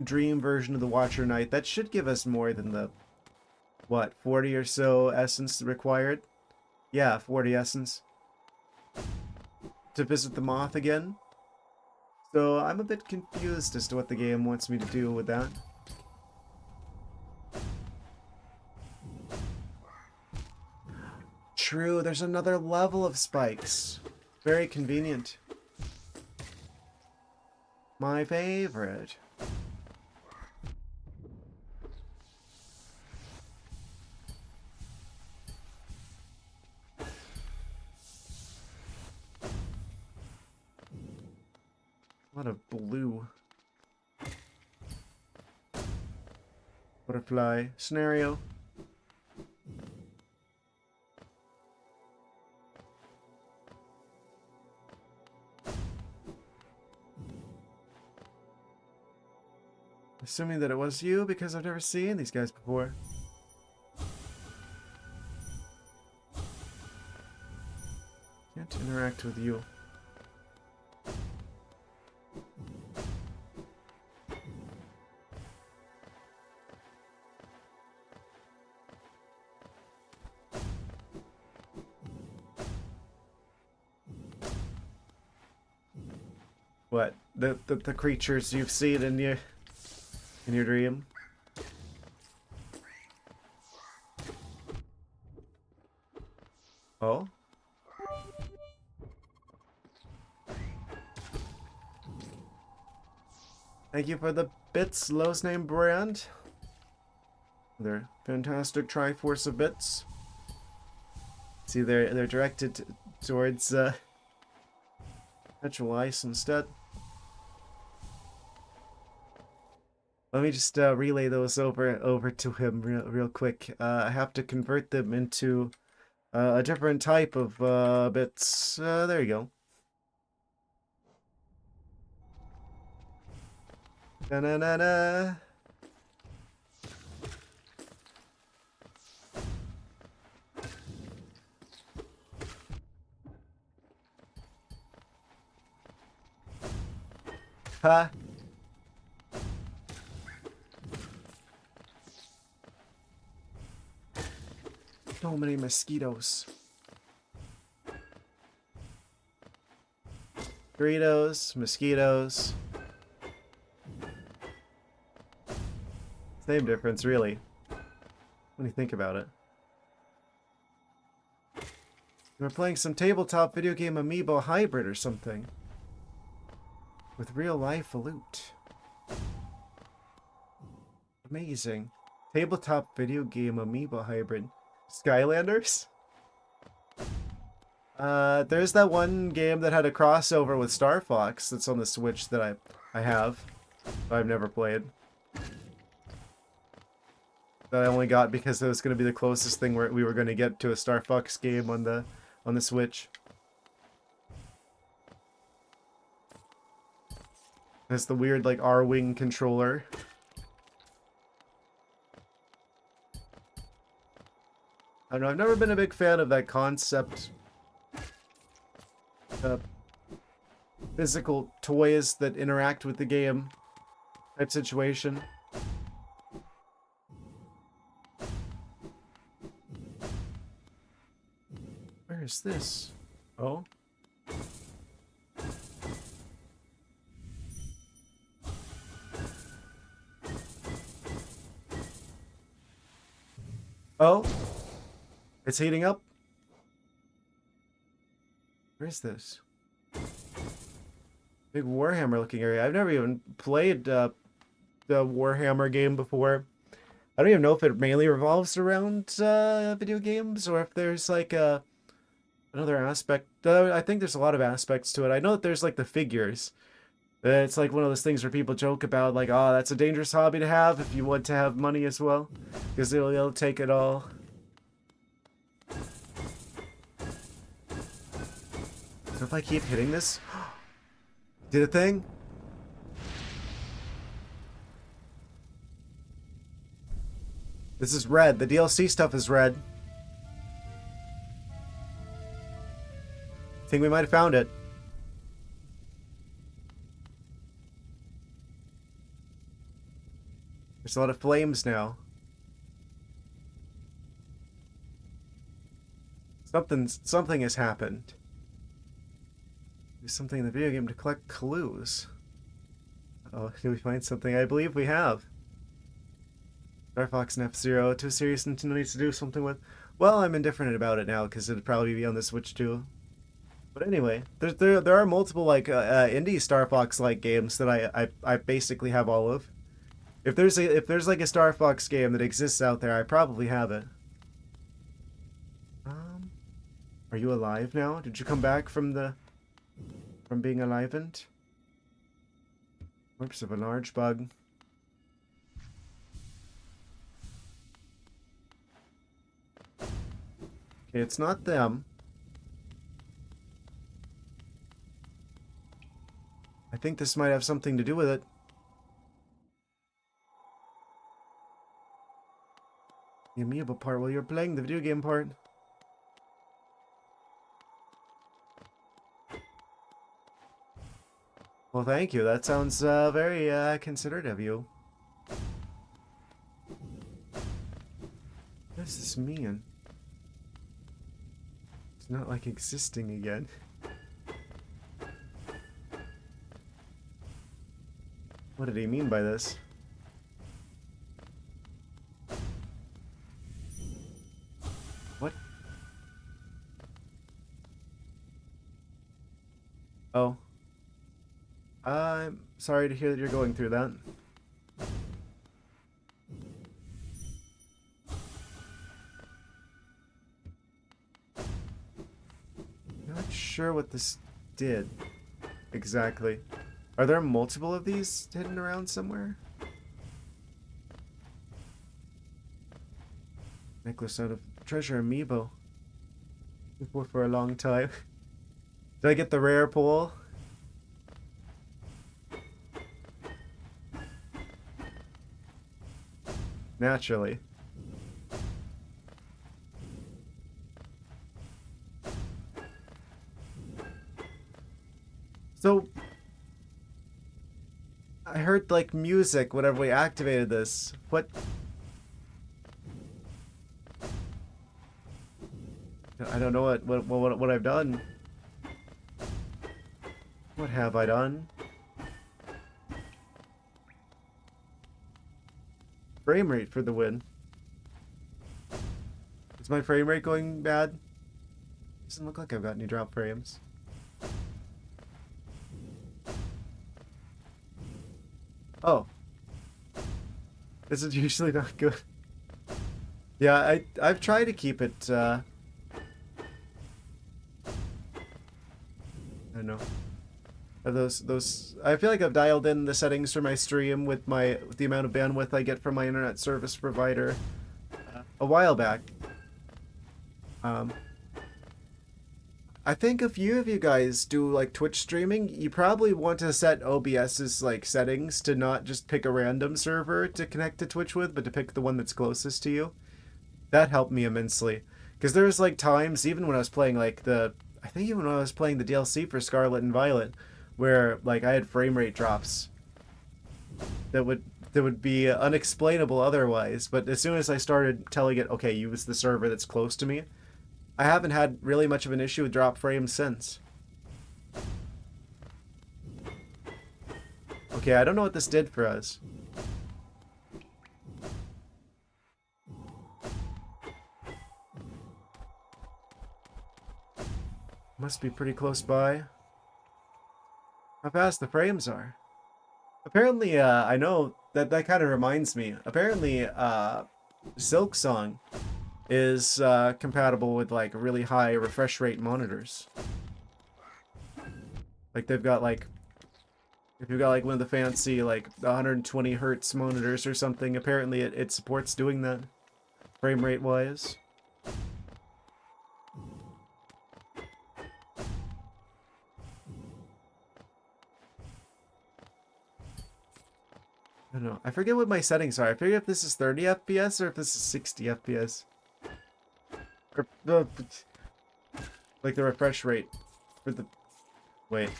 dream version of the Watcher Knight, that should give us more than the, what, 40 or so essence required? Yeah, 40 essence. To visit the moth again. So I'm a bit confused as to what the game wants me to do with that. True, there's another level of spikes. Very convenient. My favorite. A lot of blue. Butterfly scenario. Assuming that it was you, because I've never seen these guys before. Can't interact with you. What? The creatures you've seen in your in your dream. Oh? Thank you for the bits, lowest name brand. They're fantastic Triforce of bits. See, they're directed towards perpetual ice instead. Let me just relay those over to him real quick. I have to convert them into a different type of bits. There you go. Da-na-na-na. Ha! So many mosquitoes. Burritos, mosquitoes. Same difference, really. When you think about it. We're playing some tabletop video game amiibo hybrid or something. With real life loot. Amazing. Tabletop video game amiibo hybrid. Skylanders? There's that one game that had a crossover with Star Fox that's on the Switch that I have. But I've never played. That I only got because it was going to be the closest thing where we were going to get to a Star Fox game on the Switch. Has the weird like R-Wing controller. I don't know, I've never been a big fan of that concept. Physical toys that interact with the game type situation. Where is this? Oh? Oh? It's heating up? Where is this? Big Warhammer looking area. I've never even played the Warhammer game before. I don't even know if it mainly revolves around video games or if there's like another aspect. I think there's a lot of aspects to it. I know that there's like the figures. It's like one of those things where people joke about like, oh, that's a dangerous hobby to have if you want to have money as well. Because it'll take it all. So if I keep hitting this... Did a thing? This is red. The DLC stuff is red. I think we might have found it. There's a lot of flames now. Something has happened. There's something in the video game to collect clues. Oh, did we find something? I believe we have. Star Fox and F-Zero, too serious Nintendo needs to do something with. Well, I'm indifferent about it now because it'd probably be on the Switch too. But anyway, there are multiple like indie Star Fox like games that I basically have all of. If there's like a Star Fox game that exists out there, I probably have it. Are you alive now? Did you come back from being alivened? Corpse of a large bug. Okay, it's not them. I think this might have something to do with it. The amiibo part while you're playing the video game part. Well, thank you. That sounds very considerate of you. What does this mean? It's not like existing again. What did he mean by this? Oh. I'm sorry to hear that you're going through that. Not sure what this did exactly. Are there multiple of these hidden around somewhere? Necklace out of treasure amiibo. Before for a long time. Did I get the rare pull? Naturally. So I heard like music whenever we activated this. What? I don't know what I've done. What have I done? Frame rate for the win. Is my frame rate going bad? Doesn't look like I've got any drop frames. Oh. This is usually not good. Yeah, I've tried to keep it, I don't know. Those I feel like I've dialed in the settings for my stream with the amount of bandwidth I get from my internet service provider a while back. I think a few of you guys do like Twitch streaming. You probably want to set OBS's like settings to not just pick a random server to connect to Twitch with, but to pick the one that's closest to you. That helped me immensely. Because there's like times, even when I was playing like I think even when I was playing the DLC for Scarlet and Violet, where like I had frame rate drops that would be unexplainable otherwise. But as soon as I started telling it, okay, use the server that's close to me, I haven't had really much of an issue with drop frames since. Okay, I don't know what this did for us. Must be pretty close by. How fast the frames are. Apparently, I know that kind of reminds me. Apparently, Silk Song is compatible with like really high refresh rate monitors. Like they've got like, if you've got like one of the fancy like 120 hertz monitors or something, apparently it supports doing that frame rate wise. I don't know. I forget what my settings are. I forget if this is 30 FPS or if this is 60 FPS. Or, like the refresh rate for the... Wait.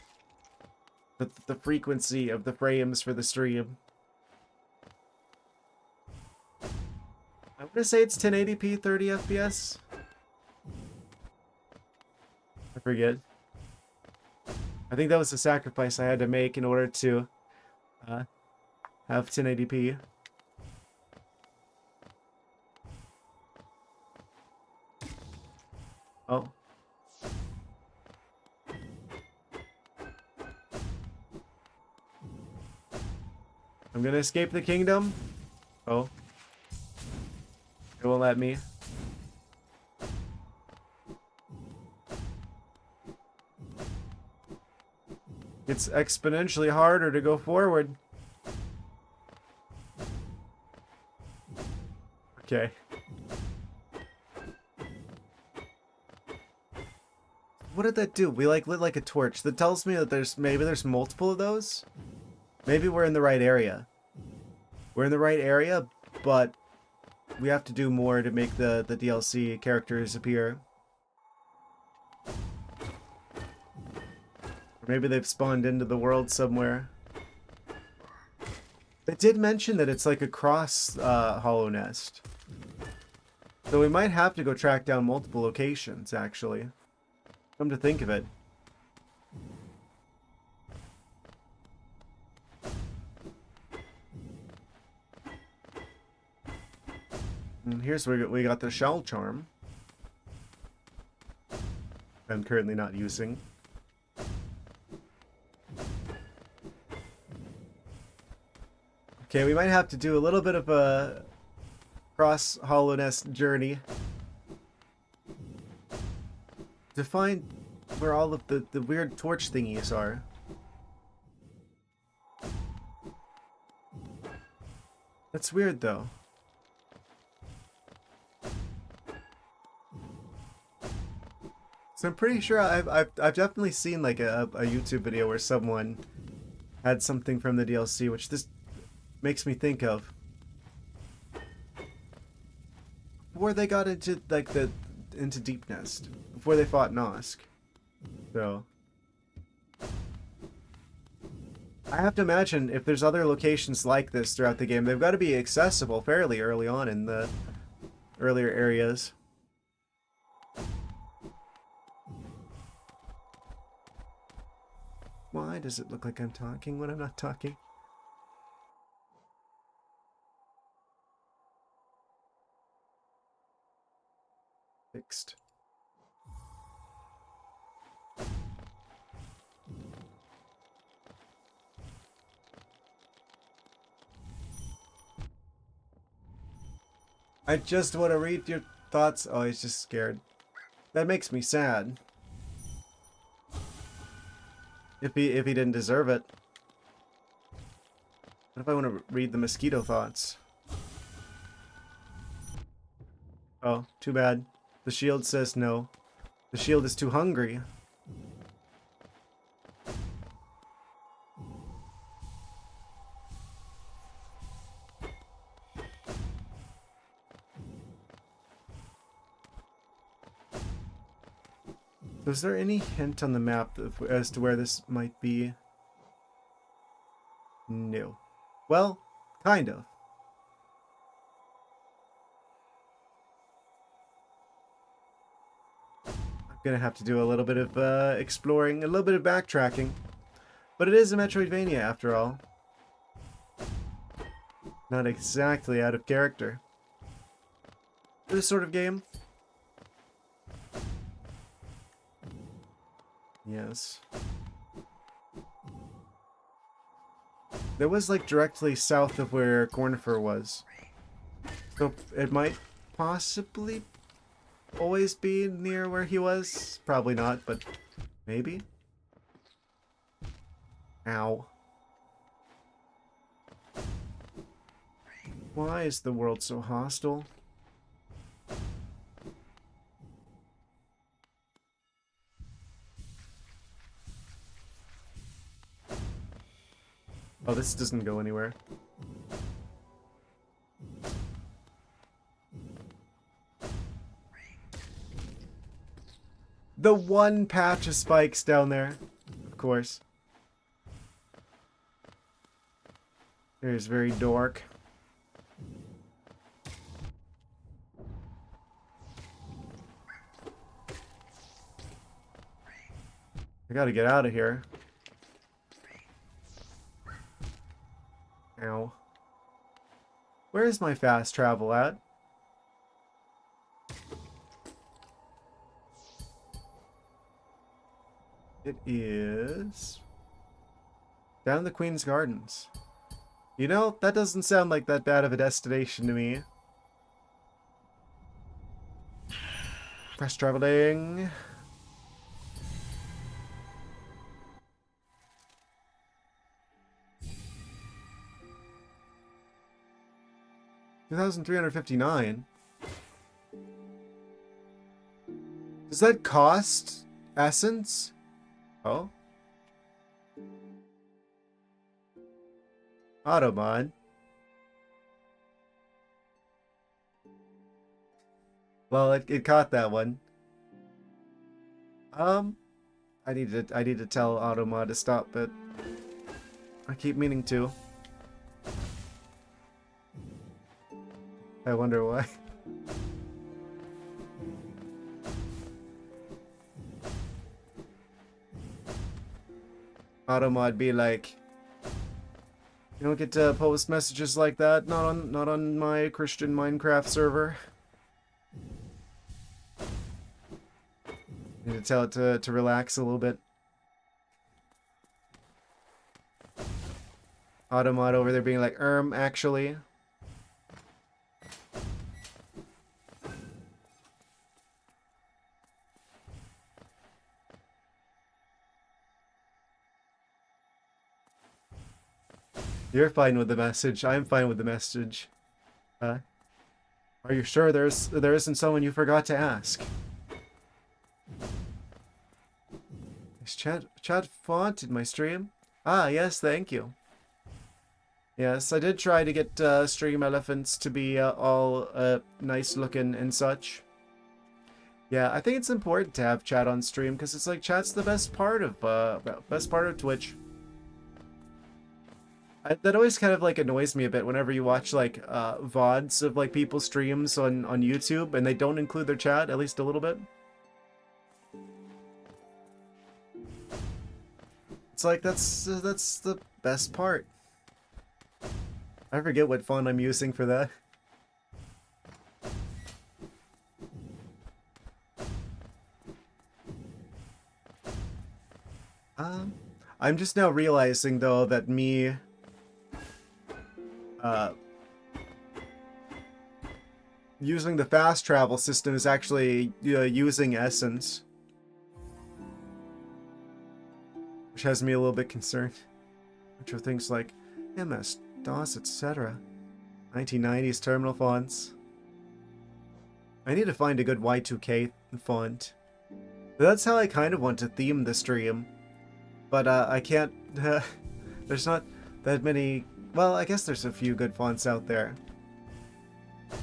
The frequency of the frames for the stream. I'm gonna say it's 1080p 30 FPS. I forget. I think that was the sacrifice I had to make in order to have 1080p. Oh. I'm gonna escape the kingdom. Oh. It won't let me. It's exponentially harder to go forward. Okay. What did that do? We like lit like a torch. That tells me that maybe there's multiple of those. Maybe we're in the right area. We're in the right area, but we have to do more to make the DLC characters appear. Or maybe they've spawned into the world somewhere. They did mention that it's like a cross hollow nest. So we might have to go track down multiple locations, actually. Come to think of it. And here's where we got the shell charm. I'm currently not using. Okay, we might have to do a little bit of a cross hollowness journey to find where all of the weird torch thingies are. That's weird though. So I'm pretty sure I've definitely seen like a YouTube video where someone had something from the DLC, which this makes me think of. Before they got into like into Deep Nest, before they fought Nosk. So I have to imagine if there's other locations like this throughout the game, they've got to be accessible fairly early on in the earlier areas. Why does it look like I'm talking when I'm not talking? Fixed. I just want to read your thoughts. Oh, he's just scared. That makes me sad. If he didn't deserve it. What if I want to read the mosquito thoughts? Oh, too bad. The shield says no. The shield is too hungry. So is there any hint on the map as to where this might be? No. Well, kind of. I'm gonna have to do a little bit of exploring, a little bit of backtracking. But it is a Metroidvania after all. Not exactly out of character. This sort of game. Yes. That was like directly south of where Cornifer was. So it might possibly always be near where he was. Probably not, but maybe. Ow. Why is the world so hostile? Oh, this doesn't go anywhere. The one patch of spikes down there, of course. There's very dark. I gotta get out of here. Ow. Where is my fast travel at? It is down the Queen's Gardens. You know, that doesn't sound like that bad of a destination to me. Fast traveling. $2,359. Does that cost essence? Oh. Automod. Well, it caught that one. I need to tell Automod to stop it. I keep meaning to. I wonder why. Automod be like, you don't get to post messages like that. Not on my Christian Minecraft server. Need to tell it to relax a little bit. Automod over there being like, actually. You're fine with the message. I'm fine with the message. Uh, are you sure there isn't someone you forgot to ask? Is chat font in my stream? Ah, yes, thank you. Yes, I did try to get stream elephants to be all nice looking and such. Yeah, I think it's important to have chat on stream because it's like chat's the best part of Twitch. That always kind of like annoys me a bit whenever you watch like VODs of like people's streams on YouTube and they don't include their chat at least a little bit. It's like that's the best part. I forget what font I'm using for that. I'm just now realizing though that me using the fast travel system is actually using Essence, which has me a little bit concerned. Which are things like MS, DOS, etc. 1990s terminal fonts. I need to find a good Y2K font. That's how I kind of want to theme the stream. But I can't... there's not that many... Well, I guess there's a few good fonts out there. I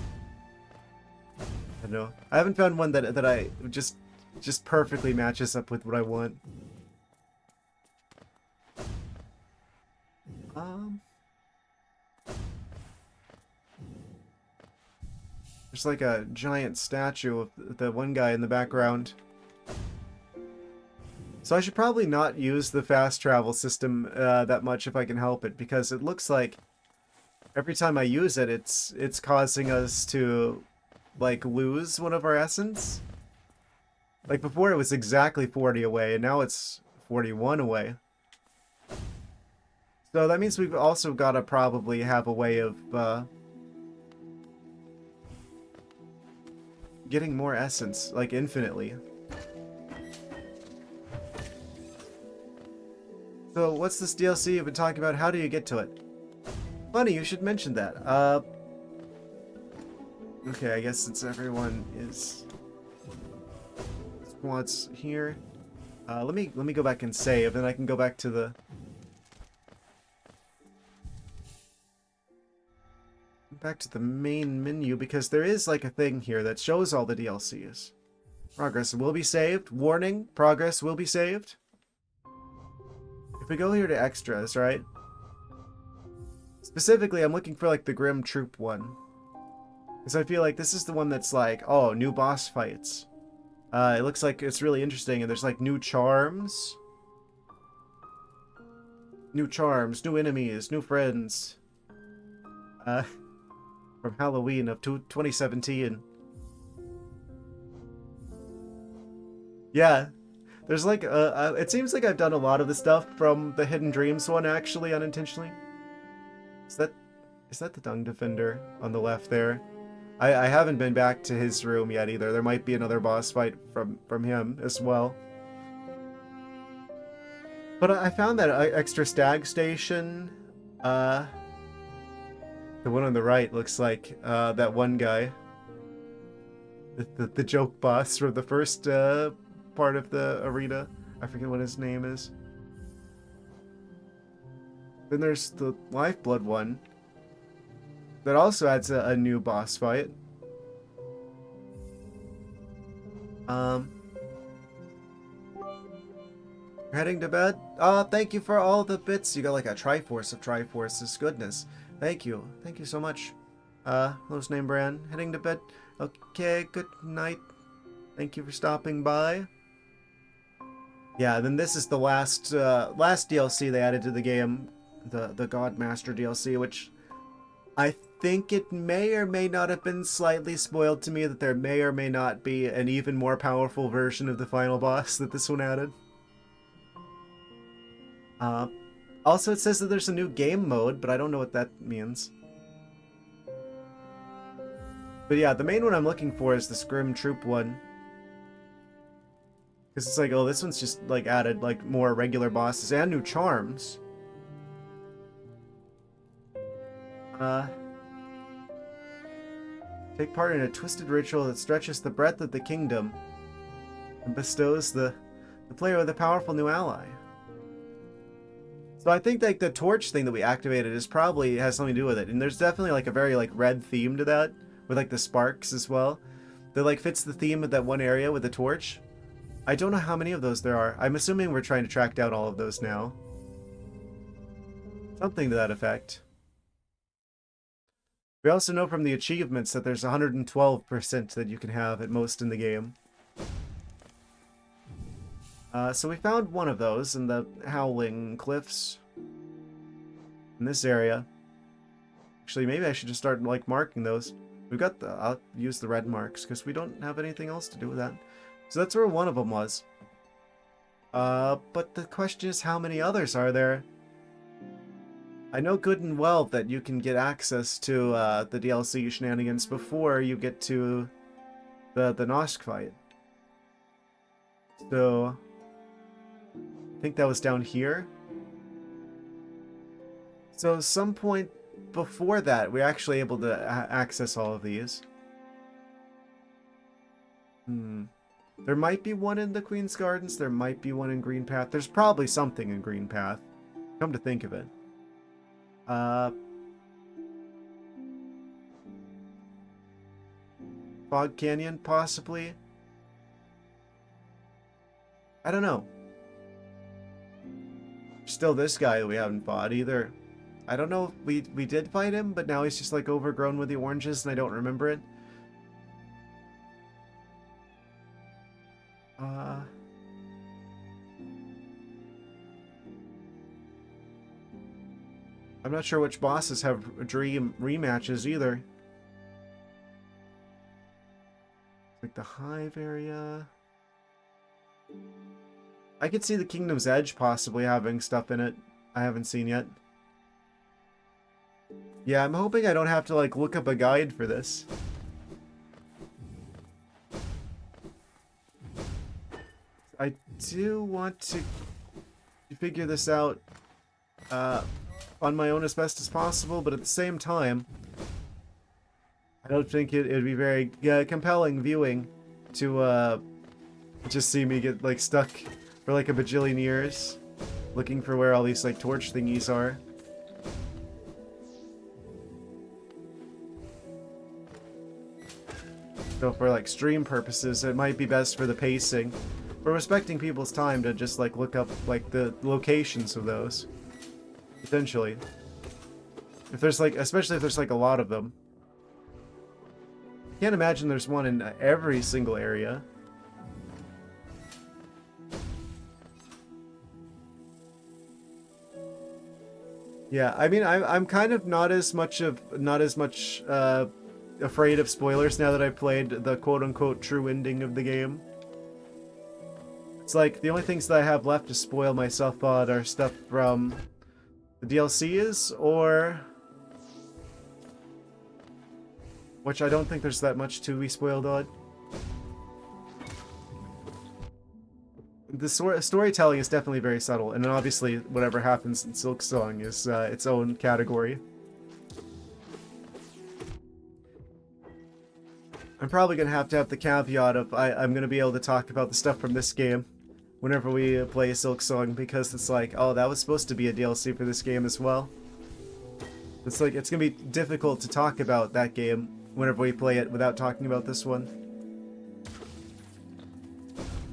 don't know. I haven't found one that I just perfectly matches up with what I want. There's like a giant statue of the one guy in the background. So I should probably not use the fast travel system that much if I can help it, because it looks like every time I use it, it's causing us to like lose one of our essence. Like before it was exactly 40 away, and now it's 41 away. So that means we've also got to probably have a way of getting more essence, like infinitely. So what's this DLC you've been talking about? How do you get to it? Funny, you should mention that. Okay, I guess since everyone is squads here, let me go back and save, and I can go back to the main menu, because there is like a thing here that shows all the DLCs. Progress will be saved. Warning, progress will be saved. If we go here to extras, right? Specifically, I'm looking for like the Grim Troop one. Because I feel like this is the one that's like, oh, new boss fights. It looks like it's really interesting, and there's like new charms. New charms, new enemies, new friends. From Halloween of 2017. Yeah. There's like, it seems like I've done a lot of the stuff from the Hidden Dreams one, actually, unintentionally. Is that the Dung Defender on the left there? I haven't been back to his room yet either. There might be another boss fight from him as well. But I found that extra stag station. The one on the right looks like that one guy. The joke boss from the first part of the arena. I forget what his name is. Then there's the Lifeblood one. That also adds a new boss fight. Heading to bed? Thank you for all the bits. You got like a Triforce of Triforces. Goodness. Thank you. Thank you so much. Host name brand. Heading to bed. Okay, good night. Thank you for stopping by. Yeah, then this is the last DLC they added to the game. The Godmaster DLC, which I think it may or may not have been slightly spoiled to me that there may or may not be an even more powerful version of the final boss that this one added. Also, it says that there's a new game mode, but I don't know what that means. But yeah, the main one I'm looking for is the Scrim Troop one. Because it's like, oh, this one's just like added like more regular bosses and new charms. Take part in a twisted ritual that stretches the breadth of the kingdom and bestows the player with a powerful new ally. So I think like the torch thing that we activated is probably has something to do with it. And there's definitely like a very like red theme to that with like the sparks as well. That like fits the theme of that one area with the torch. I don't know how many of those there are. I'm assuming we're trying to track down all of those now. Something to that effect. We also know from the achievements that there's 112% that you can have at most in the game. So we found one of those in the Howling Cliffs. In this area. Actually, maybe I should just start like marking those. We've got the... I'll use the red marks because we don't have anything else to do with that. So that's where one of them was. But the question is, how many others are there? I know good and well that you can get access to the DLC shenanigans before you get to the Nosk fight. So I think that was down here. So some point before that, we're actually able to access all of these. There might be one in the Queen's Gardens. There might be one in Green Path. There's probably something in Green Path. Come to think of it. Fog Canyon, possibly? I don't know. Still this guy that we haven't fought either. I don't know if we did fight him, but now he's just like overgrown with the oranges and I don't remember it. I'm not sure which bosses have dream rematches either. Like the Hive area. I could see the Kingdom's Edge possibly having stuff in it I haven't seen yet. Yeah, I'm hoping I don't have to like look up a guide for this. I do want to figure this out on my own as best as possible, but at the same time, I don't think it'd be very compelling viewing to just see me get like stuck for like a bajillion years looking for where all these like torch thingies are. So for like stream purposes, it might be best for the pacing. We're respecting people's time to just like look up like the locations of those. Potentially. If there's like, especially if there's like a lot of them. I can't imagine there's one in every single area. Yeah, I mean, I'm kind of not as much afraid of spoilers now that I've played the quote-unquote true ending of the game. It's like the only things that I have left to spoil myself on are stuff from the DLCs, or which I don't think there's that much to be spoiled on. The storytelling is definitely very subtle, and then obviously whatever happens in Silksong is its own category. I'm probably going to have the caveat of I'm going to be able to talk about the stuff from this game whenever we play Silksong, because it's like, oh, that was supposed to be a DLC for this game as well. It's like, it's going to be difficult to talk about that game whenever we play it without talking about this one.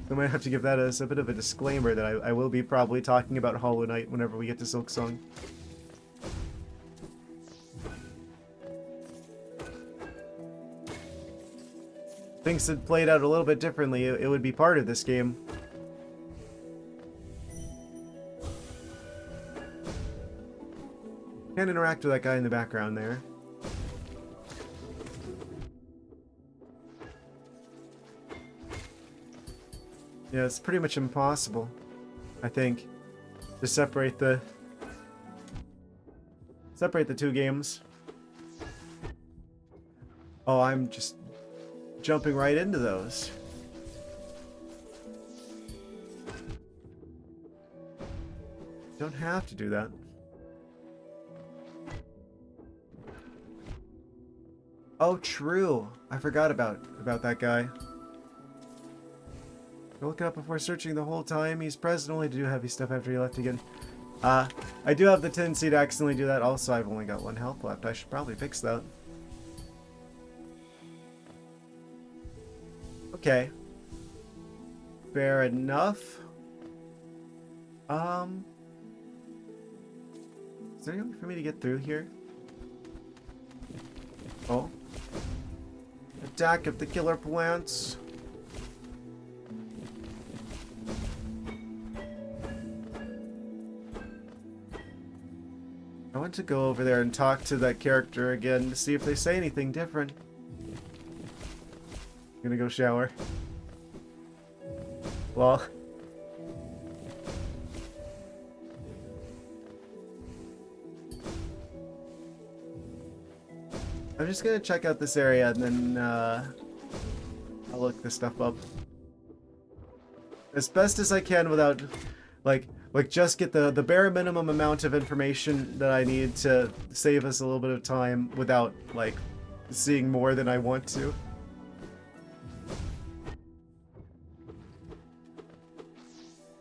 I might have to give that as a bit of a disclaimer that I will be probably talking about Hollow Knight whenever we get to Silksong. Things had played out a little bit differently, it would be part of this game. Can't interact with that guy in the background there. Yeah, it's pretty much impossible, I think, to separate the Separate the two games. Oh, I'm just jumping right into those. Don't have to do that. Oh, true. I forgot about that guy. Look it up before searching the whole time. He's present only to do heavy stuff after he left again. I do have the tendency to accidentally do that. Also, I've only got 1 health left. I should probably fix that. Okay. Fair enough. Is there any way for me to get through here? Oh. Attack of the killer plants. I want to go over there and talk to that character again to see if they say anything different. I'm gonna go shower. Well. I'm just gonna check out this area and then I'll look this stuff up as best as I can without like just get the bare minimum amount of information that I need to save us a little bit of time without like seeing more than I want to.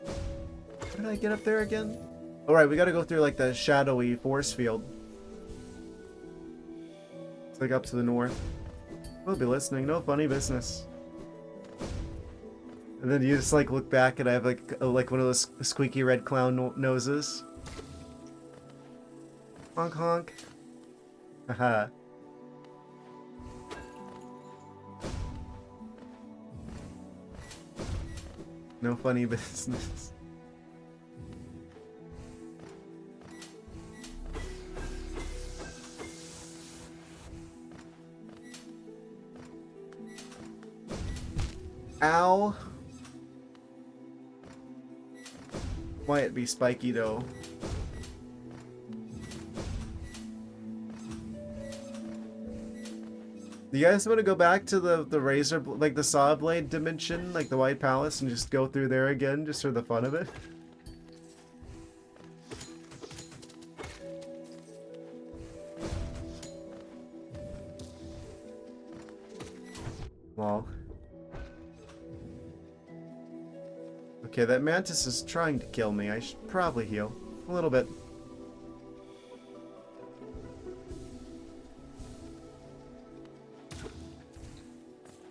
How did I get up there again? Alright, we gotta go through like the shadowy force field. It's like up to the north. We'll be listening, no funny business. And then you just like look back and I have like one of those squeaky red clown noses. Honk honk. Haha. No funny business. Ow. Why it be spiky though? Do you guys want to go back to the razor, like the saw blade dimension, like the White Palace, and just go through there again, just for the fun of it? Well. Okay, that mantis is trying to kill me. I should probably heal. A little bit.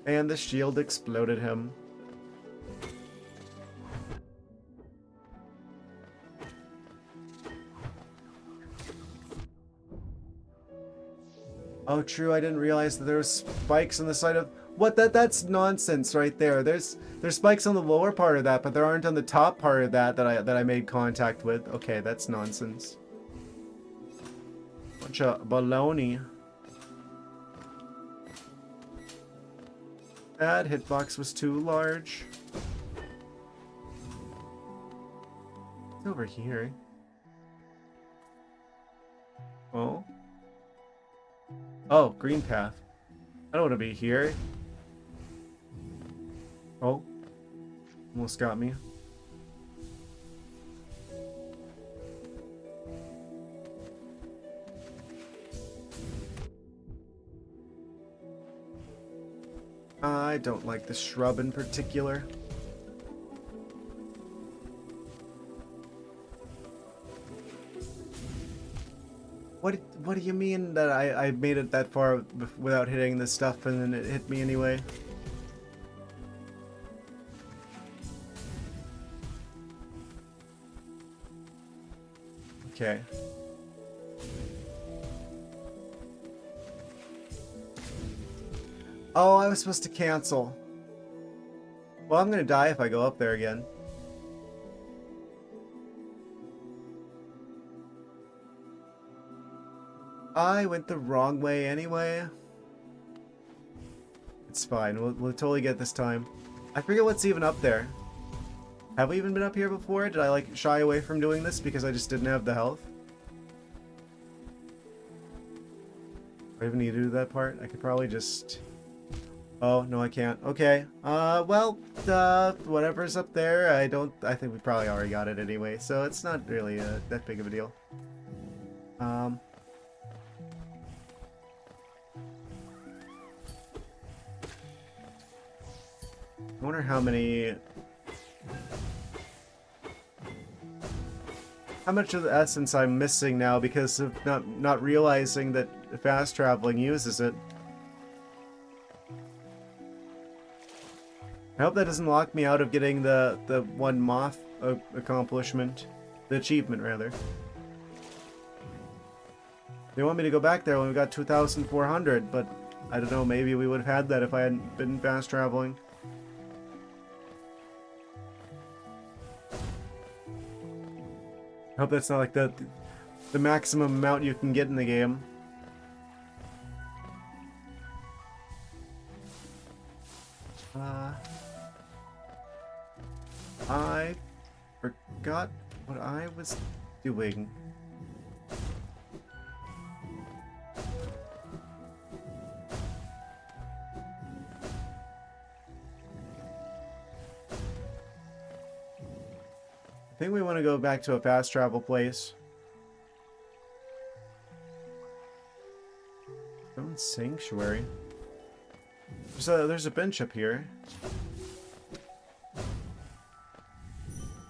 And the shield exploded him. Oh, true. I didn't realize that there was spikes on the side of... What? That's nonsense right there. There's spikes on the lower part of that, but there aren't on the top part of that I made contact with. Okay, that's nonsense. Bunch of baloney. That hitbox was too large. It's over here. Oh. Oh, green path. I don't want to be here. Oh. Almost got me. I don't like the shrub in particular. What do you mean that I made it that far without hitting this stuff and then it hit me anyway? Okay. Oh, I was supposed to cancel. Well, I'm gonna die if I go up there again. I went the wrong way anyway. It's fine. We'll totally get this time. I forget what's even up there. Have we even been up here before? Did I like shy away from doing this because I just didn't have the health? I even need to do that part? I could probably just... Oh, no, I can't. Okay. Well, whatever's up there, I think we probably already got it anyway, so it's not really that big of a deal. I wonder how much of the essence I'm missing now because of not realizing that fast traveling uses it. I hope that doesn't lock me out of getting the one moth accomplishment. The achievement, rather. They want me to go back there when we got 2,400, but I don't know, maybe we would have had that if I hadn't been fast traveling. I hope that's not like the maximum amount you can get in the game. I forgot what I was doing. I think we want to go back to a fast travel place. Stone Sanctuary. There's a bench up here. I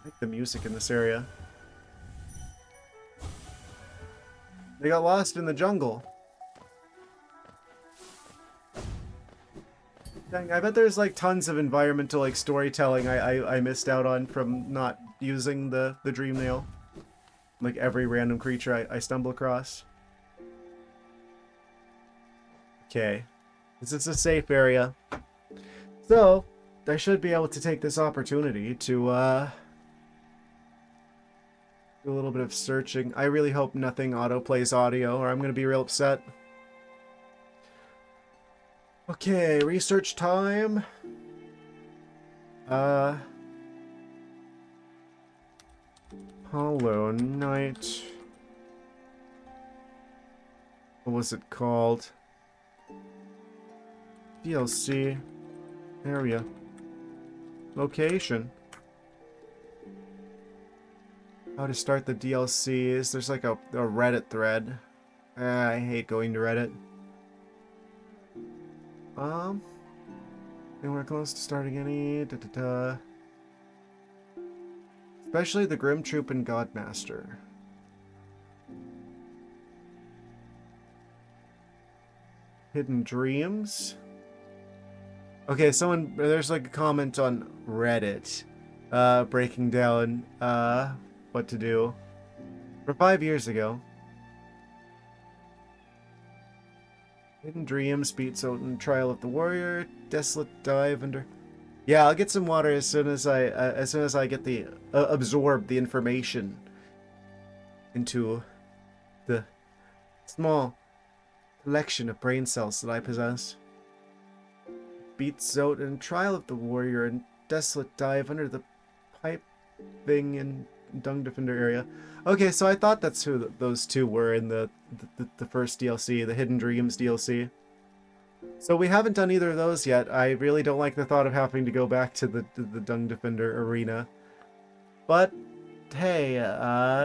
like the music in this area. They got lost in the jungle. Dang, I bet there's like tons of environmental like storytelling I missed out on from not using the dream nail. Like every random creature I stumble across. Okay. This is a safe area. So, I should be able to take this opportunity to do a little bit of searching. I really hope nothing auto-plays audio or I'm going to be real upset. Okay, research time. Hollow Knight. What was it called? DLC. Area. Location. How to start the DLCs. There's like a Reddit thread. I hate going to Reddit. Anywhere close to starting any. Especially the Grim Troop and Godmaster. Hidden Dreams. Okay, there's like a comment on Reddit, breaking down, what to do. From 5 years ago. Hidden Dreams beats out in Trial of the Warrior. Desolate Dive under... Yeah, I'll get some water as soon as I get the, absorb the information into the small collection of brain cells that I possess. Beats out in Trial of the Warrior and Desolate Dive under the pipe thing in Dung Defender area. Okay, so I thought that's who those two were in the first DLC, the Hidden Dreams DLC. So we haven't done either of those yet. I really don't like the thought of having to go back to the Dung Defender arena. But hey,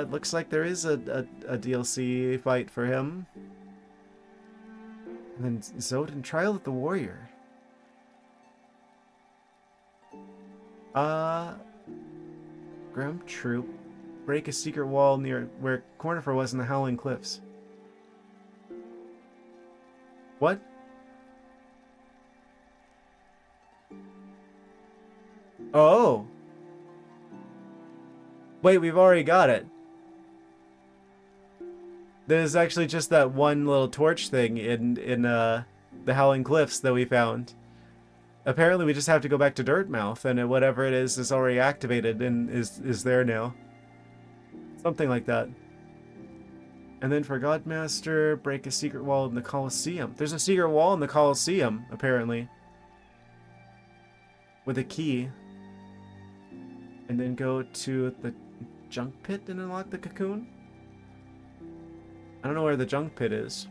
looks like there is a DLC fight for him. And then Zod and Trial of the Warrior. Grim Troop. Break a secret wall near where Cornifer was in the Howling Cliffs. What? Oh. Wait, we've already got it. There's actually just that one little torch thing in the Howling Cliffs that we found. Apparently we just have to go back to Dirtmouth and whatever it is already activated and is there now. Something like that. And then for Godmaster, break a secret wall in the Colosseum. There's a secret wall in the Colosseum, apparently. With a key. And then go to the junk pit and unlock the cocoon? I don't know where the junk pit is.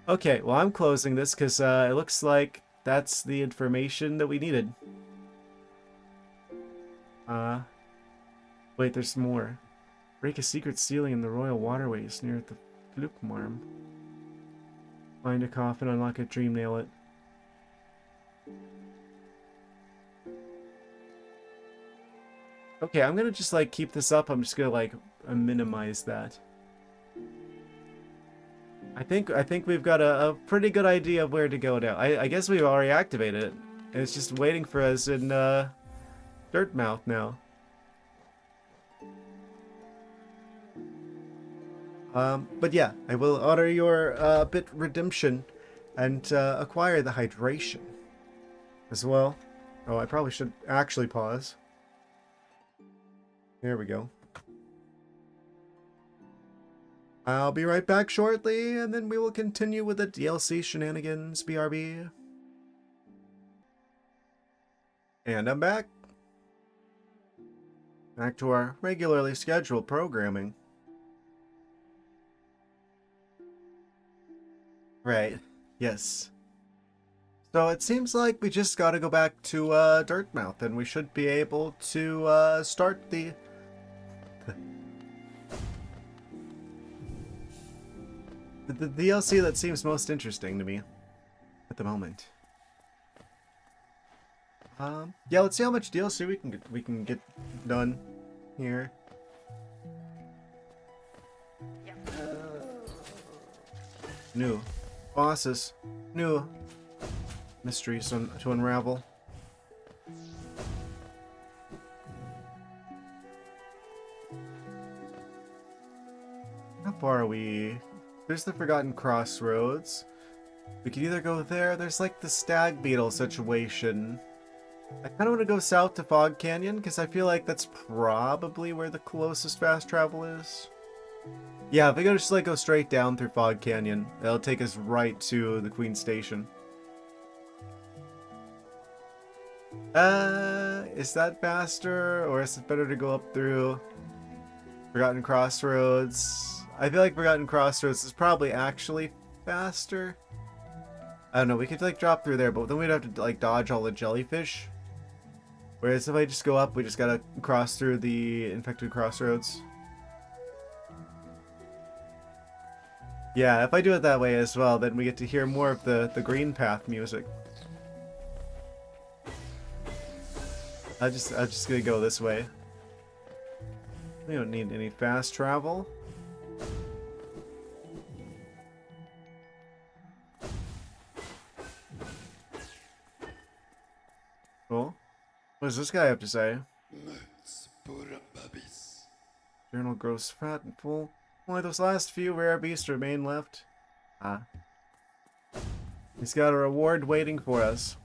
Okay, well, I'm closing this because it looks like that's the information that we needed. Uh, Wait, there's more. Break a secret ceiling in the royal waterways near the Flukmarm. Find a coffin, unlock a dream, nail it. Okay, I'm gonna just like keep this up. I'm just gonna like minimize that. I think we've got a pretty good idea of where to go now. I guess we've already activated it. And it's just waiting for us in Dirtmouth now. But yeah, I will honor your bit redemption and acquire the hydration as well. Oh, I probably should actually pause. There we go. I'll be right back shortly, and then we will continue with the DLC shenanigans, BRB. And I'm back. Back to our regularly scheduled programming. Right. Yes. So it seems like we just gotta go back to Dirtmouth, and we should be able to start the DLC that seems most interesting to me at the moment. Yeah, let's see how much DLC we can get done here. New bosses, new mysteries to unravel. How far are we? There's the Forgotten Crossroads. We could either go there. There's like the Stag Beetle situation. I kind of want to go south to Fog Canyon because I feel like that's probably where the closest fast travel is. Yeah, if we just like go straight down through Fog Canyon, that'll take us right to the Queen Station. Is that faster, or is it better to go up through Forgotten Crossroads? I feel like Forgotten Crossroads is probably actually faster. I don't know, we could like drop through there, but then we'd have to like dodge all the jellyfish. Whereas if I just go up, we just gotta cross through the infected crossroads. Yeah, if I do it that way as well, then we get to hear more of the Green Path music. I'm just gonna go this way. We don't need any fast travel. Cool. What does this guy have to say? Journal grows fat and full. Only those last few rare beasts remain left. Ah. He's got a reward waiting for us.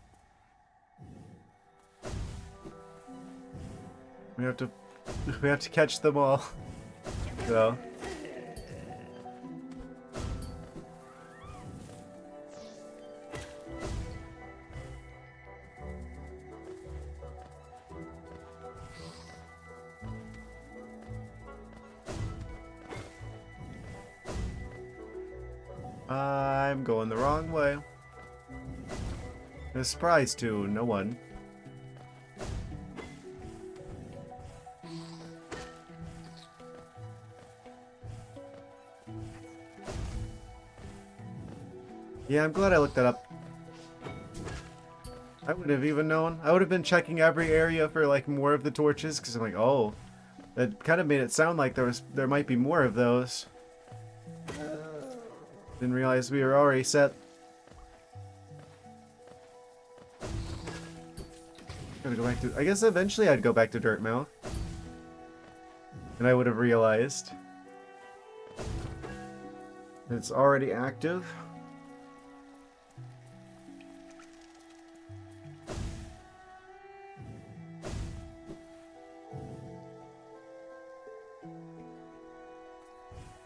We have to catch them all. So. I'm going the wrong way. A surprise to no one. Yeah, I'm glad I looked that up. I wouldn't have even known. I would have been checking every area for like more of the torches because I'm like, oh, that kind of made it sound like there might be more of those. Didn't realize we were already set. Gotta go back to. I guess eventually I'd go back to Dirtmouth, and I would have realized it's already active.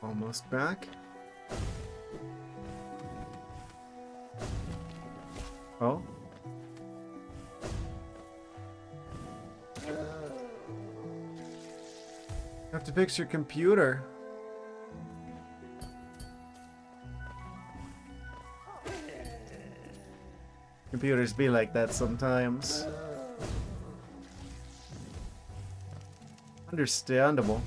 Almost back. Oh. You have to fix your computer. Computers be like that sometimes. Understandable.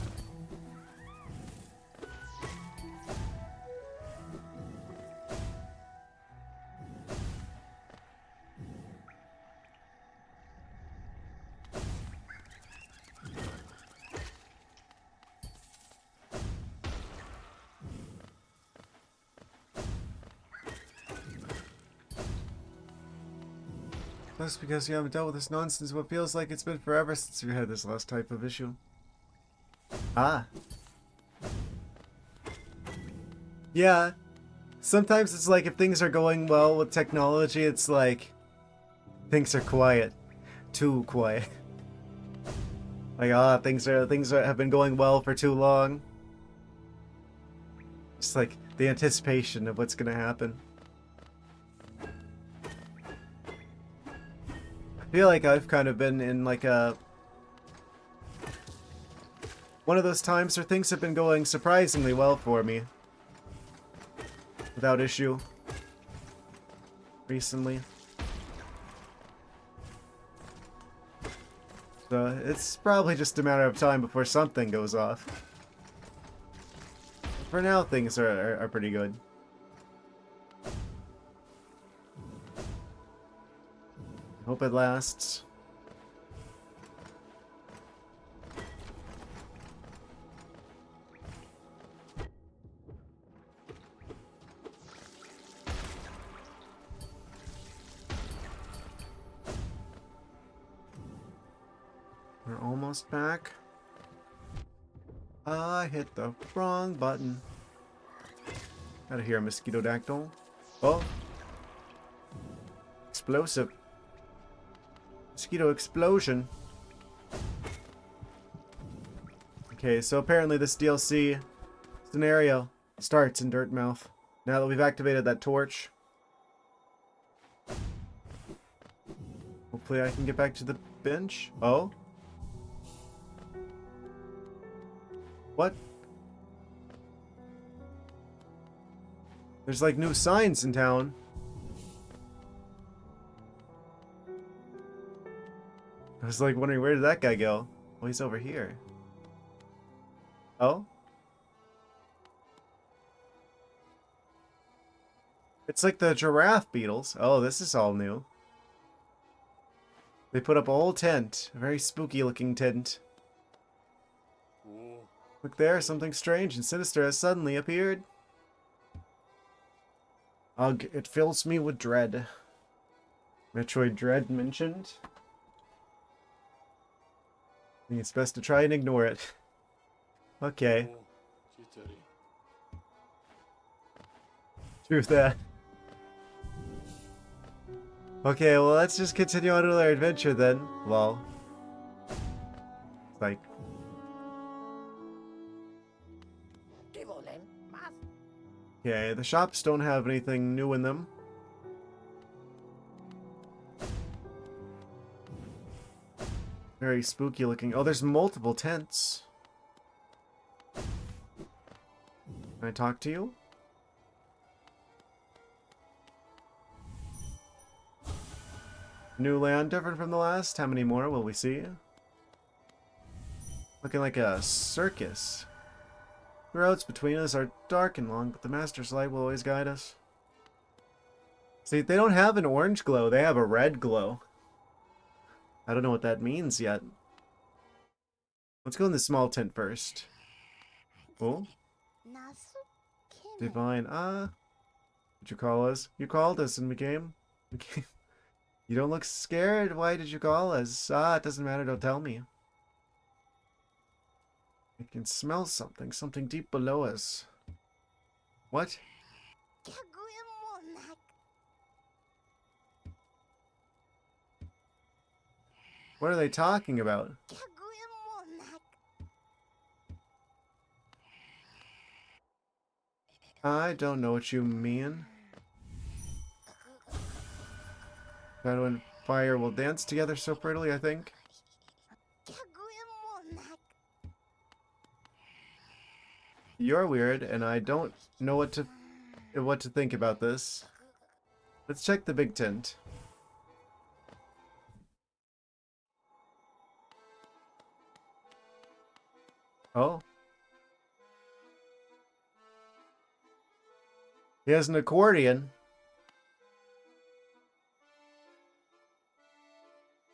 That's because you haven't dealt with this nonsense. What feels like it's been forever since we had this last type of issue. Ah. Yeah. Sometimes it's like if things are going well with technology, it's like things are quiet. Too quiet. Like, things have been going well for too long. It's like the anticipation of what's gonna happen. I feel like I've kind of been in like one of those times where things have been going surprisingly well for me. Without issue. Recently. So it's probably just a matter of time before something goes off. For now, things are pretty good. Hope it lasts. We're almost back. I hit the wrong button. Gotta hear a mosquito-dactyl. Oh. Explosive. Mosquito explosion. Okay, so apparently this DLC scenario starts in Dirtmouth. Now that we've activated that torch. Hopefully I can get back to the bench. Oh? What? There's like new signs in town. I was like wondering, where did that guy go? Oh, he's over here. Oh? It's like the giraffe beetles. Oh, this is all new. They put up a whole tent. A very spooky looking tent. Look there, something strange and sinister has suddenly appeared. Ugh, it fills me with dread. Metroid Dread mentioned. I think it's best to try and ignore it. Okay. Truth that. Okay, well let's just continue on with our adventure then. Lol. Like. Okay, the shops don't have anything new in them. Very spooky looking. Oh, there's multiple tents. Can I talk to you? New land different from the last? How many more will we see? Looking like a circus. The roads between us are dark and long, but the Master's light will always guide us. See, they don't have an orange glow, they have a red glow. I don't know what that means yet. Let's go in the small tent first. Oh? Divine. Did you call us? You called us and we came. You don't look scared. Why did you call us? It doesn't matter. Don't tell me. I can smell something. Something deep below us. What? What are they talking about? I don't know what you mean. Shadow and fire will dance together so prettily, I think. You're weird, and I don't know what to think about this. Let's check the big tent. Oh. He has an accordion.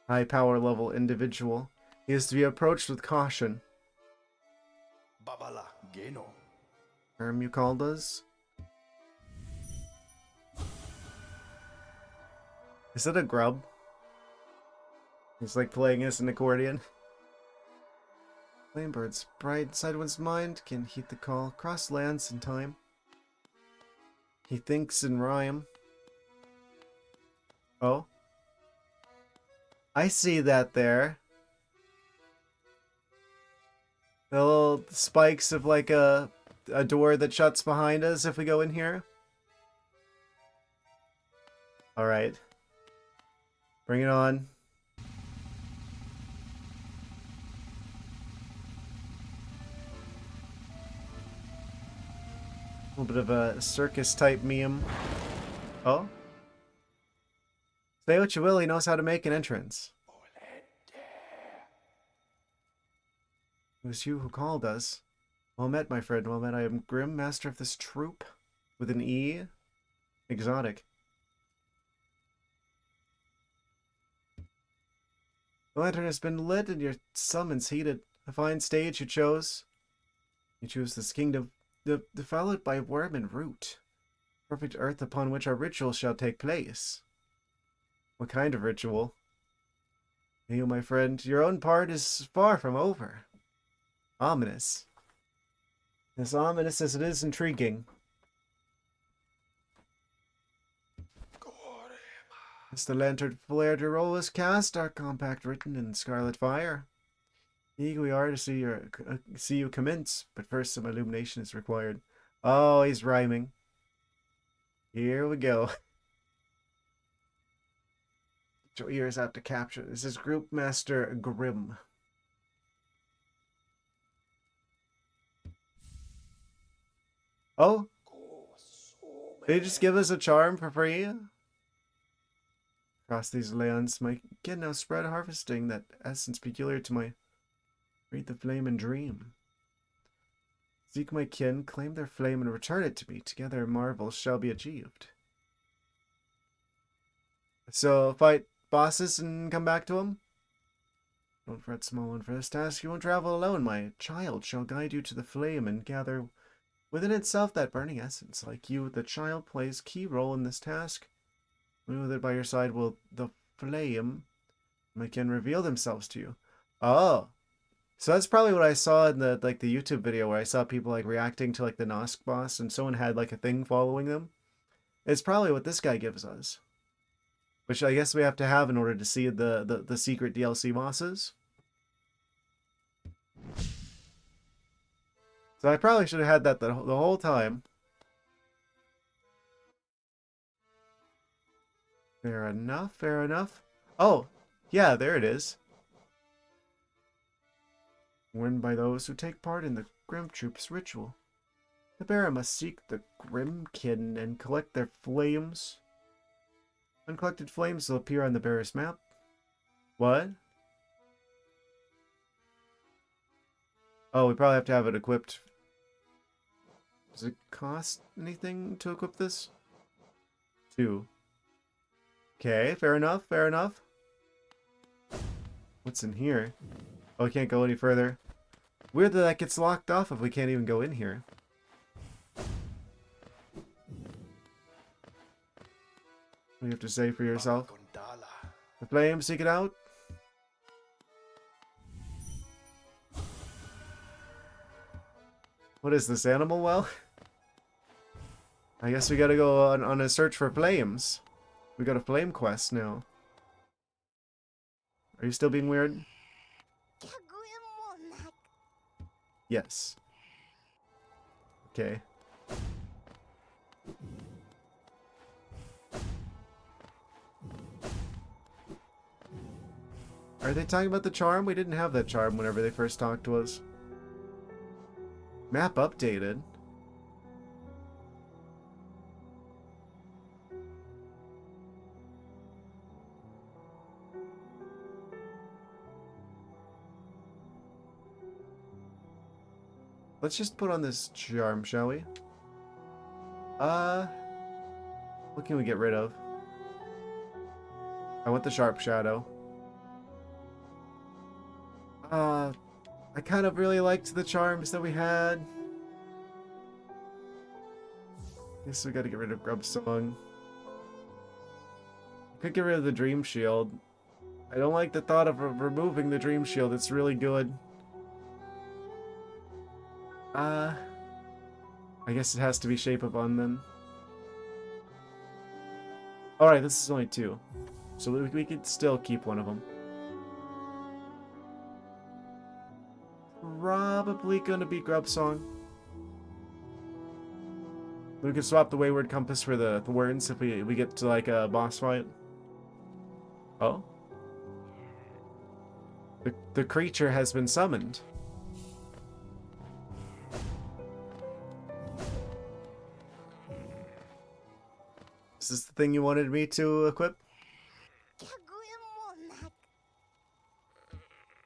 High power level individual. He is to be approached with caution. Babala Geno. Term you called us? Is it a grub? He's like playing as an accordion. Flamebird's bright inside one's mind can heed the call, cross lands in time. He thinks in rhyme. Oh. I see that there. The little spikes of like a door that shuts behind us if we go in here. Alright. Bring it on. A little bit of a circus type meme. Oh? Say what you will, he knows how to make an entrance. It was you who called us. Well met, my friend, well met. I am Grim, master of this troop. With an E. Exotic. The lantern has been lit and your summons heated. A fine stage you chose. You choose this kingdom, defiled by worm and root. Perfect earth upon which our ritual shall take place. What kind of ritual? You, my friend, your own part is far from over. Ominous. As ominous as it is intriguing. As the lantern flared, your roll was cast, our compact written in scarlet fire. Eager we are to see you commence, but first some illumination is required. Oh, he's rhyming. Here we go. Get your ears out to capture. This is Group Master Grim. Oh? Did he just give us a charm for free? Across these lands, my kin now spread harvesting that essence peculiar to my breathe the flame and dream. Seek my kin, claim their flame, and return it to me. Together marvels shall be achieved. So, fight bosses and come back to them? Don't fret, small one, for this task. You won't travel alone. My child shall guide you to the flame and gather within itself that burning essence. Like you, the child plays key role in this task. When with it by your side will the flame and my kin reveal themselves to you. Oh. So that's probably what I saw in the YouTube video where I saw people like reacting to like the Nosk boss and someone had like a thing following them. It's probably what this guy gives us. Which I guess we have to have in order to see the secret DLC bosses. So I probably should have had that the whole time. Fair enough, fair enough. Oh, yeah, there it is. Worn by those who take part in the Grim Troop's ritual. The bearer must seek the Grimkin and collect their flames. Uncollected flames will appear on the bearer's map. What? Oh, we probably have to have it equipped. Does it cost anything to equip this? 2. Okay, fair enough, fair enough. What's in here? Oh, we can't go any further. Weird that gets locked off if we can't even go in here. What do you have to say for yourself? The flame, seek it out. What is this, animal well? I guess we gotta go on a search for flames. We got a flame quest now. Are you still being weird? Yes. Okay. Are they talking about the charm? We didn't have that charm whenever they first talked to us. Map updated. Let's just put on this charm, shall we? What can we get rid of? I want the sharp shadow. I kind of really liked the charms that we had. Guess we gotta get rid of Grub Song. Could get rid of the Dream Shield. I don't like the thought of removing the Dream Shield. It's really good. I guess it has to be Shape of Un then. Alright, this is only 2. So we could still keep one of them. Probably gonna be Grub Song. We could swap the Wayward Compass for the Thorns if we get to like a boss fight. Oh? The creature has been summoned. Is this the thing you wanted me to equip?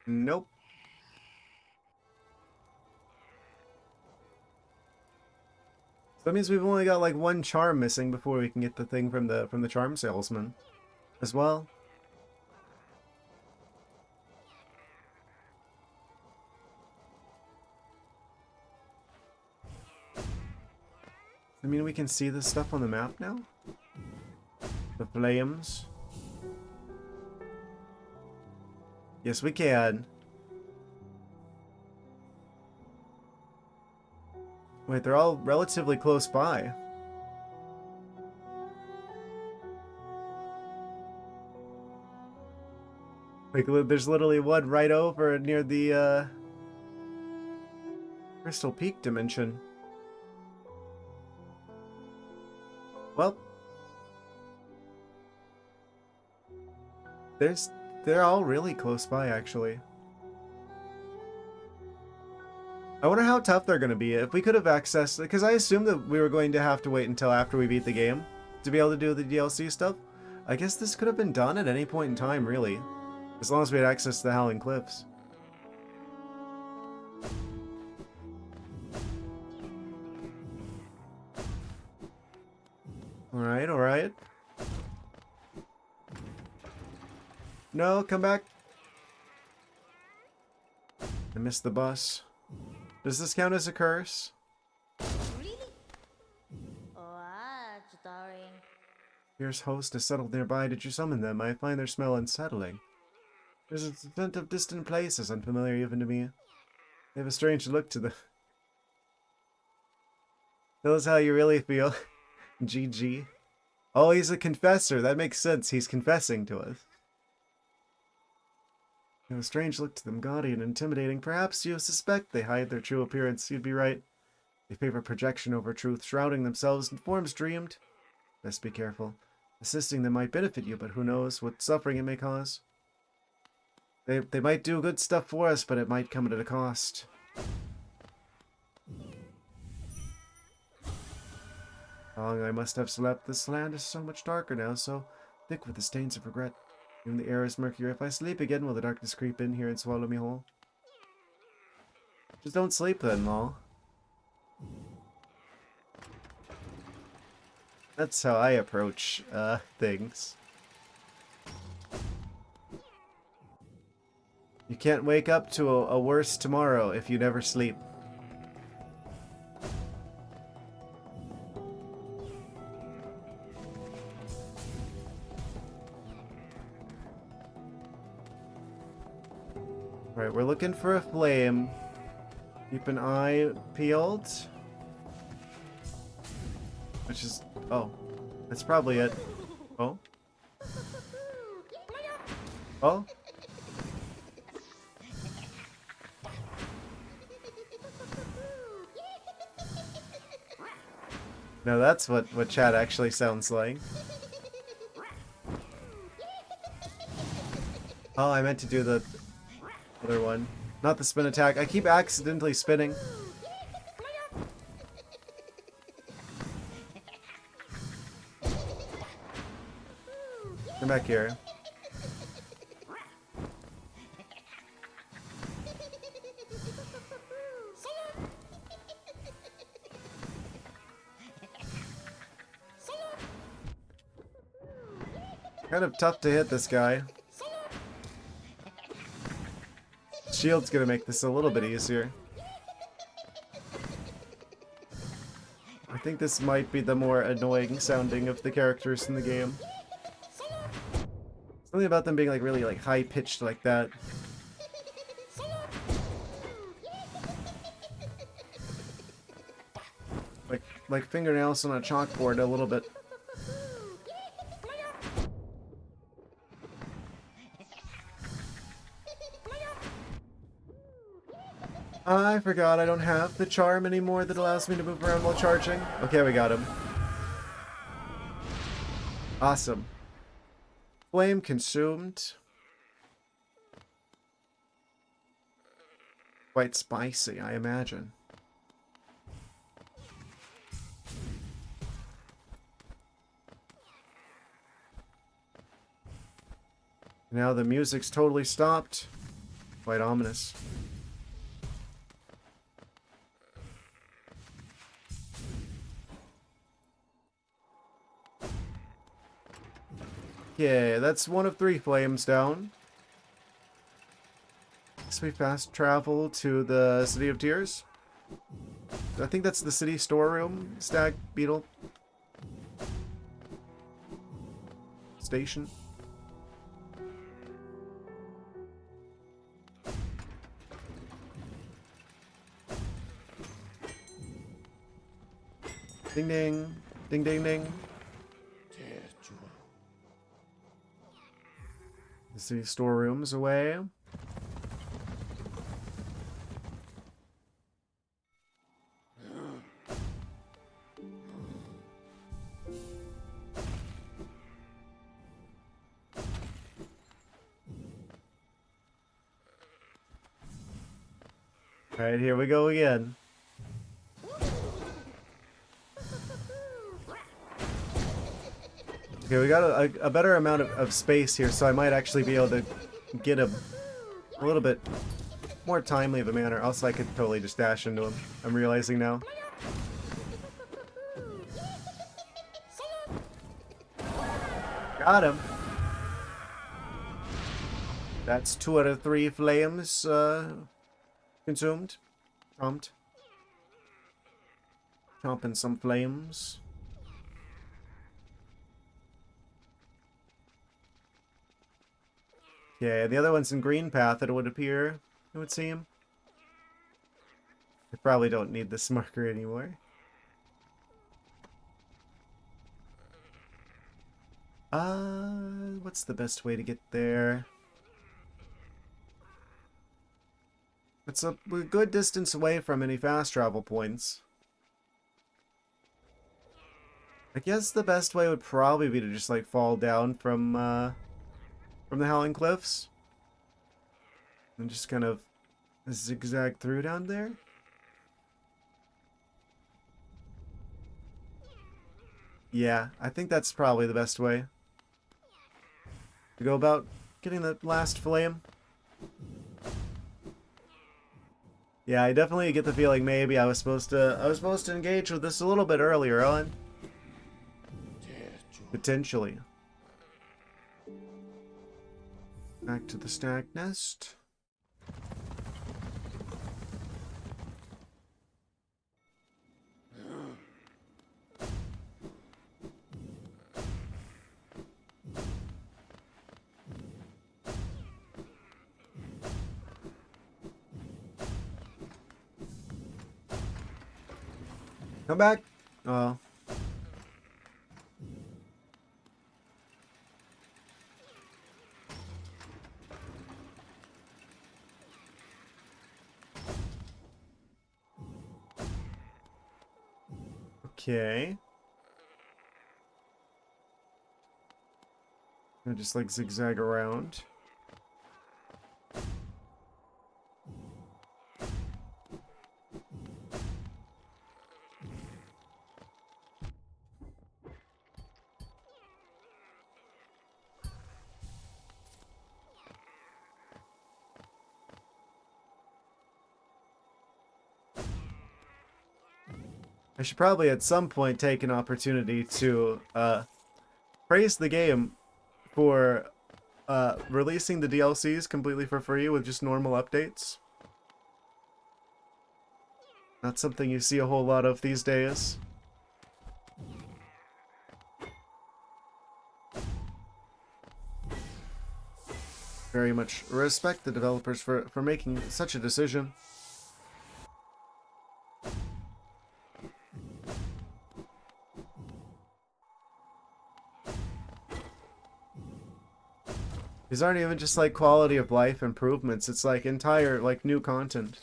Nope. So that means we've only got like 1 charm missing before we can get the thing from the charm salesman as well. I mean, we can see this stuff on the map now? The flames. Yes, we can. Wait, they're all relatively close by. Like, there's literally one right over near the, Crystal Peak dimension. Well, they're all really close by, actually. I wonder how tough they're going to be. If we could have accessed... Because I assumed that we were going to have to wait until after we beat the game to be able to do the DLC stuff. I guess this could have been done at any point in time, really. As long as we had access to the Howling Cliffs. Alright, alright. No, come back. I missed the bus. Does this count as a curse? Really? What, darling? Fierce host is settled nearby. Did you summon them? I find their smell unsettling. There's a scent of distant places, unfamiliar even to me. They have a strange look to them. Tell us how you really feel. GG. Oh, he's a confessor. That makes sense. He's confessing to us. They have a strange look to them, gaudy and intimidating. Perhaps you suspect they hide their true appearance. You'd be right. They favor projection over truth, shrouding themselves in forms dreamed. Best be careful. Assisting them might benefit you, but who knows what suffering it may cause. They might do good stuff for us, but it might come at a cost. Long I must have slept. This land is so much darker now, so thick with the stains of regret. Even the air is murkier. If I sleep again, will the darkness creep in here and swallow me whole? Just don't sleep then, lol. That's how I approach, things. You can't wake up to a worse tomorrow if you never sleep. Right, we're looking for a flame. Keep an eye peeled. Which is... oh. That's probably it. Oh? Oh? No, that's what chat actually sounds like. Oh, I meant to do the other one. Not the spin attack. I keep accidentally spinning. Come back here. Kind of tough to hit this guy. Shield's gonna make this a little bit easier. I think this might be the more annoying sounding of the characters in the game. Something about them being like really like high pitched like that. Like fingernails on a chalkboard a little bit. I forgot I don't have the charm anymore that allows me to move around while charging. Okay, we got him. Awesome. Flame consumed. Quite spicy, I imagine. Now the music's totally stopped. Quite ominous. Yeah, that's one of 3 flames down. Guess we fast travel to the City of Tears. I think that's the city storeroom, stag beetle station. Ding ding, ding ding ding. The city storeroom's away. Alright, here we go again. Okay, we got a better amount of space here, so I might actually be able to get a little bit more timely of a manner. Also, I could totally just dash into him. I'm realizing now. Got him. That's 2 out of 3 flames consumed. Chomped. Chomping some flames. Yeah, the other one's in green path, it would appear, it would seem. I probably don't need this marker anymore. What's the best way to get there? It's a good distance away from any fast travel points. I guess the best way would probably be to just like fall down from the Howling Cliffs. And just kind of zigzag through down there. Yeah, I think that's probably the best way to go about getting the last flame. Yeah, I definitely get the feeling maybe I was supposed to engage with this a little bit earlier on. Potentially. Back to the stag nest. Come back. Oh. Okay. I just like zigzag around. I should probably at some point take an opportunity to praise the game for releasing the DLCs completely for free with just normal updates. Not something you see a whole lot of these days. Very much respect the developers for making such a decision. These aren't even just like quality of life improvements, it's like entire like new content.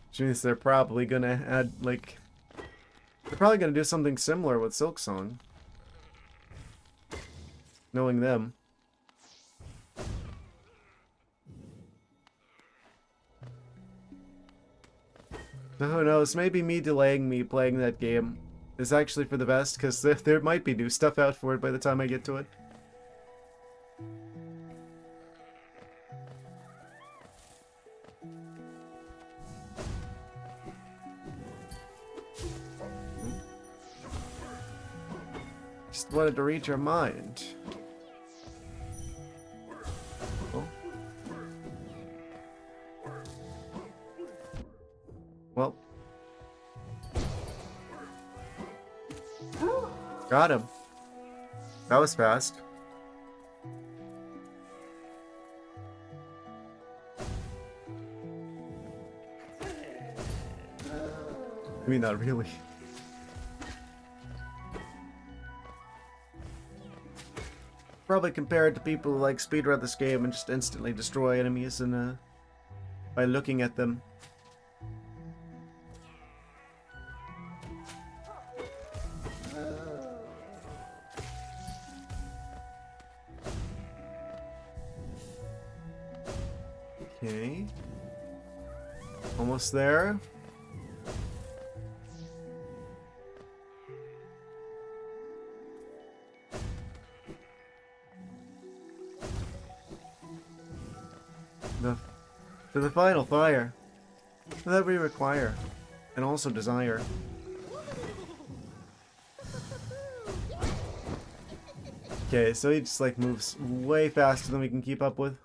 Which means they're probably gonna add like they're probably gonna do something similar with Silksong. Knowing them. So who knows, maybe me delaying me playing that game is actually for the best, because there might be new stuff out for it by the time I get to it. Just wanted to read your mind. Oh. Well. Got him. That was fast. I mean, not really. Probably compared to people who like speedrun this game and just instantly destroy enemies and by looking at them. Okay. Almost there. To the final fire that we require and also desire. Okay, so he just like moves way faster than we can keep up with.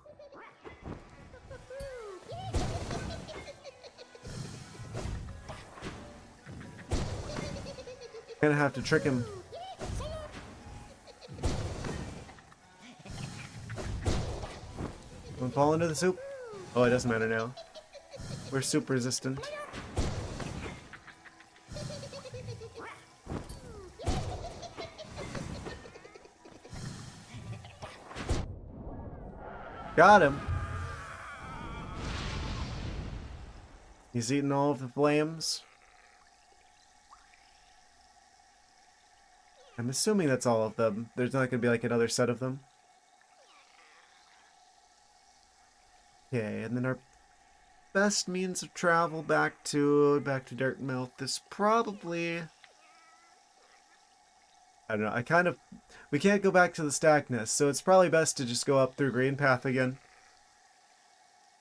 Gonna have to trick him. Don't fall into the soup. Oh, it doesn't matter now. We're soup resistant. Got him. He's eating all of the flames. I'm assuming that's all of them. There's not gonna be like another set of them. Okay, and then our best means of travel back to Dirtmouth is probably, I don't know, we can't go back to the Stackness, so it's probably best to just go up through Green Path again.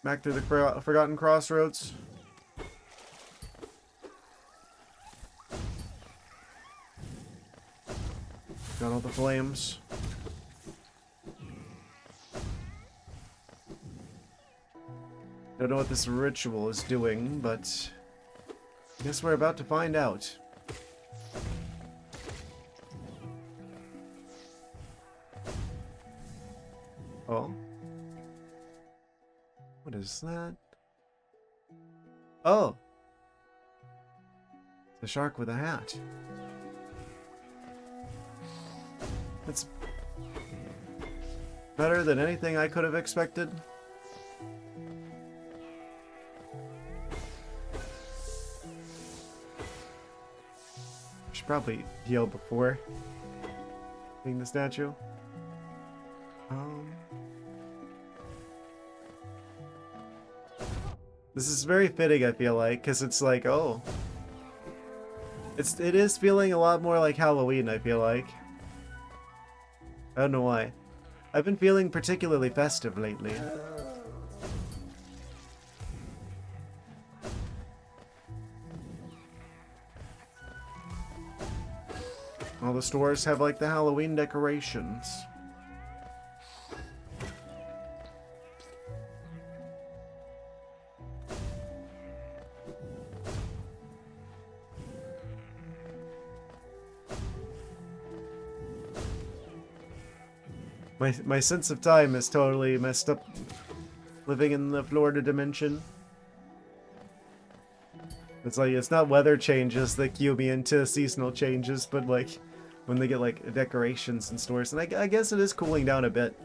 Back through the Forgotten Crossroads. Got all the flames. Don't know what this ritual is doing, but I guess we're about to find out. Oh. What is that? Oh! It's a shark with a hat. That's better than anything I could have expected. Should probably heal before being the statue. This is very fitting, I feel like, because it's like, oh. It is feeling a lot more like Halloween, I feel like. I don't know why. I've been feeling particularly festive lately. All the stores have like the Halloween decorations. My sense of time is totally messed up living in the Florida dimension. It's like, it's not weather changes that cue me into seasonal changes, but like when they get like decorations in stores. And I guess it is cooling down a bit.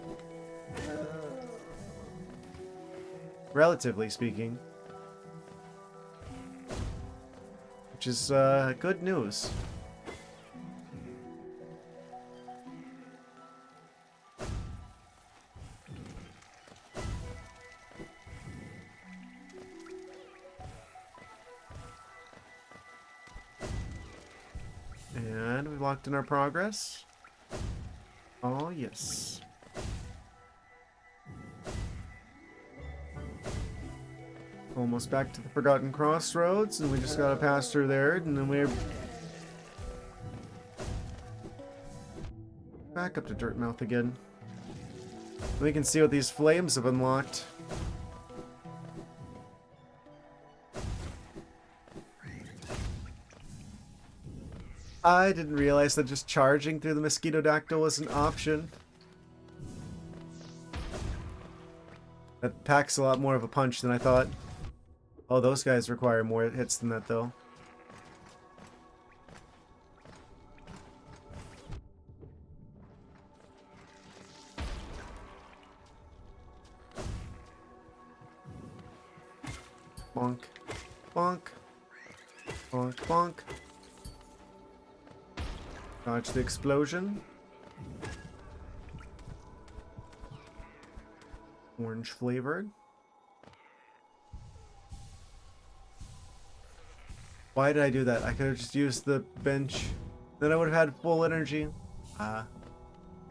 Relatively speaking. Which is good news. And we locked in our progress. Oh, yes. Almost back to the Forgotten Crossroads, and we just gotta pass through there, and then we're back up to Dirtmouth again. We can see what these flames have unlocked. I didn't realize that just charging through the Mosquitodactyl was an option. That packs a lot more of a punch than I thought. Oh, those guys require more hits than that, though. Bonk. Bonk. Bonk, bonk. Dodge the explosion. Orange flavored. Why did I do that? I could have just used the bench. Then I would have had full energy.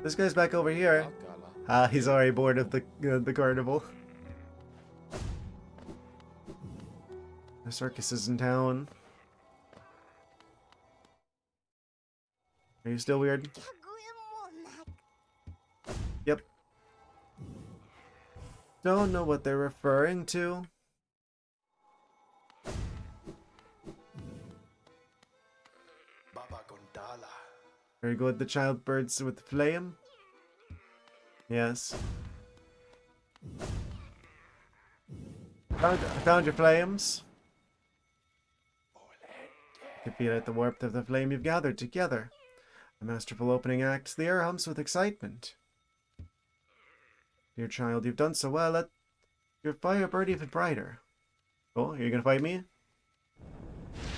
This guy's back over here. He's already bored of the carnival. The circus is in town. Are you still weird? Yep. Don't know what they're referring to. Very good, the child birds with the flame. Yes. I found your flames. You can feel it, the warmth of the flame you've gathered together. A masterful opening act. The air hums with excitement. Dear child, you've done so well. Let your fire burn even brighter. Oh, are you gonna fight me?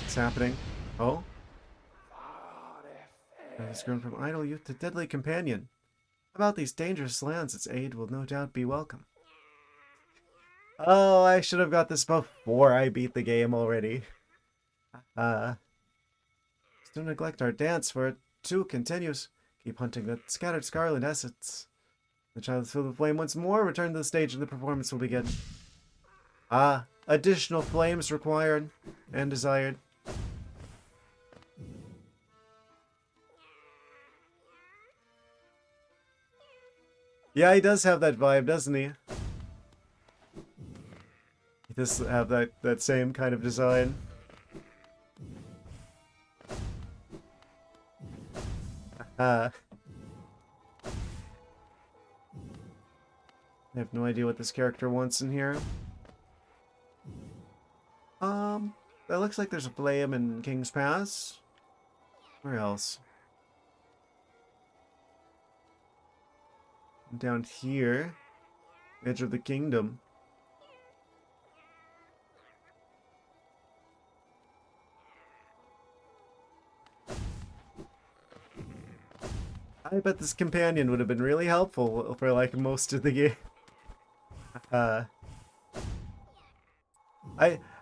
What's happening? Oh? It has grown from idle youth to deadly companion. About these dangerous lands, its aid will no doubt be welcome. Oh, I should have got this before I beat the game already. Don't neglect our dance, for it too continues. Keep hunting the scattered scarlet essence. The child is filled with flame once more. Return to the stage and the performance will begin. Additional flames required and desired. Yeah, he does have that vibe, doesn't he? He does have that same kind of design. I have no idea what this character wants in here. That looks like there's a flame in King's Pass. Where else? Down here. Edge of the Kingdom. I bet this companion would have been really helpful for like most of the game.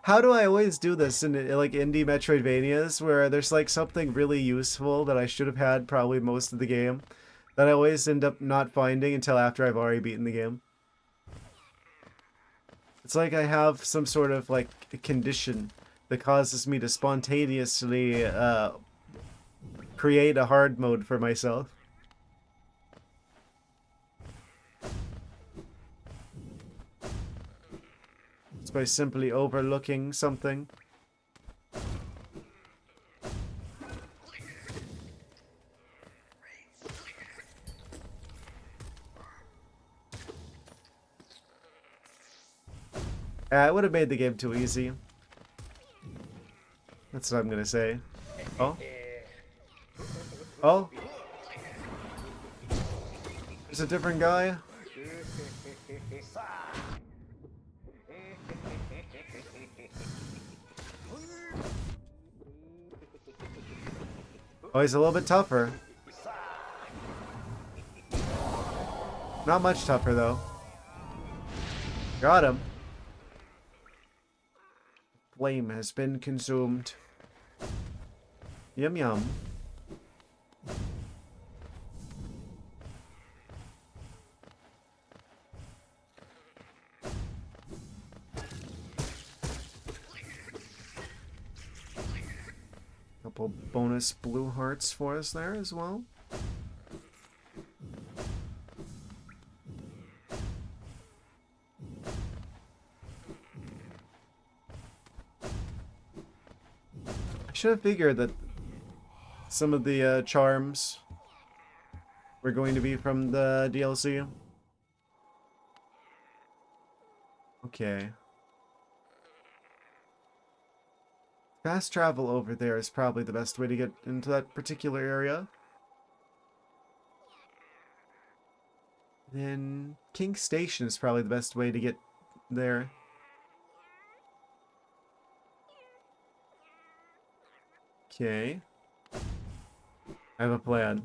How do I always do this in like indie Metroidvanias where there's like something really useful that I should have had probably most of the game that I always end up not finding until after I've already beaten the game. It's like I have some sort of like a condition that causes me to spontaneously create a hard mode for myself. It's by simply overlooking something. It would have made the game too easy. That's what I'm gonna say. Oh? Oh? There's a different guy? Oh, he's a little bit tougher. Not much tougher, though. Got him. Flame has been consumed. Yum yum. Couple bonus blue hearts for us there as well. I should have figured that some of the charms were going to be from the DLC. Okay. Fast travel over there is probably the best way to get into that particular area. Then King Station is probably the best way to get there. Okay. I have a plan.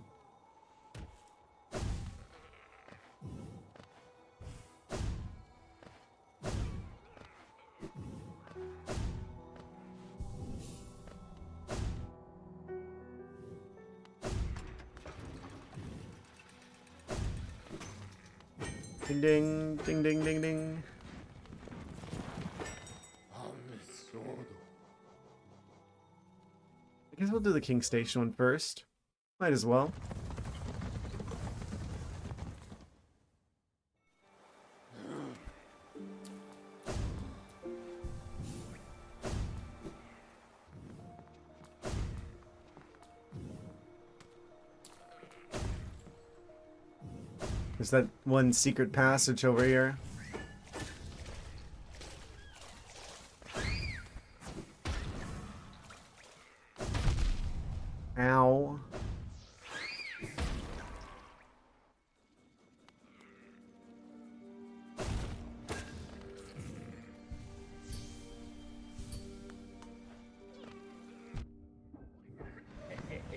Ding ding, ding ding ding ding. I guess we'll do the King Station one first. Might as well. There's that one secret passage over here. Ow.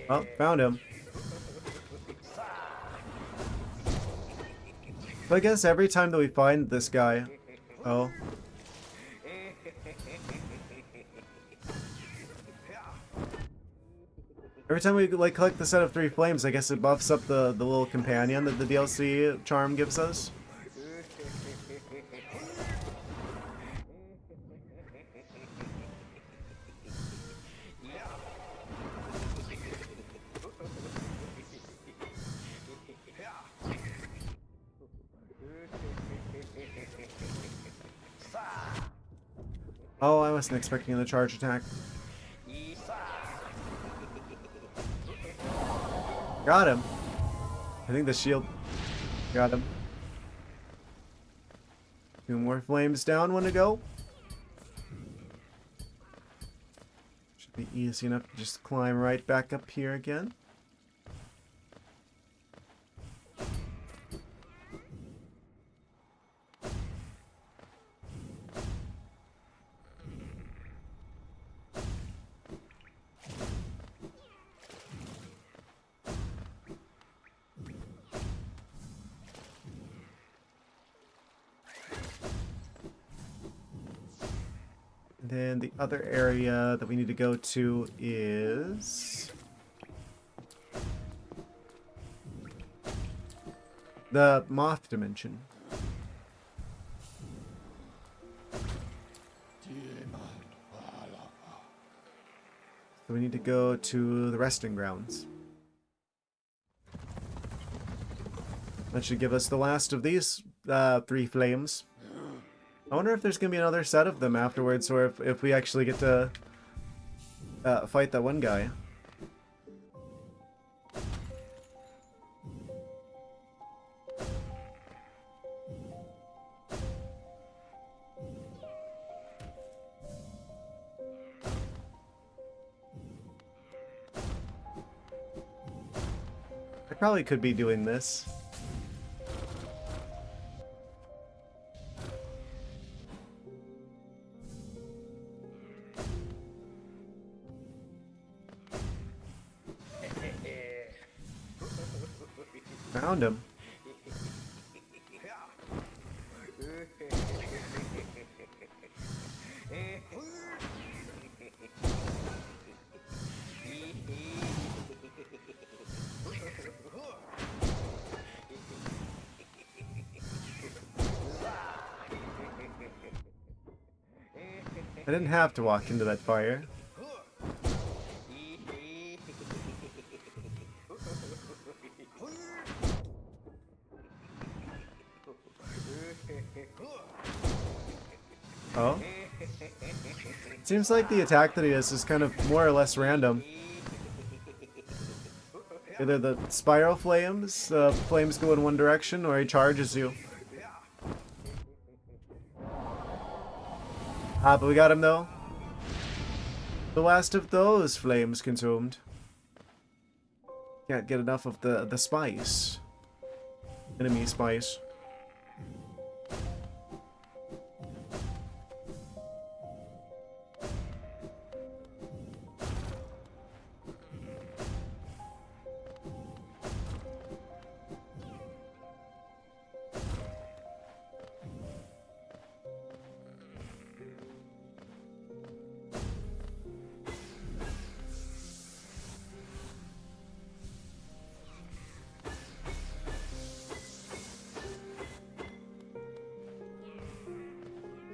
Oh, found him. But I guess every time that we find this guy... Oh. Every time we like collect the set of 3 flames, I guess it buffs up the little companion that the DLC charm gives us. Oh, I wasn't expecting the charge attack. Got him. I think the shield got him. 2 more flames down, one to go. Should be easy enough to just climb right back up here again. Then the other area that we need to go to is the moth dimension. So we need to go to the resting grounds. That should give us the last of these 3 flames. I wonder if there's going to be another set of them afterwards, or if we actually get to fight that one guy. I probably could be doing this. Found him. I didn't have to walk into that fire. Oh? Seems like the attack that he does is kind of more or less random. Either the spiral flames, flames go in one direction, or he charges you. Ah, but we got him though. The last of those flames consumed. Can't get enough of the spice. Enemy spice.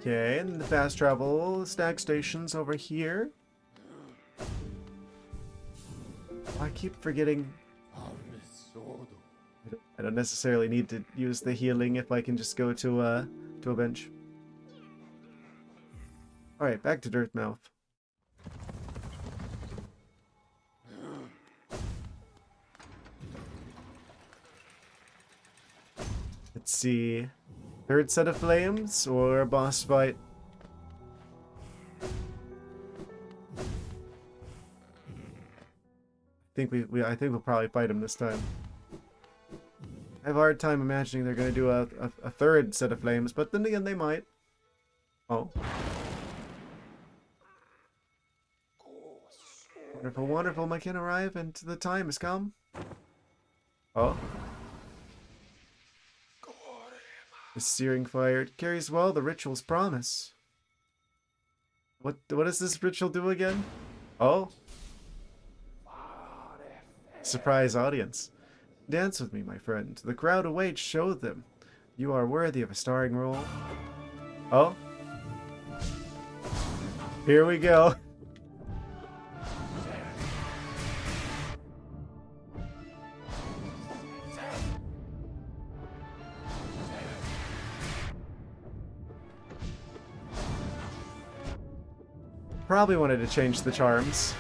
Okay, and the fast travel snack station's over here. I keep forgetting. I don't necessarily need to use the healing if I can just go to a bench. Alright, back to Dirtmouth. Let's see. Third set of flames or a boss fight? I think we'll probably fight him this time. I have a hard time imagining they're going to do a third set of flames, but then again they might. Oh. Wonderful, wonderful, my kin arrive and the time has come. Oh. The searing fire carries well the ritual's promise. What does this ritual do again? Oh. Surprise audience. Dance with me, my friend. The crowd awaits. Show them. You are worthy of a starring role. Oh. Here we go. Probably wanted to change the charms.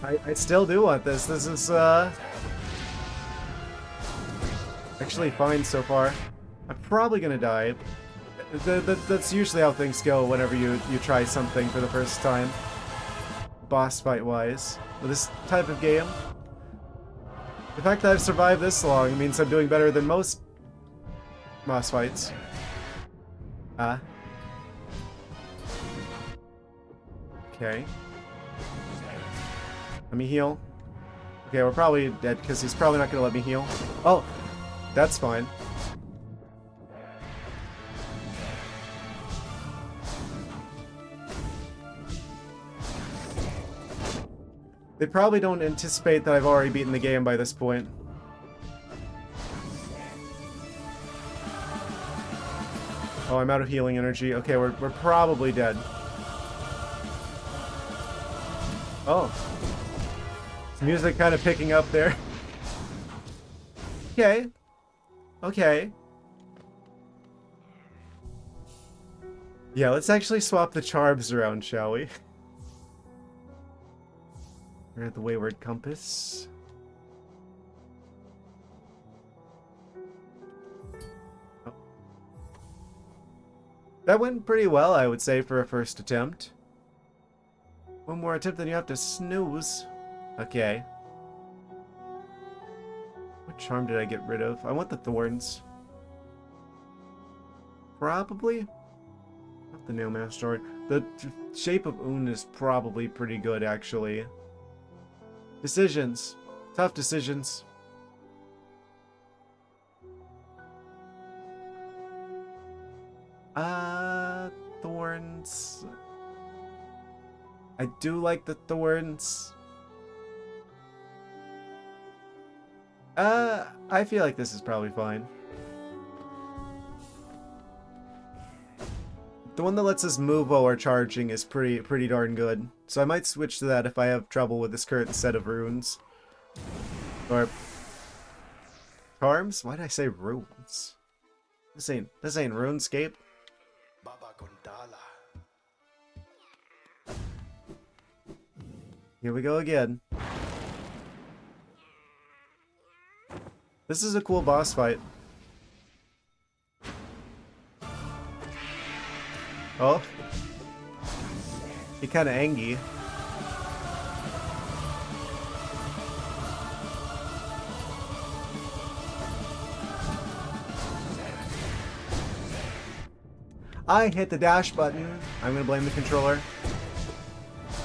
I still do want this. This is actually fine so far. I'm probably gonna die. That's usually how things go whenever you try something for the first time. Boss fight wise. With this type of game. The fact that I've survived this long means I'm doing better than most boss fights. Okay. Let me heal. Okay, we're probably dead because he's probably not going to let me heal. Oh, that's fine. They probably don't anticipate that I've already beaten the game by this point. Oh, I'm out of healing energy. Okay, we're probably dead. Oh. Music kind of picking up there. Okay. Okay. Yeah, let's actually swap the charms around, shall we? We're at the Wayward Compass. Oh. That went pretty well, I would say, for a first attempt. One more attempt, then you have to snooze. Okay. What charm did I get rid of? I want the thorns. Probably. Not the Nailmaster. The shape of Un is probably pretty good, actually. Decisions. Tough decisions. Thorns. I do like the thorns. I feel like this is probably fine. The one that lets us move while we're charging is pretty darn good. So I might switch to that if I have trouble with this current set of runes. Or charms? Why did I say runes? This ain't RuneScape. Here we go again. This is a cool boss fight. Oh. He kinda angry. I hit the dash button. I'm gonna blame the controller.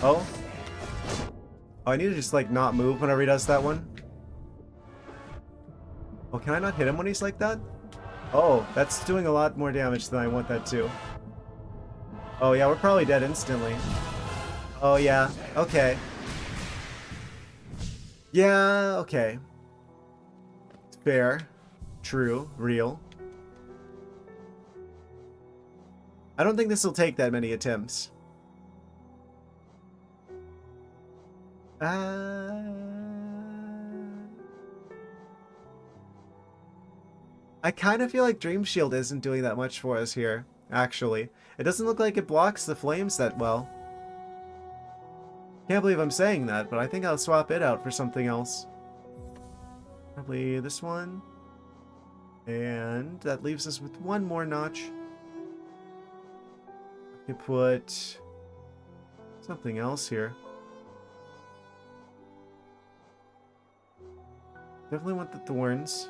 Oh. Oh, I need to just like not move whenever he does that one. Oh, can I not hit him when he's like that? Oh, that's doing a lot more damage than I want that to. Oh yeah, we're probably dead instantly. Oh yeah, okay. Yeah, okay. Fair. True. Real. I don't think this will take that many attempts. I kind of feel like Dream Shield isn't doing that much for us here, actually. It doesn't look like it blocks the flames that well. Can't believe I'm saying that, but I think I'll swap it out for something else. Probably this one. And that leaves us with one more notch. I could put something else here. Definitely want the thorns.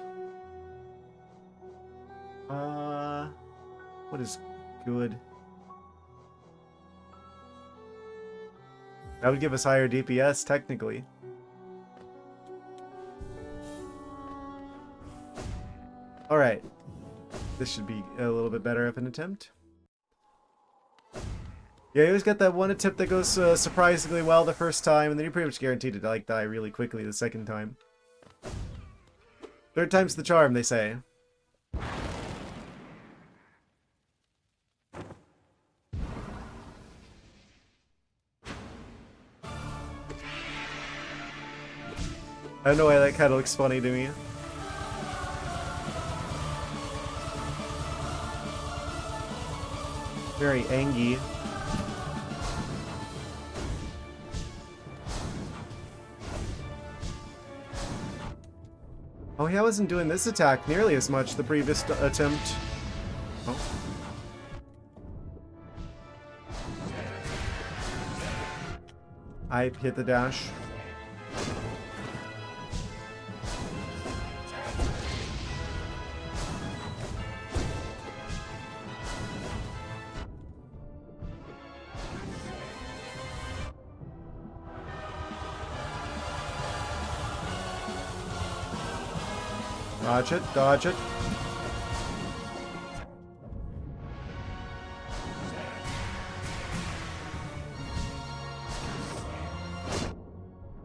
What is good? That would give us higher DPS, technically. Alright. This should be a little bit better of an attempt. Yeah, you always get that one attempt that goes surprisingly well the first time, and then you're pretty much guaranteed to like die really quickly the second time. Third time's the charm, they say. I don't know why that kind of looks funny to me. Very angry. Oh, yeah, I wasn't doing this attack nearly as much the previous attempt. Oh. I hit the dash. Dodge it, dodge it.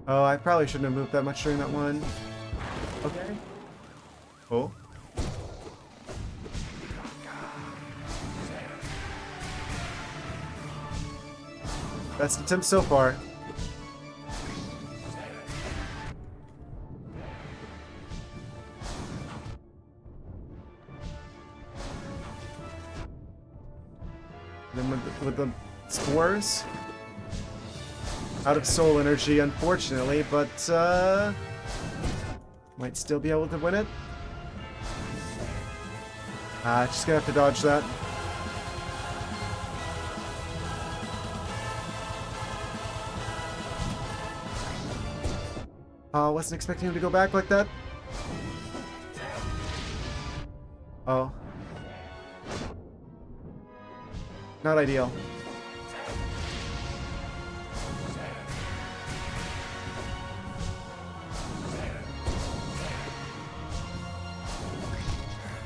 Oh, I probably shouldn't have moved that much during that one. Okay. Oh. Best attempt so far. Then with the spores. Out of soul energy, unfortunately, but might still be able to win it. Just gonna have to dodge that. Wasn't expecting him to go back like that. Oh. Not ideal.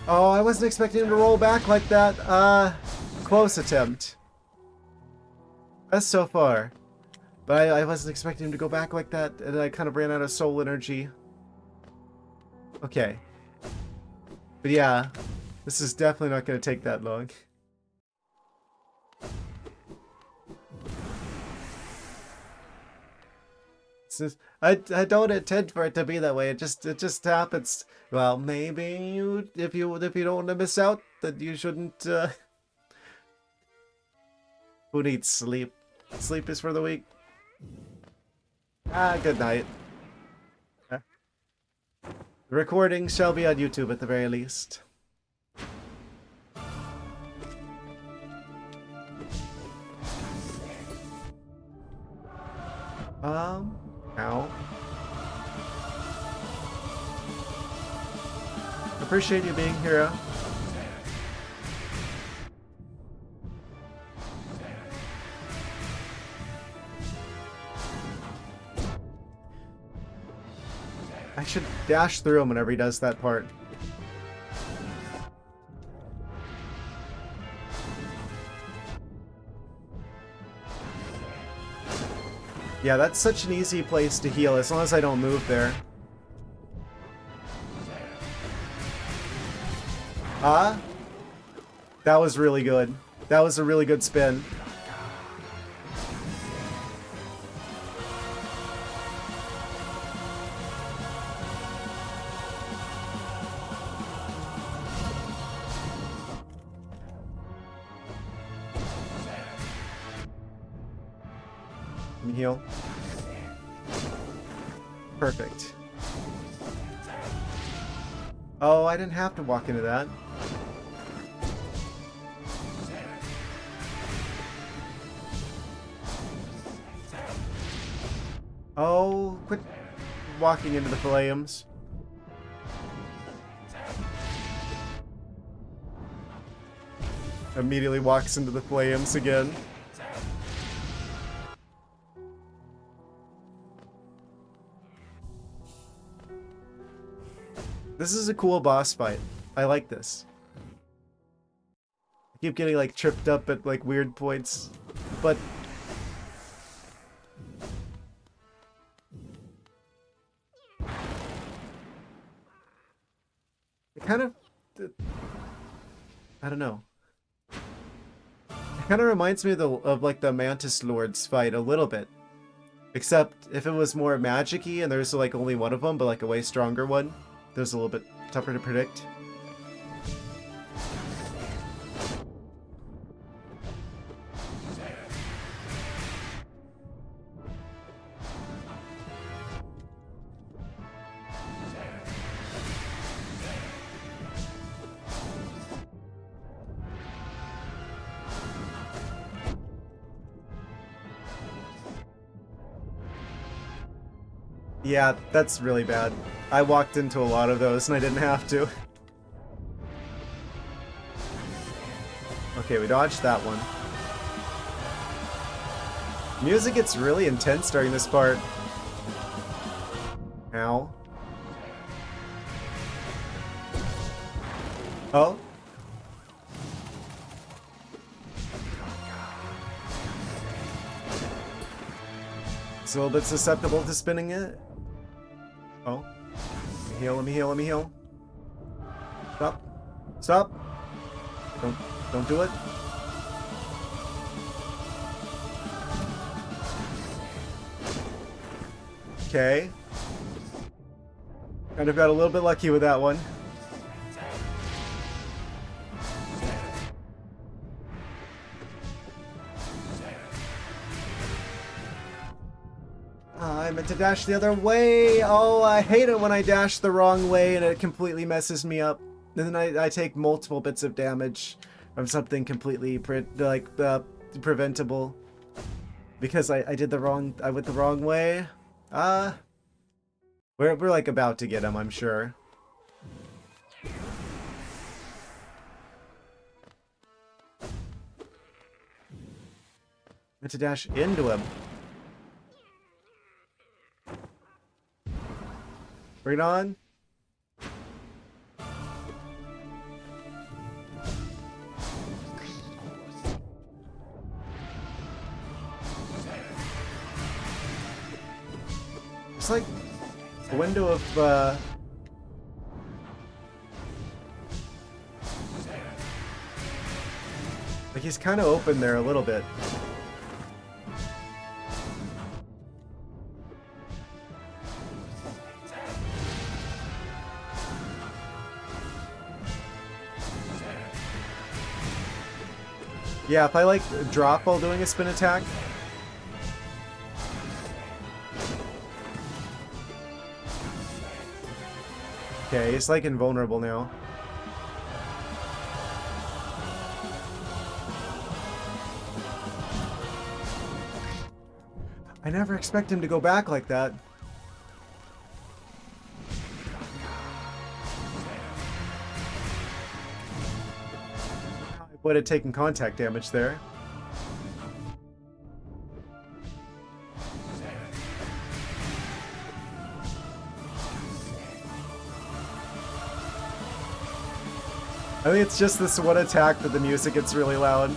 Oh, I wasn't expecting him to roll back like that. Close attempt. That's so far. But I wasn't expecting him to go back like that, and I kind of ran out of soul energy. Okay. But yeah, this is definitely not going to take that long. I don't intend for it to be that way. It just happens. Well, maybe if you don't want to miss out, then you shouldn't. Who needs sleep? Sleep is for the weak. Good night. The recording shall be on YouTube at the very least. Ow. Appreciate you being here. I should dash through him whenever he does that part. Yeah, that's such an easy place to heal as long as I don't move there. That was really good. That was a really good spin. Let me heal. Perfect. Oh, I didn't have to walk into that. Oh, quit walking into the flames. Immediately walks into the flames again. This is a cool boss fight. I like this. I keep getting like tripped up at like weird points, but it kind of, I don't know. It kind of reminds me of like the Mantis Lords fight a little bit. Except if it was more magic-y and there's like only one of them, but like a way stronger one, there's a little bit tougher to predict. Yeah, that's really bad. I walked into a lot of those and I didn't have to. Okay, we dodged that one. Music gets really intense during this part. Ow. Oh. It's a little bit susceptible to spinning it. Oh. Let me heal, let me heal, let me heal. Stop. Stop. Don't do it. Okay. Kind of got a little bit lucky with that one. I meant to dash the other way. Oh, I hate it when I dash the wrong way and it completely messes me up. And then I take multiple bits of damage from something completely preventable. Because I did the wrong, I went the wrong way. We're like about to get him, I'm sure. I meant to dash into him. Bring it on. It's like a window of like he's kind of open there a little bit. Yeah, if I like drop while doing a spin attack. Okay, he's like invulnerable now. I never expect him to go back like that. I would have taken contact damage there. I think it's just this one attack that the music gets really loud.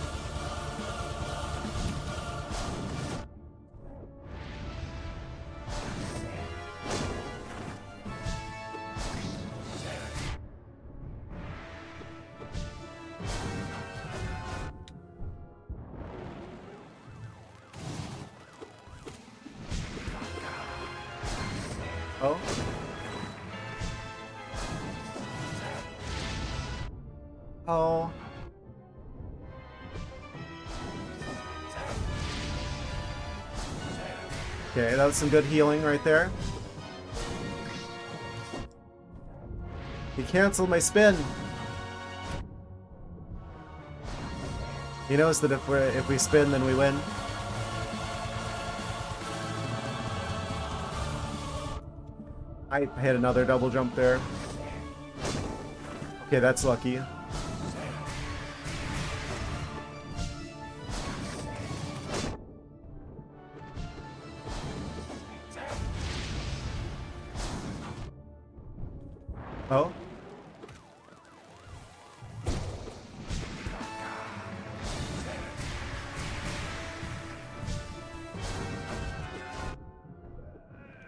Oh. Oh. Okay, that was some good healing right there. He canceled my spin. He knows that if we spin, then we win. I hit another double jump there. Okay, that's lucky. Oh.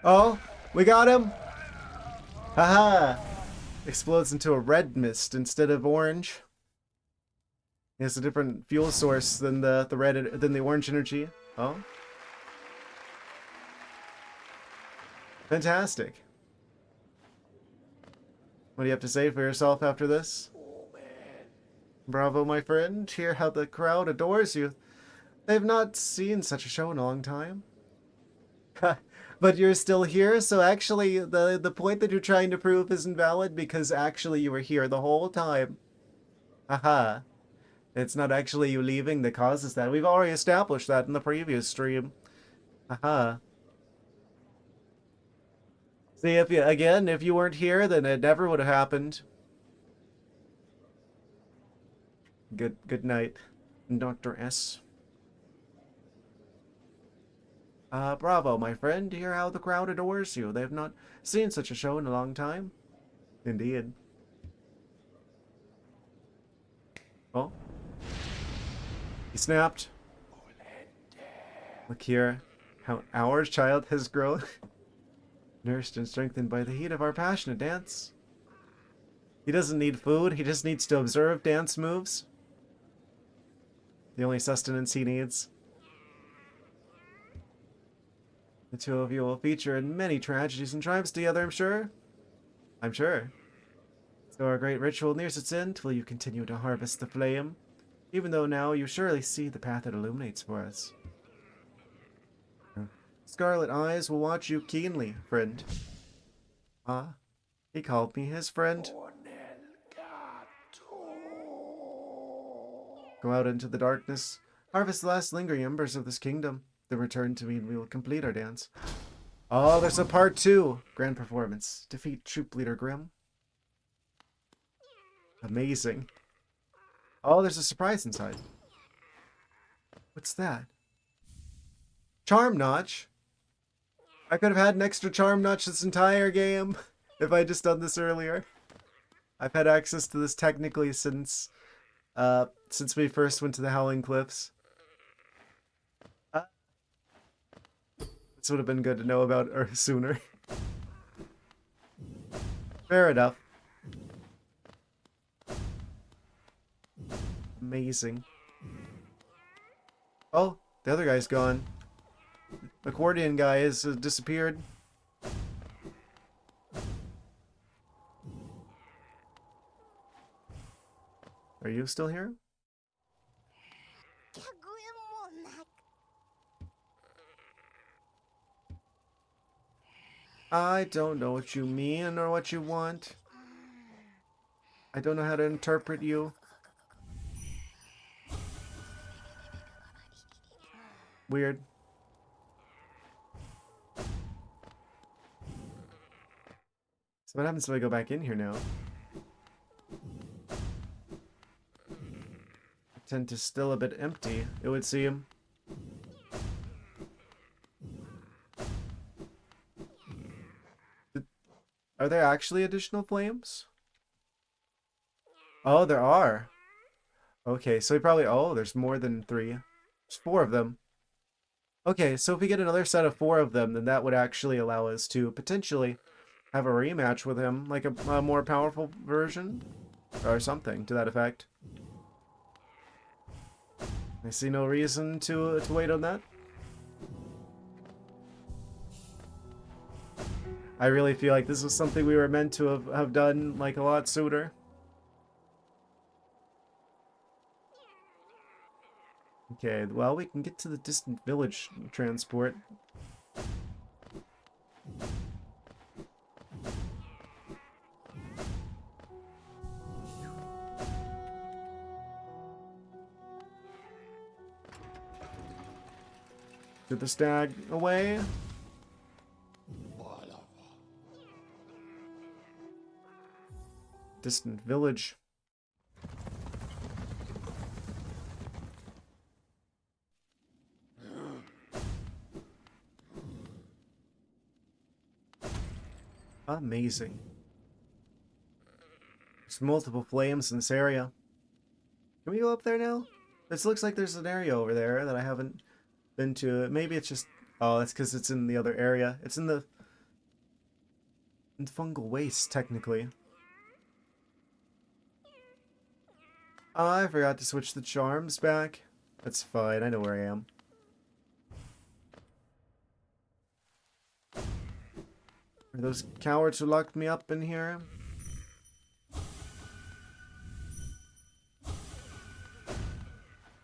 Oh, we got him. Haha. Explodes into a red mist instead of orange. It has a different fuel source than the orange energy. Oh. Fantastic. What do you have to say for yourself after this? Bravo, my friend. Hear how the crowd adores you. They've not seen such a show in a long time. But you're still here, so actually the point that you're trying to prove isn't valid because actually you were here the whole time. Haha. It's not actually you leaving that causes that. We've already established that in the previous stream. Haha. See, if you weren't here, then it never would have happened. Good night, Dr. S. Bravo, my friend. Hear how the crowd adores you. They've not seen such a show in a long time. Indeed. Oh. He snapped. Look here. How our child has grown. Nourished and strengthened by the heat of our passionate dance. He doesn't need food. He just needs to observe dance moves. The only sustenance he needs. The two of you will feature in many tragedies and triumphs together, I'm sure. I'm sure. So our great ritual nears its end. Will you continue to harvest the flame? Even though now you surely see the path it illuminates for us. Scarlet eyes will watch you keenly, friend. Ah, he called me his friend. Go out into the darkness, harvest the last lingering embers of this kingdom, then return to me and we will complete our dance. Oh, there's a part 2! Grand performance. Defeat troop leader Grim. Amazing. Oh, there's a surprise inside. What's that? Charm Notch? I could have had an extra Charm Notch this entire game if I just done this earlier. I've had access to this technically since we first went to the Howling Cliffs. This would have been good to know about sooner. Fair enough. Amazing. Oh, the other guy's gone. The accordion guy has disappeared. Are you still here? I don't know what you mean or what you want. I don't know how to interpret you. Weird. So what happens if I go back in here now? The tent is still a bit empty, it would seem. Are there actually additional flames? Oh, there are. Okay, so we probably... Oh, there's more than 3. There's 4 of them. Okay, so if we get another set of 4 of them, then that would actually allow us to potentially have a rematch with him, like a more powerful version, or something to that effect. I see no reason to wait on that. I really feel like this was something we were meant to have done like a lot sooner. Okay, well, we can get to the distant village transport. Get the stag away. Distant village. Amazing. There's multiple flames in this area. Can we go up there now? This looks like there's an area over there that I haven't been to. Maybe it's just... Oh, that's because it's in the other area. It's in the... fungal waste, technically. Oh, I forgot to switch the charms back. That's fine, I know where I am. Are those cowards who locked me up in here?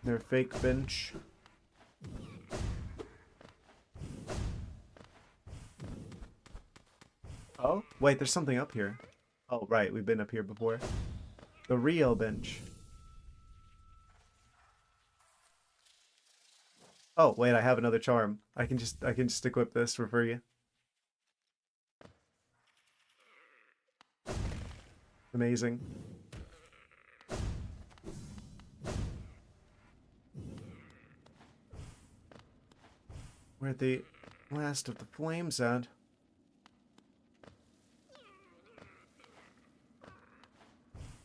Their fake bench. Oh, wait, there's something up here. Oh, right, we've been up here before. The real bench. Oh, wait, I have another charm. I can just equip this for free. Amazing. Where the last of the flames at?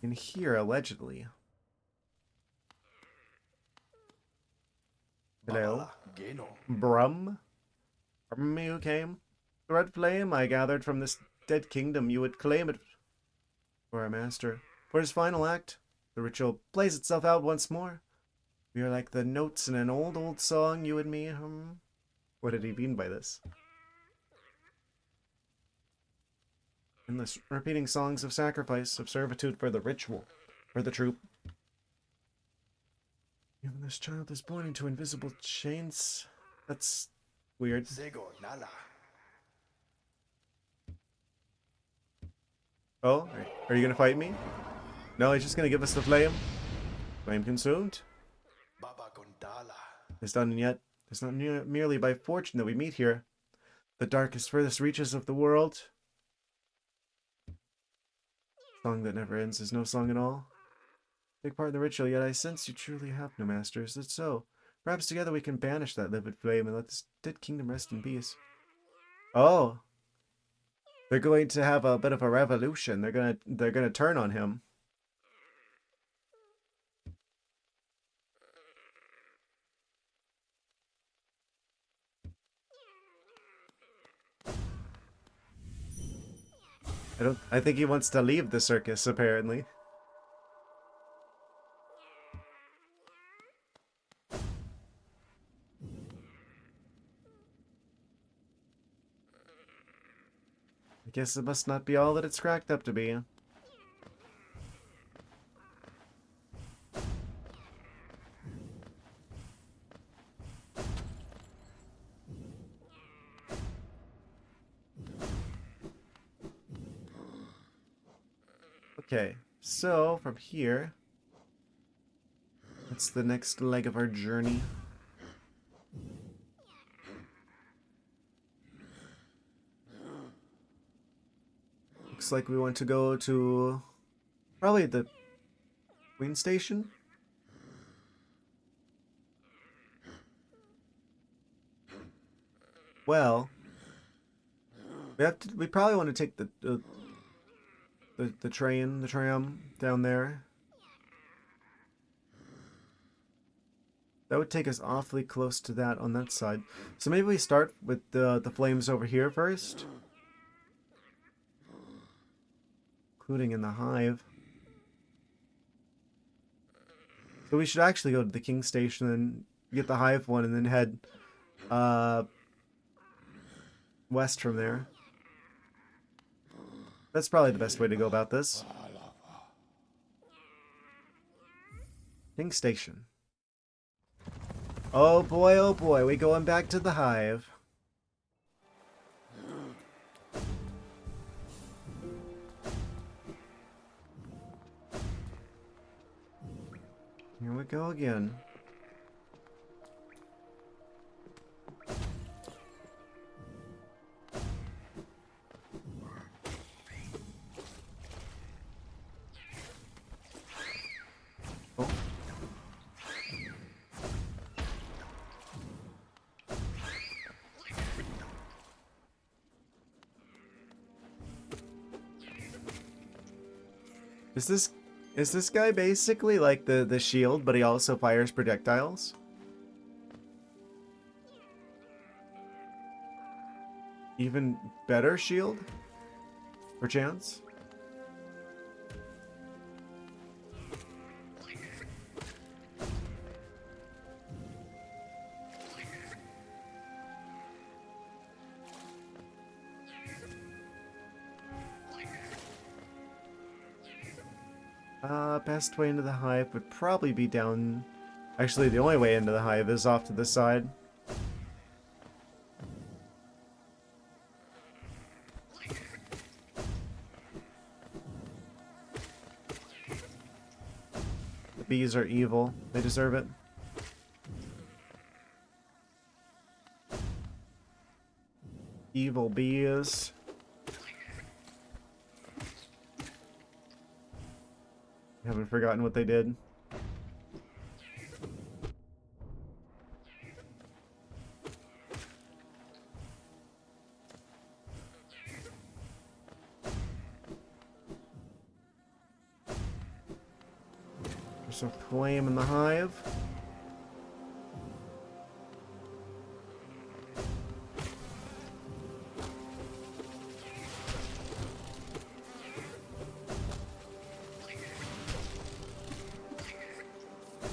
In here, allegedly. Hello? Brum? From you came? The red flame I gathered from this dead kingdom, you would claim it for our master. For his final act, the ritual plays itself out once more. We are like the notes in an old, old song, you and me. What did he mean by this? Endless repeating songs of sacrifice, of servitude for the ritual, for the troop. Even this child is born into invisible chains. That's Weird. Oh, are you gonna fight me? No, he's just gonna give us the flame. Flame consumed. It's done yet. It's not merely by fortune that we meet here. The darkest, furthest reaches of the world. Song that never ends is no song at all. Take part in the ritual, yet I sense you truly have no master. Is it so? Perhaps together we can banish that livid flame and let this dead kingdom rest in peace. Oh, they're going to have a bit of a revolution. They're gonna turn on him. I think he wants to leave the circus, apparently. I guess it must not be all that it's cracked up to be. Okay, so from here, that's the next leg of our journey. Looks like we want to go to probably the Queen Station. Well, we probably want to take the tram down there. That would take us awfully close to that on that side. So maybe we start with the flames over here first. Including in the hive. So we should actually go to the King Station and get the hive one and then head west from there. That's probably the best way to go about this. King Station. Oh boy, we going back to the hive. Here we go again. Oh. Is this guy basically like the shield, but he also fires projectiles? Even better shield? Perchance? Best way into the hive would probably be down... Actually, the only way into the hive is off to the side. The bees are evil. They deserve it. Evil bees. Haven't forgotten what they did. There's some flame in the hive.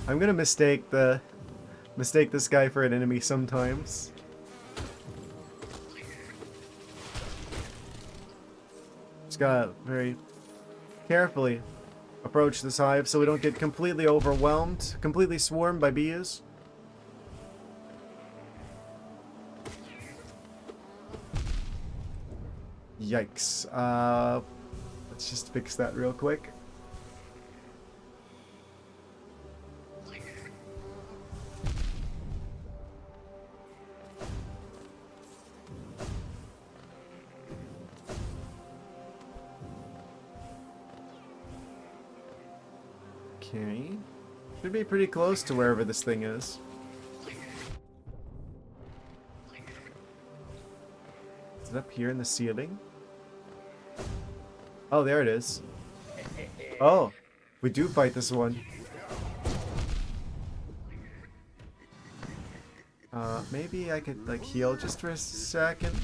I'm gonna mistake this guy for an enemy sometimes. Just gotta very carefully approach this hive so we don't get completely overwhelmed, completely swarmed by bees. Yikes. Let's just fix that real quick. Okay. Should be pretty close to wherever this thing is. Is it up here in the ceiling? Oh, there it is. Oh, we do fight this one. Maybe I could, like, heal just for a second.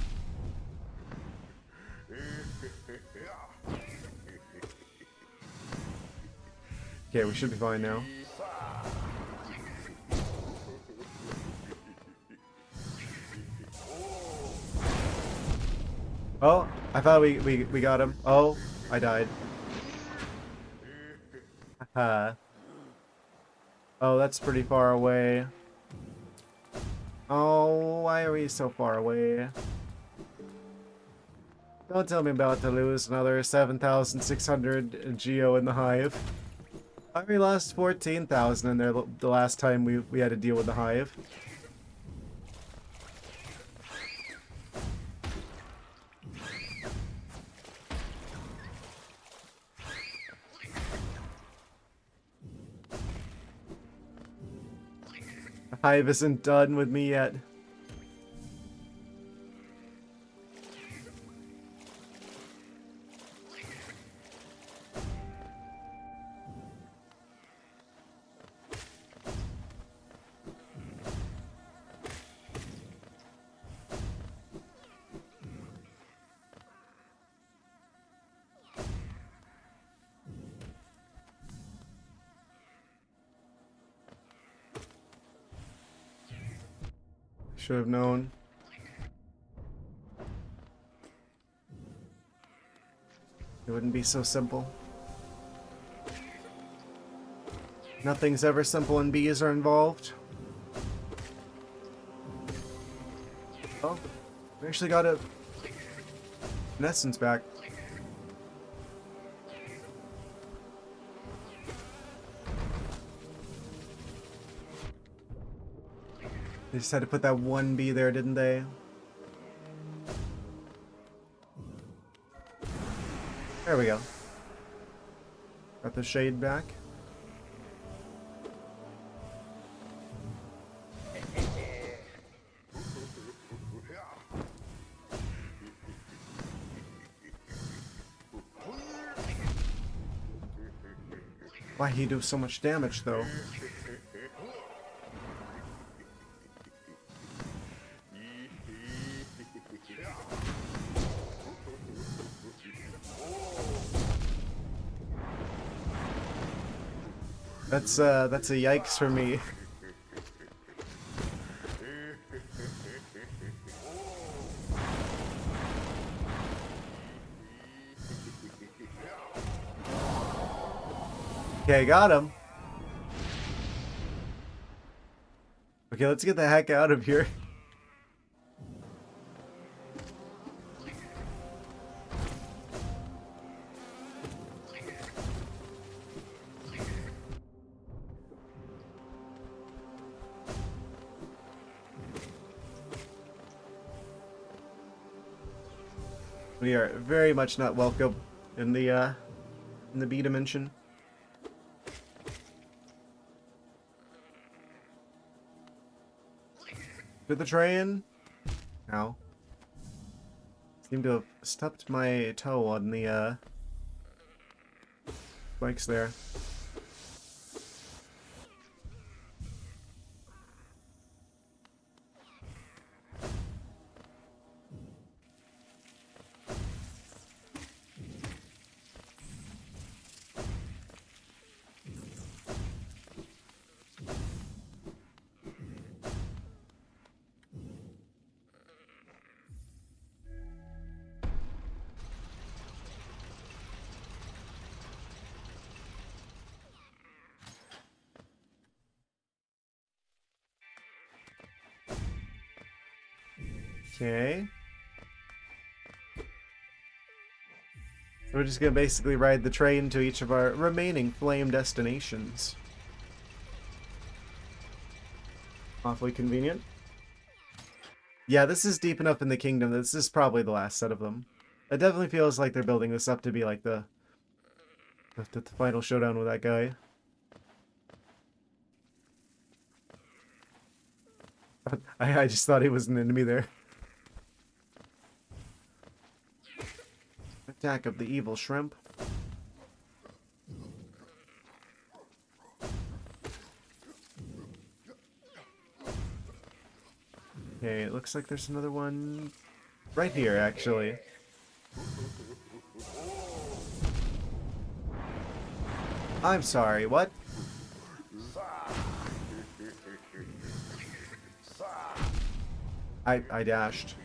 Okay, we should be fine now. Oh, I thought we got him. Oh, I died. Haha. Oh, that's pretty far away. Oh, why are we so far away? Don't tell me about to lose another 7,600 geo in the hive. I already lost 14,000 in there the last time we had to deal with the hive. The hive isn't done with me yet. Should have known. It wouldn't be so simple. Nothing's ever simple when bees are involved. Oh, we actually got an essence back. They just had to put that one bee there, didn't they? There we go. Got the shade back. Why he do so much damage though? That's a yikes for me. Okay, got him. Okay, let's get the heck out of here. We are very much not welcome in the bee dimension. Did the train? No. Seem to have stubbed my toe on the spikes there. Okay. We're just gonna basically ride the train to each of our remaining flame destinations. Awfully convenient. Yeah, this is deep enough in the kingdom. This is probably the last set of them. It definitely feels like they're building this up to be like the final showdown with that guy. I just thought he was an enemy there. Attack of the evil shrimp. Okay, it looks like there's another one right here, actually. I'm sorry, what? I dashed.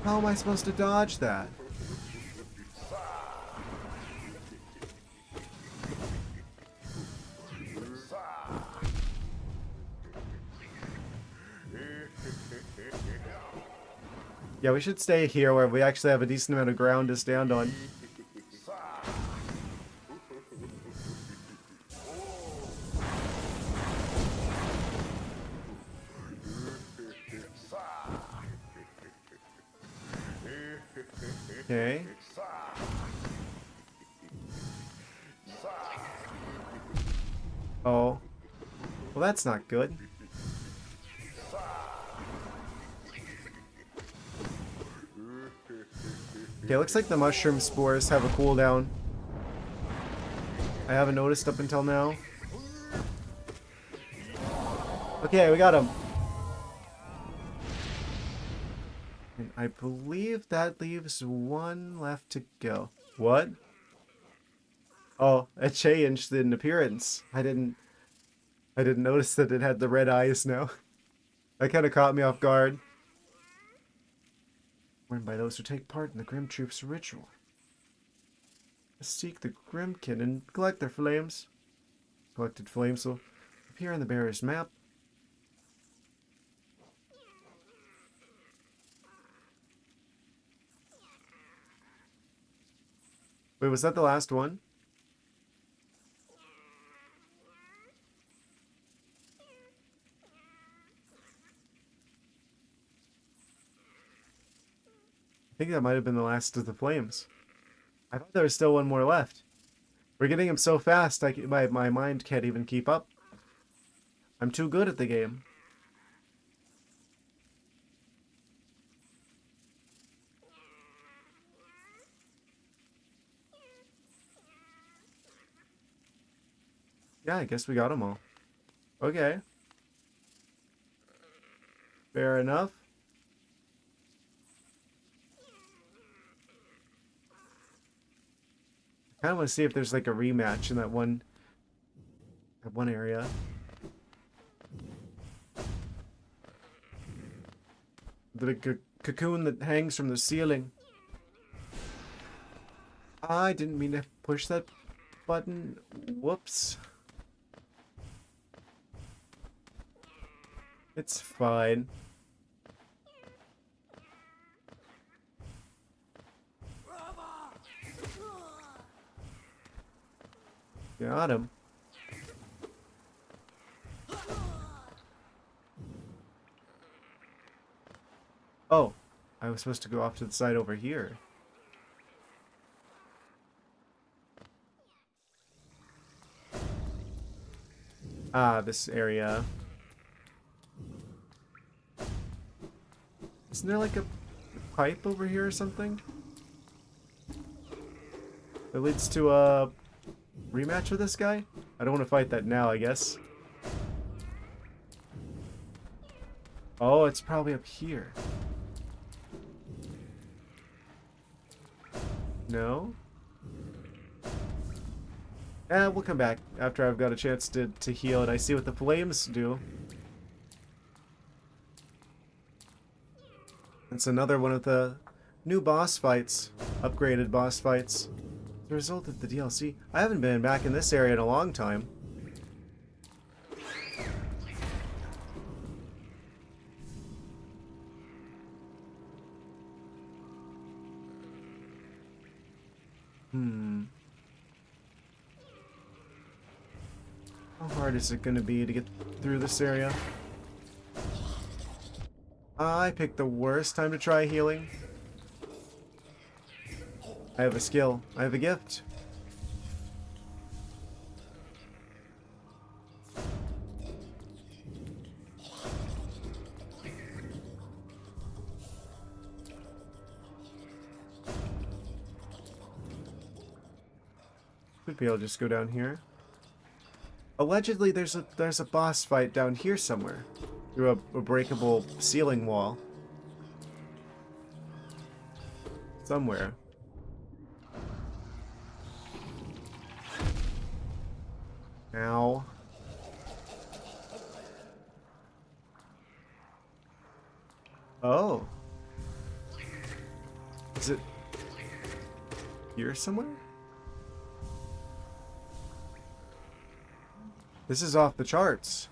How am I supposed to dodge that? Yeah, we should stay here where we actually have a decent amount of ground to stand on. Okay. Oh. Well, that's not good. Okay, looks like the mushroom spores have a cooldown. I haven't noticed up until now. Okay, we got him. And I believe that leaves one left to go. What? Oh, it changed in appearance. I didn't notice that it had the red eyes now. That kind of caught me off guard. Worn by those who take part in the Grim Troops ritual. Seek the Grimkin and collect their flames. Collected flames will appear on the bearer's map. Wait, was that the last one? I think that might have been the last of the flames. I thought there was still one more left. We're getting them so fast, my mind can't even keep up. I'm too good at the game. Yeah, I guess we got them all. Okay. Fair enough. I kind of want to see if there's like a rematch in that one area. The cocoon that hangs from the ceiling. I didn't mean to push that button. Whoops. It's fine. Got him. Oh, I was supposed to go off to the side over here. Ah, this area. Isn't there like a pipe over here or something? That leads to a rematch with this guy? I don't want to fight that now, I guess. Oh, it's probably up here. No? We'll come back after I've got a chance to heal and I see what the flames do. It's another one of the new boss fights. Upgraded boss fights. The result of the DLC. I haven't been back in this area in a long time. Hmm. How hard is it going to be to get through this area? I picked the worst time to try healing. I have a skill. I have a gift. Should be able to just go down here. Allegedly, there's a boss fight down here somewhere, through a breakable ceiling wall. Somewhere. Ow. Oh. Is it here somewhere? This is off the charts.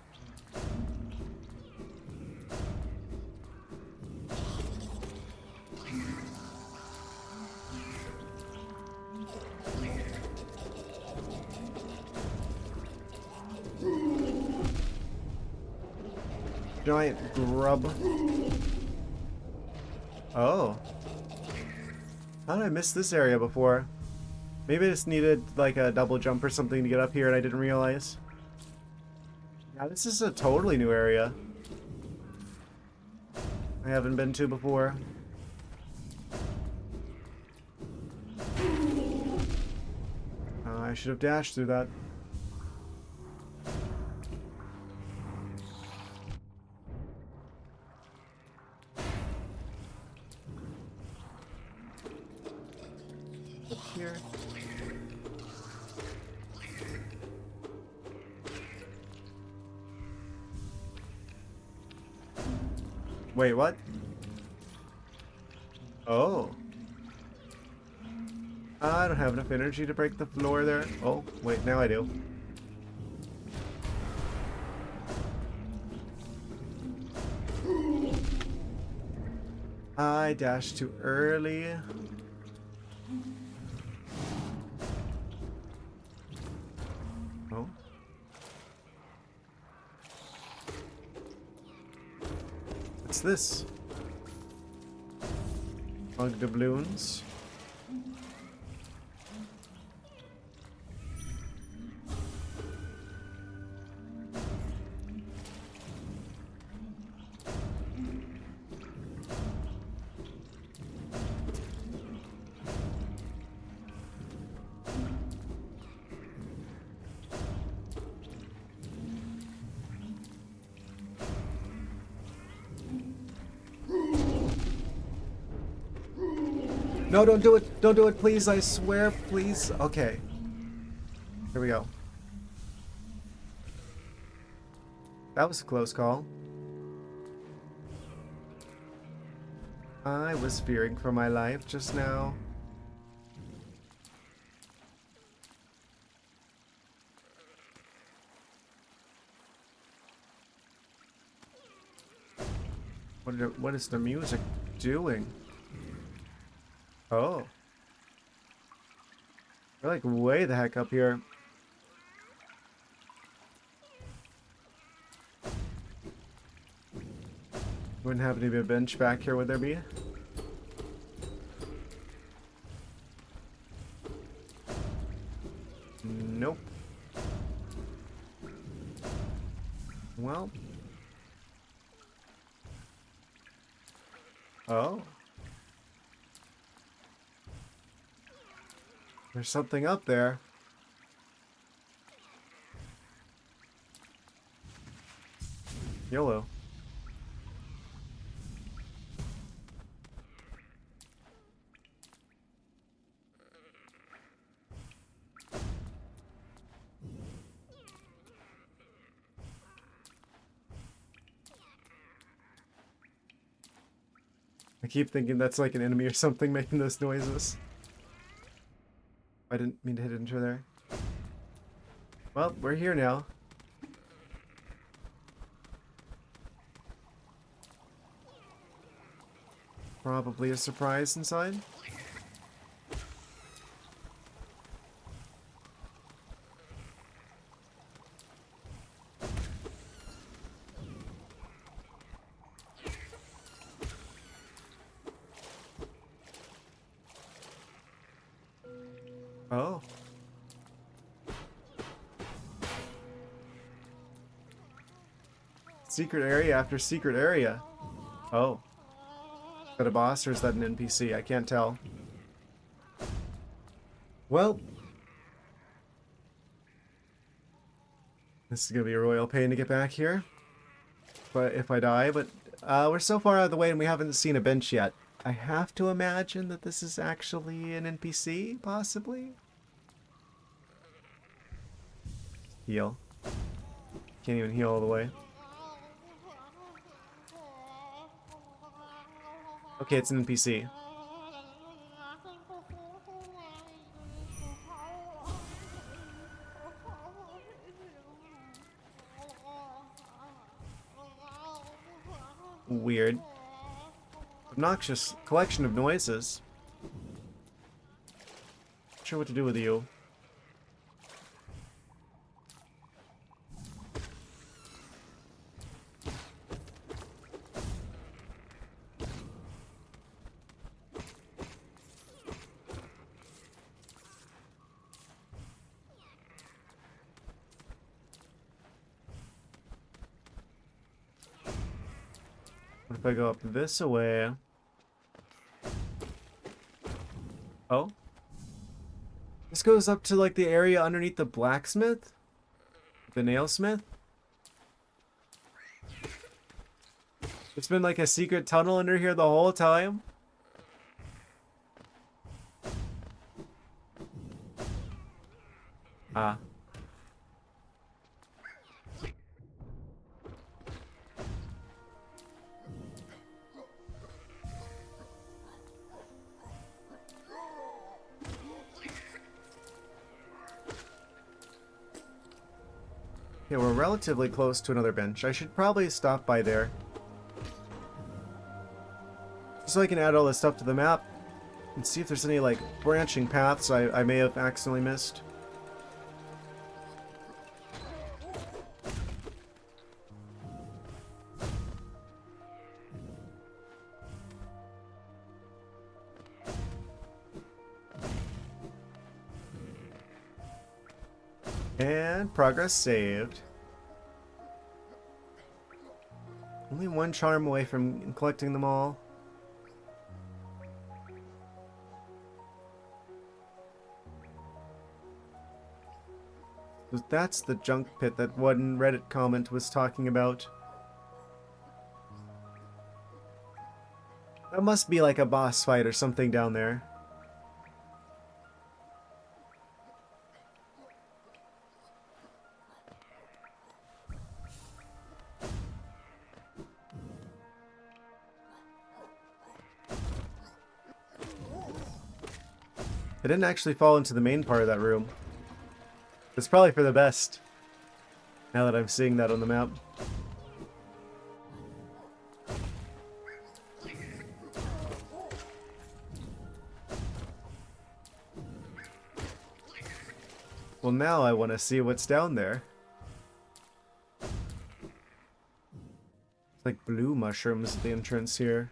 Giant grub. Oh. How did I miss this area before? Maybe I just needed like a double jump or something to get up here and I didn't realize. Yeah, this is a totally new area. I haven't been to before. I should have dashed through that. Up here. Wait, what? Oh. I don't have enough energy to break the floor there. Oh, wait, now I do. I dashed too early. Oh. What's this? Bug doubloons. No, don't do it. Don't do it, please. I swear, please. Okay. Here we go. That was a close call. I was fearing for my life just now. What is the music doing? Oh. We're like way the heck up here. Wouldn't happen to be a bench back here, would there be? Nope. Well. Oh. There's something up there. YOLO. I keep thinking that's like an enemy or something making those noises. I didn't mean to hit enter there. Well, we're here now. Probably a surprise inside. Secret area after secret area. Oh. Is that a boss or is that an NPC? I can't tell. Well. This is gonna be a royal pain to get back here. But if I die, but we're so far out of the way and we haven't seen a bench yet. I have to imagine that this is actually an NPC, possibly? Heal. Can't even heal all the way. Okay, it's an NPC. Weird. Obnoxious collection of noises. Not sure what to do with you. What if I go up this way? Oh? This goes up to like the area underneath the blacksmith? The nailsmith? It's been like a secret tunnel under here the whole time? Ah. Okay, we're relatively close to another bench. I should probably stop by there. So I can add all this stuff to the map and see if there's any like branching paths I may have accidentally missed. And progress saved. Only one charm away from collecting them all. So that's the junk pit that one Reddit comment was talking about. That must be like a boss fight or something down there. I didn't actually fall into the main part of that room. It's probably for the best, now that I'm seeing that on the map. Well, now I want to see what's down there. It's like blue mushrooms at the entrance here.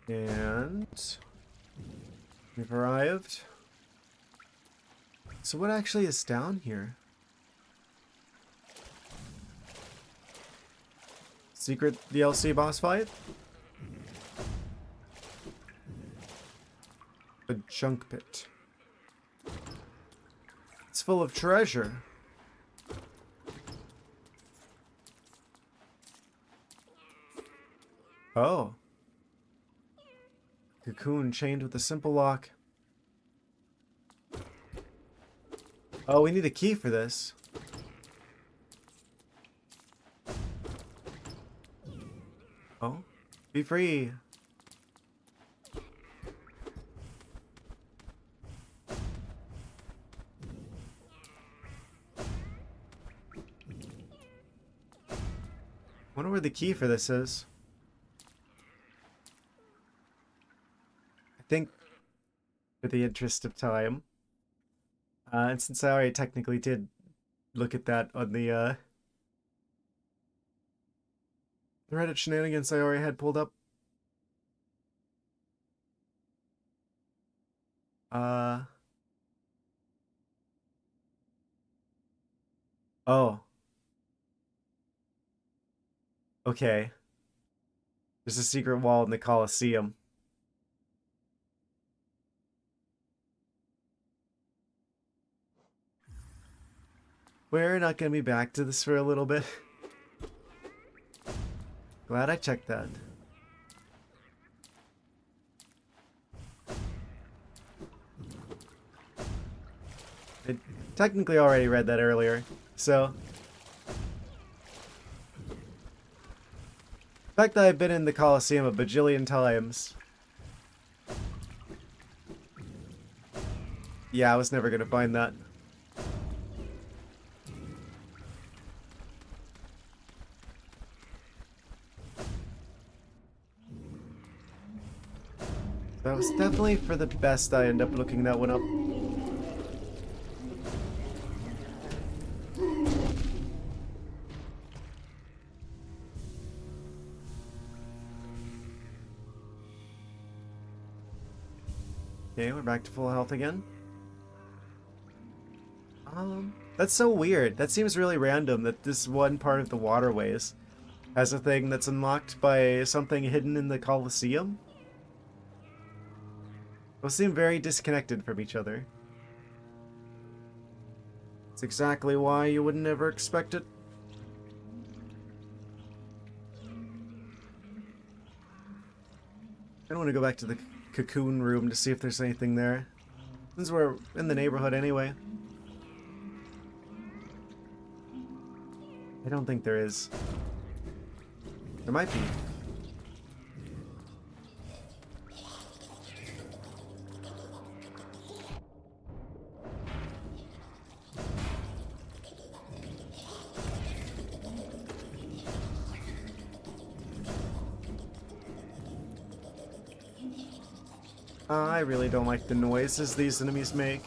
And we've arrived. So what actually is down here? Secret DLC boss fight? The junk pit. It's full of treasure. Oh. Cocoon chained with a simple lock. Oh, we need a key for this. Oh, be free. Wonder where the key for this is. I think, for the interest of time, and since I already technically did look at that on the The Reddit shenanigans I already had pulled up. Uh. Oh. Okay. There's a secret wall in the Colosseum. We're not gonna be back to this for a little bit. Glad I checked that. I technically already read that earlier, so... The fact that I've been in the Colosseum a bajillion times... Yeah, I was never gonna find that. That was definitely for the best I end up looking that one up. Okay, we're back to full health again. That's so weird. That seems really random that this one part of the waterways has a thing that's unlocked by something hidden in the Colosseum. Those seem very disconnected from each other. It's exactly why you would never expect it. I don't want to go back to the cocoon room to see if there's anything there. Since we're in the neighborhood anyway. I don't think there is. There might be. I really don't like the noises these enemies make.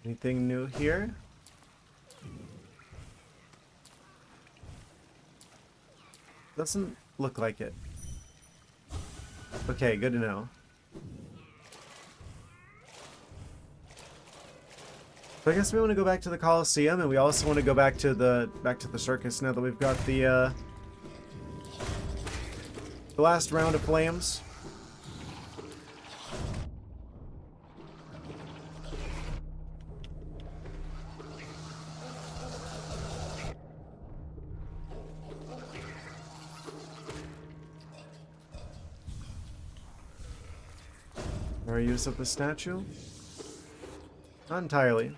Anything new here? Doesn't look like it. Okay, good to know. So I guess we want to go back to the Colosseum, and we also want to go back to the circus now that we've got the last round of flames. Or use up the statue? Not entirely.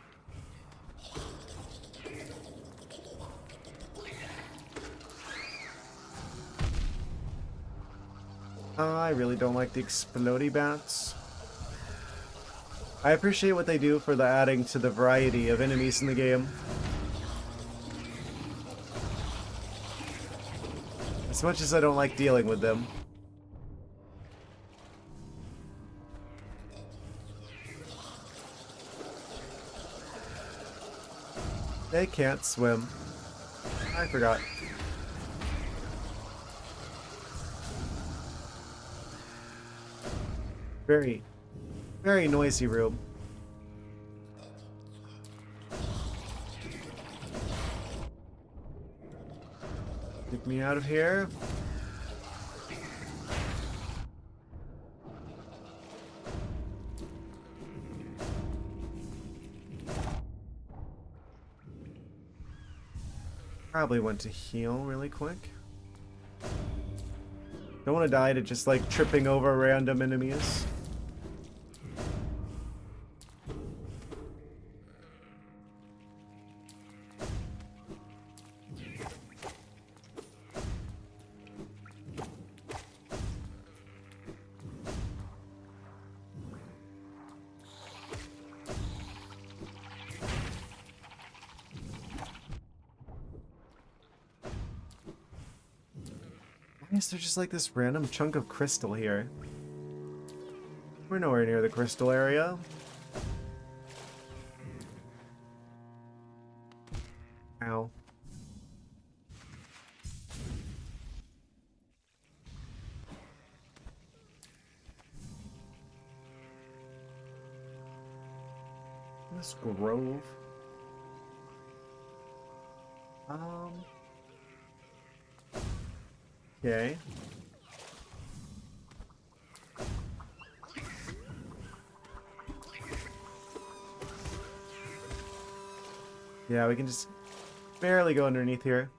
I really don't like the explodey bats. I appreciate what they do for the adding to the variety of enemies in the game. As much as I don't like dealing with them. They can't swim. I forgot. Very, very noisy room. Get me out of here. Probably want to heal really quick. Don't want to die to just like tripping over random enemies. Is there just like this random chunk of crystal here? We're nowhere near the crystal area. Ow. This grove. Okay. Yeah, we can just barely go underneath here.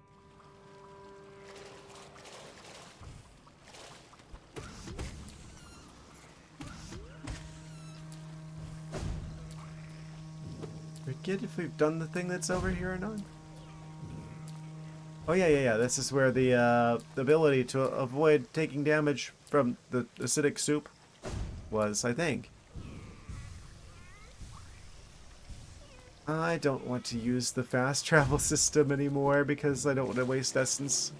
Forget if we've done the thing that's over here or not. Oh yeah. This is where the ability to avoid taking damage from the acidic soup was, I think. I don't want to use the fast travel system anymore because I don't want to waste essence.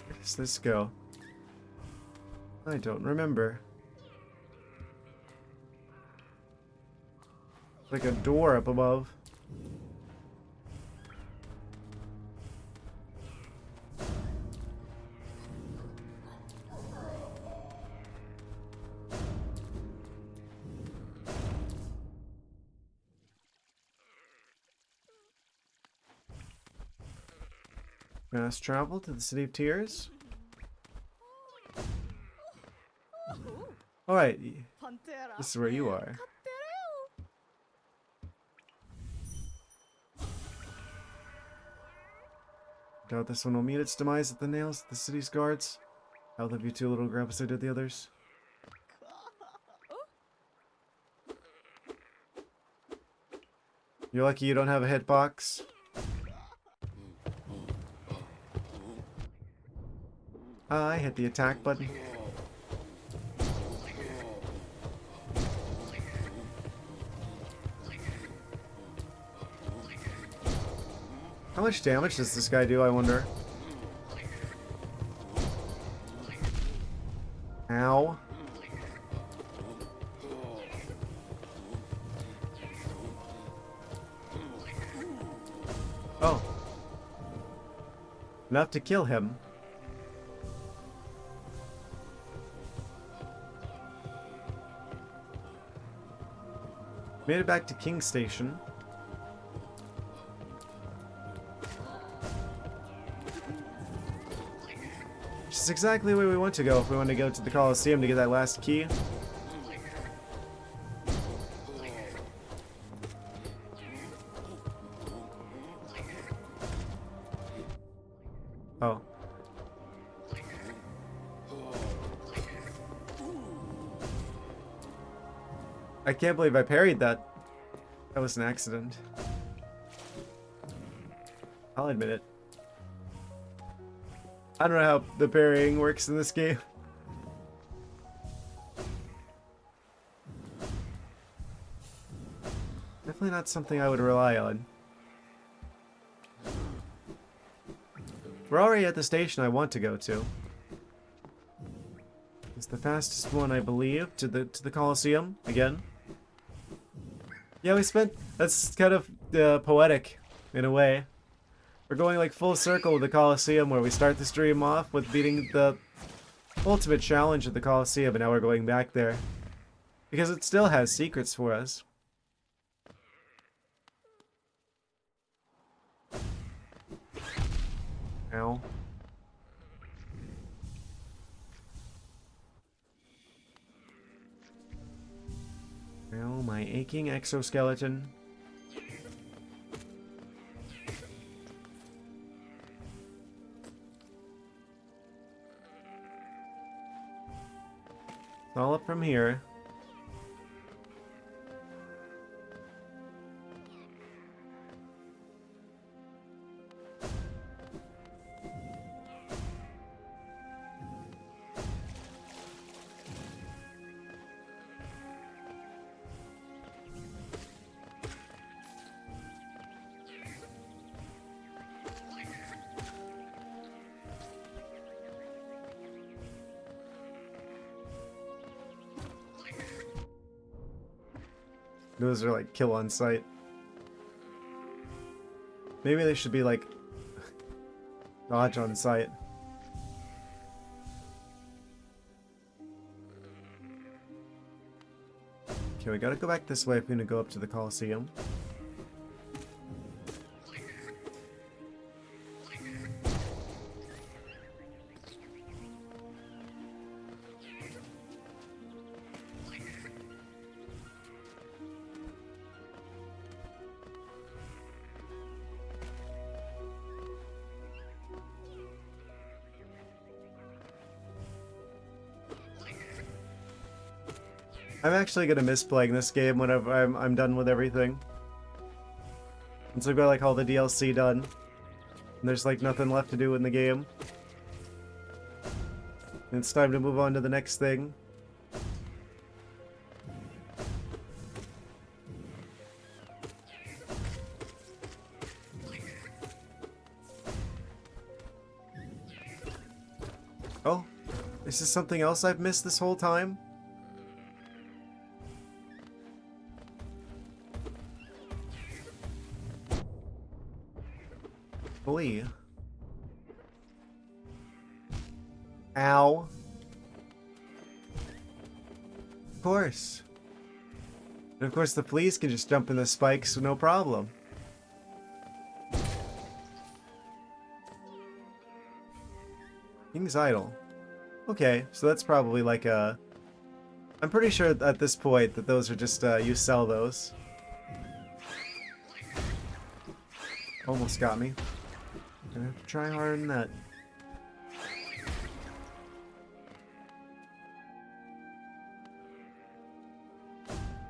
Where does this go? I don't remember. Like a door up above. Fast travel to the City of Tears. Alright, this is where you are. Doubt this one will meet its demise at the nails of the city's guards. I'll leave you two little grubs I did the others. You're lucky you don't have a hitbox. I hit the attack button. How much damage does this guy do, I wonder? Ow. Oh. Enough to kill him. Made it back to King Station. Which is exactly where we want to go if we want to go to the Colosseum to get that last key. Oh. I can't believe I parried that. That was an accident. I'll admit it. I don't know how the parrying works in this game. Definitely not something I would rely on. We're already at the station I want to go to. It's the fastest one, I believe, to the Colosseum again. Yeah, we spent. That's kind of poetic in a way. We're going like full circle with the Colosseum, where we start the stream off with beating the ultimate challenge of the Colosseum, and now we're going back there because it still has secrets for us. Ow. Ow, my aching exoskeleton. It's all up from here. Those are like kill on sight. Maybe they should be like dodge on sight. Okay, we gotta go back this way if we're gonna go up to the Colosseum. I'm actually gonna miss playing this game whenever I'm done with everything. Once I've got like all the DLC done, and there's like nothing left to do in the game. And it's time to move on to the next thing. Oh, this is something else I've missed this whole time? Boy. Ow. Of course. And of course the fleas can just jump in the spikes with no problem. King's Idol. Okay, so that's probably like a... I'm pretty sure at this point that those are just, you sell those. Almost got me. Gonna have to try harder than that.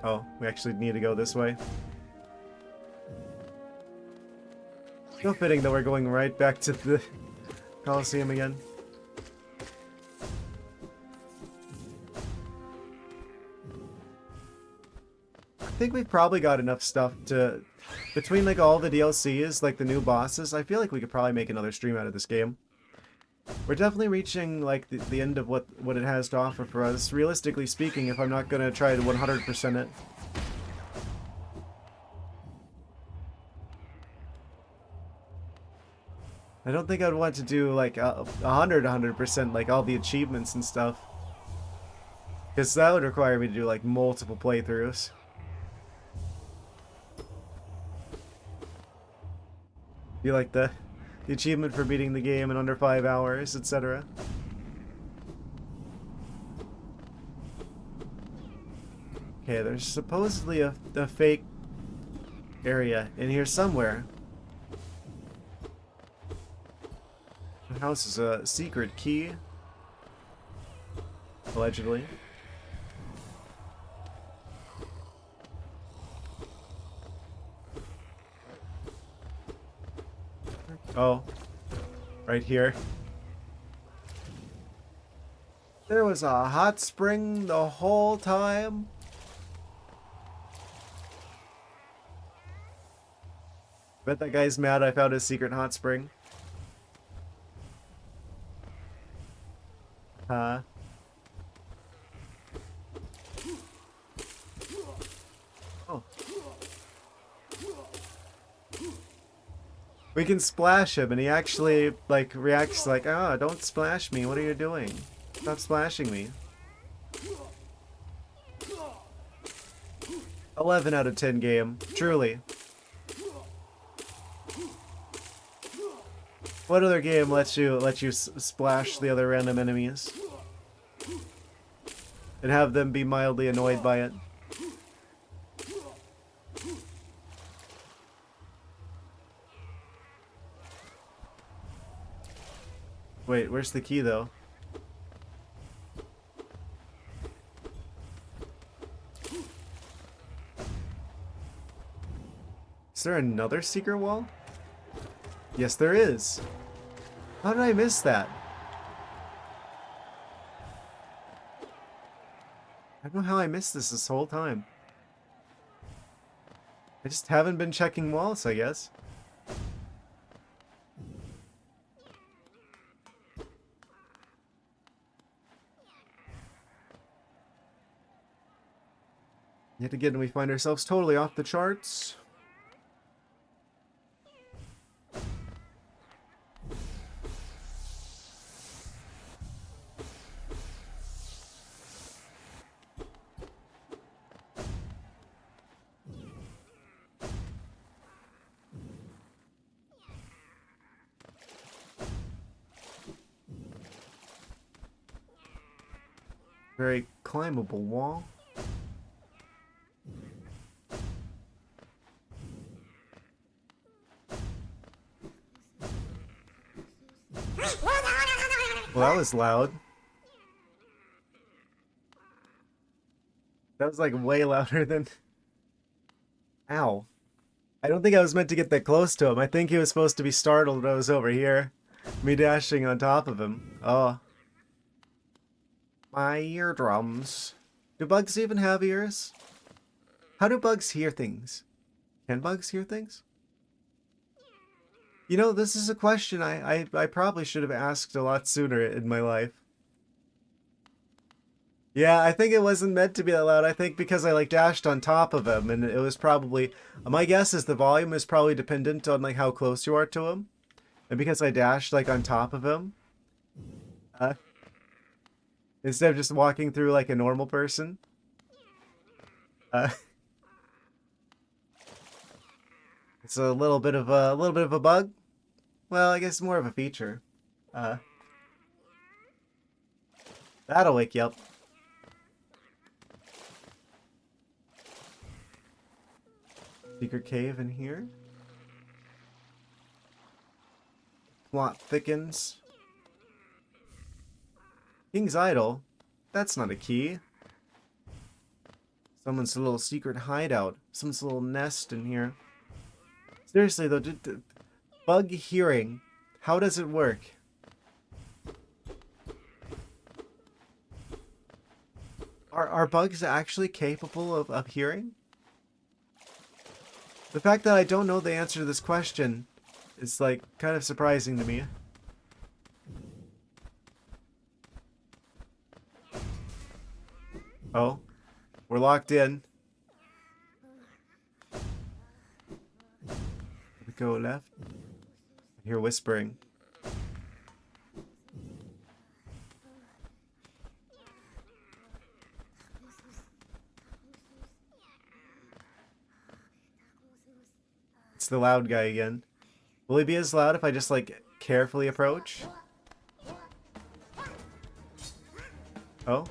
Oh, we actually need to go this way. So fitting that we're going right back to the Colosseum again. I think we've probably got enough stuff to... Between like all the DLCs, like the new bosses, I feel like we could probably make another stream out of this game. We're definitely reaching like the end of what it has to offer for us. Realistically speaking, if I'm not gonna try to 100% it. I don't think I'd want to do like 100% like all the achievements and stuff. Because that would require me to do like multiple playthroughs. Be like the achievement for beating the game in under 5 hours, etc. Okay, there's supposedly a fake area in here somewhere. The house is a secret key. Allegedly. Oh, right here. There was a hot spring the whole time. Bet that guy's mad I found his secret hot spring. Huh? Oh. We can splash him and he actually like reacts like, "Ah, don't splash me. What are you doing? Stop splashing me." 11 out of 10 game. Truly. What other game lets you splash the other random enemies and have them be mildly annoyed by it? Wait, where's the key though? Is there another secret wall? Yes, there is. How did I miss that? I don't know how I missed this whole time. I just haven't been checking walls, I guess. Yet again, we find ourselves totally off the charts. Very climbable wall. Well, that was loud. That was like way louder than... Ow. I don't think I was meant to get that close to him. I think he was supposed to be startled when I was over here. Me dashing on top of him. Oh. My eardrums. Do bugs even have ears? How do bugs hear things? Can bugs hear things? You know, this is a question I probably should have asked a lot sooner in my life. Yeah, I think it wasn't meant to be that loud. I think because I like dashed on top of him, and it was probably... My guess is the volume is probably dependent on like how close you are to him. And because I dashed like on top of him, instead of just walking through like a normal person. It's a little bit of a bug. Well, I guess more of a feature. That'll wake you up. Secret cave in here. Plot thickens. King's Idol? That's not a key. Someone's little secret hideout. Someone's little nest in here. Seriously though, bug hearing. How does it work? Are bugs actually capable of hearing? The fact that I don't know the answer to this question is like kind of surprising to me. Oh, we're locked in. We go left. I hear whispering. It's the loud guy again. Will he be as loud if I just like carefully approach? Oh.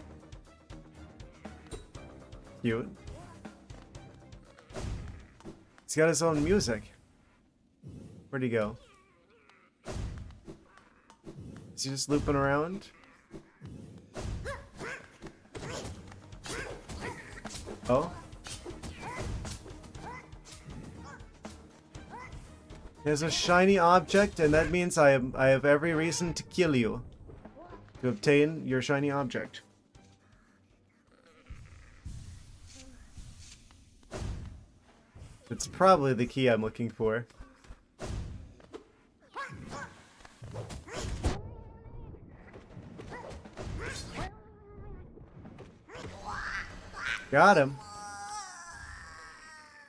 Cute. He's got his own music. Where'd he go? Is he just looping around? Oh. There's a shiny object, and that means I have every reason to kill you. To obtain your shiny object. It's probably the key I'm looking for. Got him.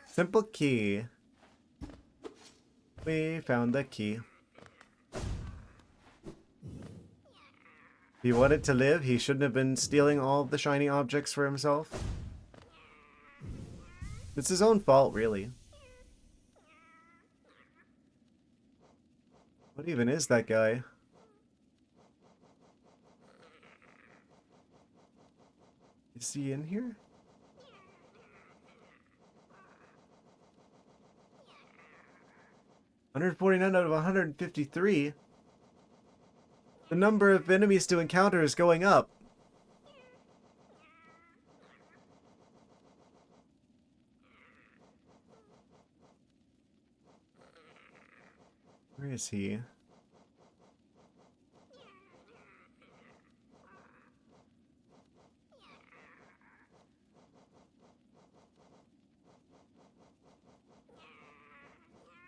Simple key. We found the key. If he wanted to live, he shouldn't have been stealing all of the shiny objects for himself. It's his own fault, really. What even is that guy? Is he in here? $149 out of 153. The number of enemies to encounter is going up. Where is he?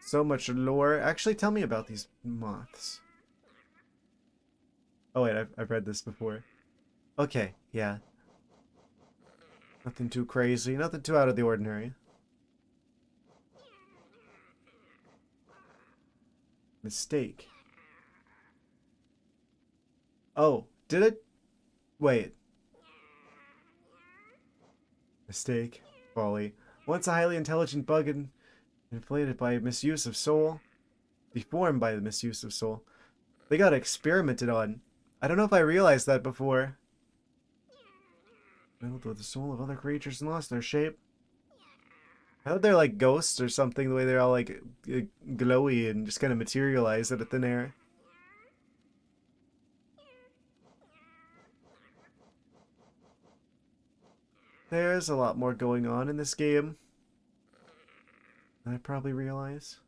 So much lore. Actually, tell me about these moths. Oh wait, I've read this before. Okay, yeah. Nothing too crazy, nothing too out of the ordinary. Mistake. Oh, did it? Wait. Mistake. Folly. Once a highly intelligent bug and inflated by misuse of soul. Deformed by the misuse of soul. They got experimented on. I don't know if I realized that before. Filled with the soul of other creatures and lost their shape. I thought they're like ghosts or something, the way they're all like glowy and just kind of materialize out of thin air. There's a lot more going on in this game than I probably realize.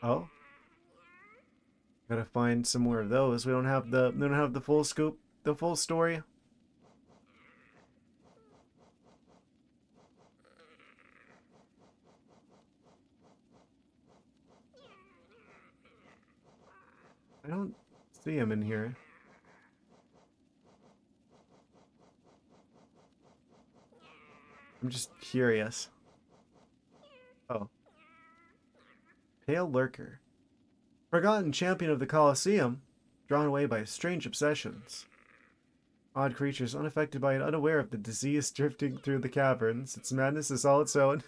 Oh, gotta find some more of those. We don't have the full scoop, the full story. I don't see him in here. I'm just curious. Oh, Pale Lurker. Forgotten champion of the Colosseum, drawn away by strange obsessions. Odd creatures unaffected by and unaware of the disease drifting through the caverns. Its madness is all its own.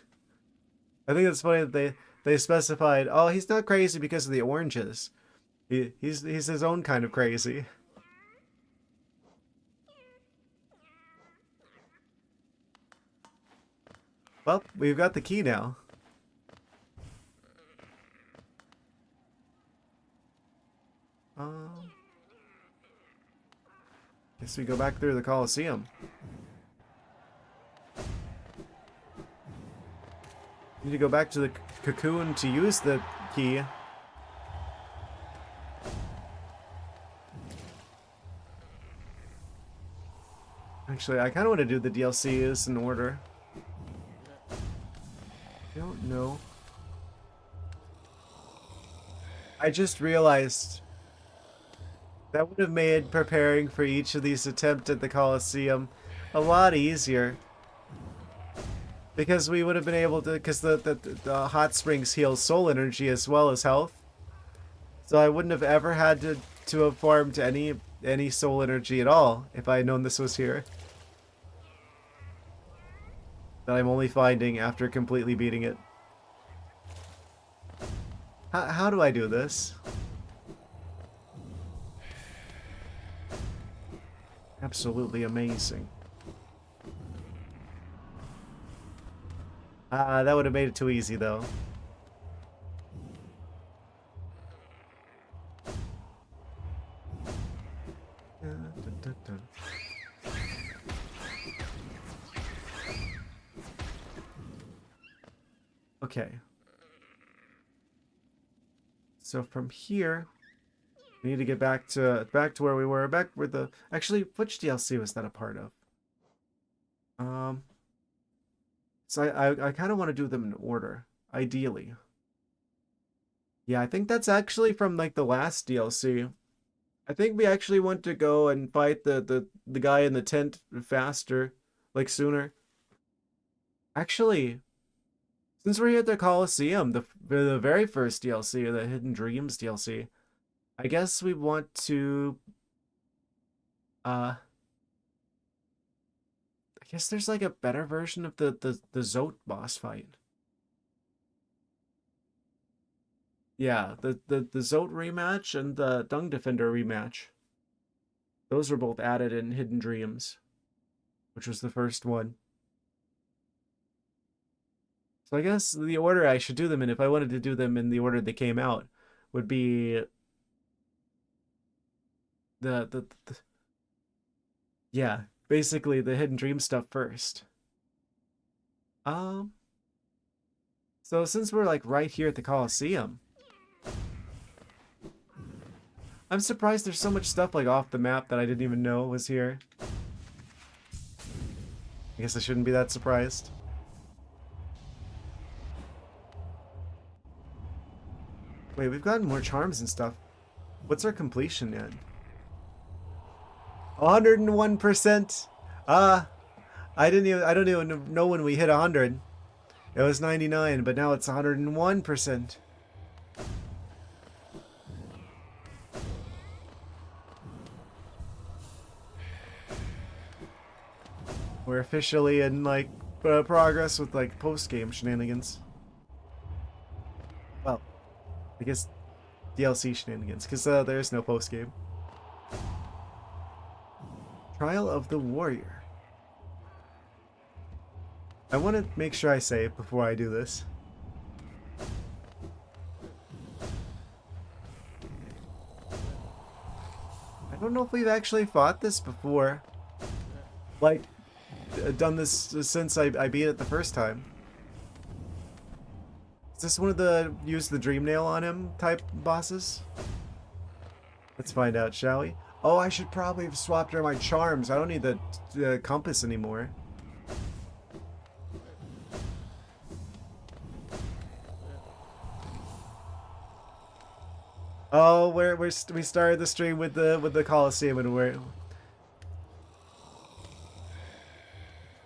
I think it's funny that they specified, oh, he's not crazy because of the oranges. He's his own kind of crazy. Well, we've got the key now. Guess we go back through the Colosseum. Need to go back to the cocoon to use the key. Actually, I kind of want to do the DLCs in order. I don't know. I just realized that would have made preparing for each of these attempts at the Colosseum a lot easier. Because we would have been able to, because the hot springs heal soul energy as well as health. So I wouldn't have ever had to have farmed any soul energy at all if I had known this was here. That I'm only finding after completely beating it. How do I do this? Absolutely amazing. That would have made it too easy though. Okay. So from here, we need to get back to where we were. Back where the actually, which DLC was that a part of? So I kind of want to do them in order, ideally. Yeah, I think that's actually from like the last DLC. I think we actually want to go and fight the guy in the tent faster, like sooner. Actually, since we're here at the Colosseum, the very first DLC, or the Hidden Dreams DLC, I guess we want to I guess there's like a better version of the Zote boss fight. Yeah, the Zote rematch and the Dung Defender rematch. Those were both added in Hidden Dreams, which was the first one. So I guess the order I should do them in, if I wanted to do them in the order they came out, would be the yeah, basically the Hidden Dream stuff first. Um, so since we're like right here at the Colosseum, I'm surprised there's so much stuff like off the map that I didn't even know was here. I guess I shouldn't be that surprised. Wait, we've gotten more charms and stuff. What's our completion at? 101%. I don't even know when we hit 100. It was 99, but now it's 101%. We're officially in like progress with like post-game shenanigans. Well, I guess DLC shenanigans, because there is no post-game. Trial of the Warrior. I want to make sure I save before I do this. I don't know if we've actually fought this before. Like, done this since I beat it the first time. Is this one of the use the dream nail on him type bosses? Let's find out, shall we? Oh, I should probably have swapped out my charms. I don't need the compass anymore. Oh, we started the stream with the Colosseum and we're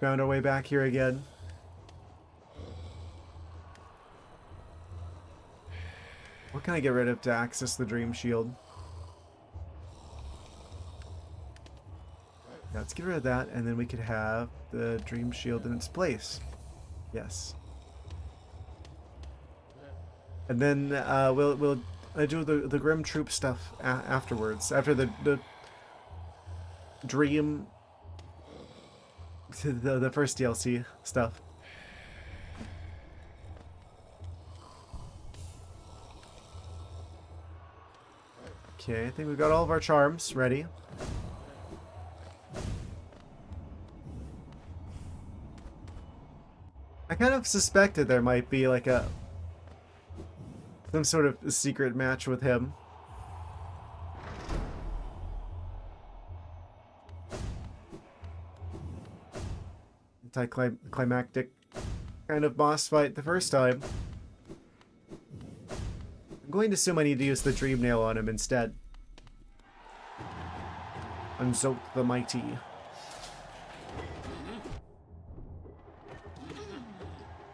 found our way back here again. What can I get rid of to access the Dream Shield? Yeah, let's get rid of that, and then we could have the Dream Shield in its place. Yes. And then we'll do the Grim Troop stuff afterwards. After the Dream, the first DLC stuff. Okay, I think we've got all of our charms ready. I kind of suspected there might be like some sort of secret match with him. Anticlimactic kind of boss fight the first time. I'm going to assume I need to use the Dream Nail on him instead. Unzote the Mighty.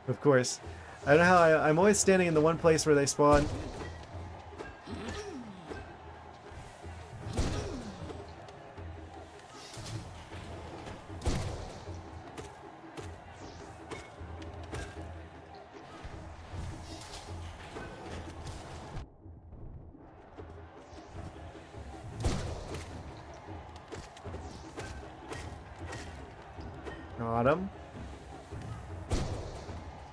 Of course. I don't know how I'm always standing in the one place where they spawn. Got him.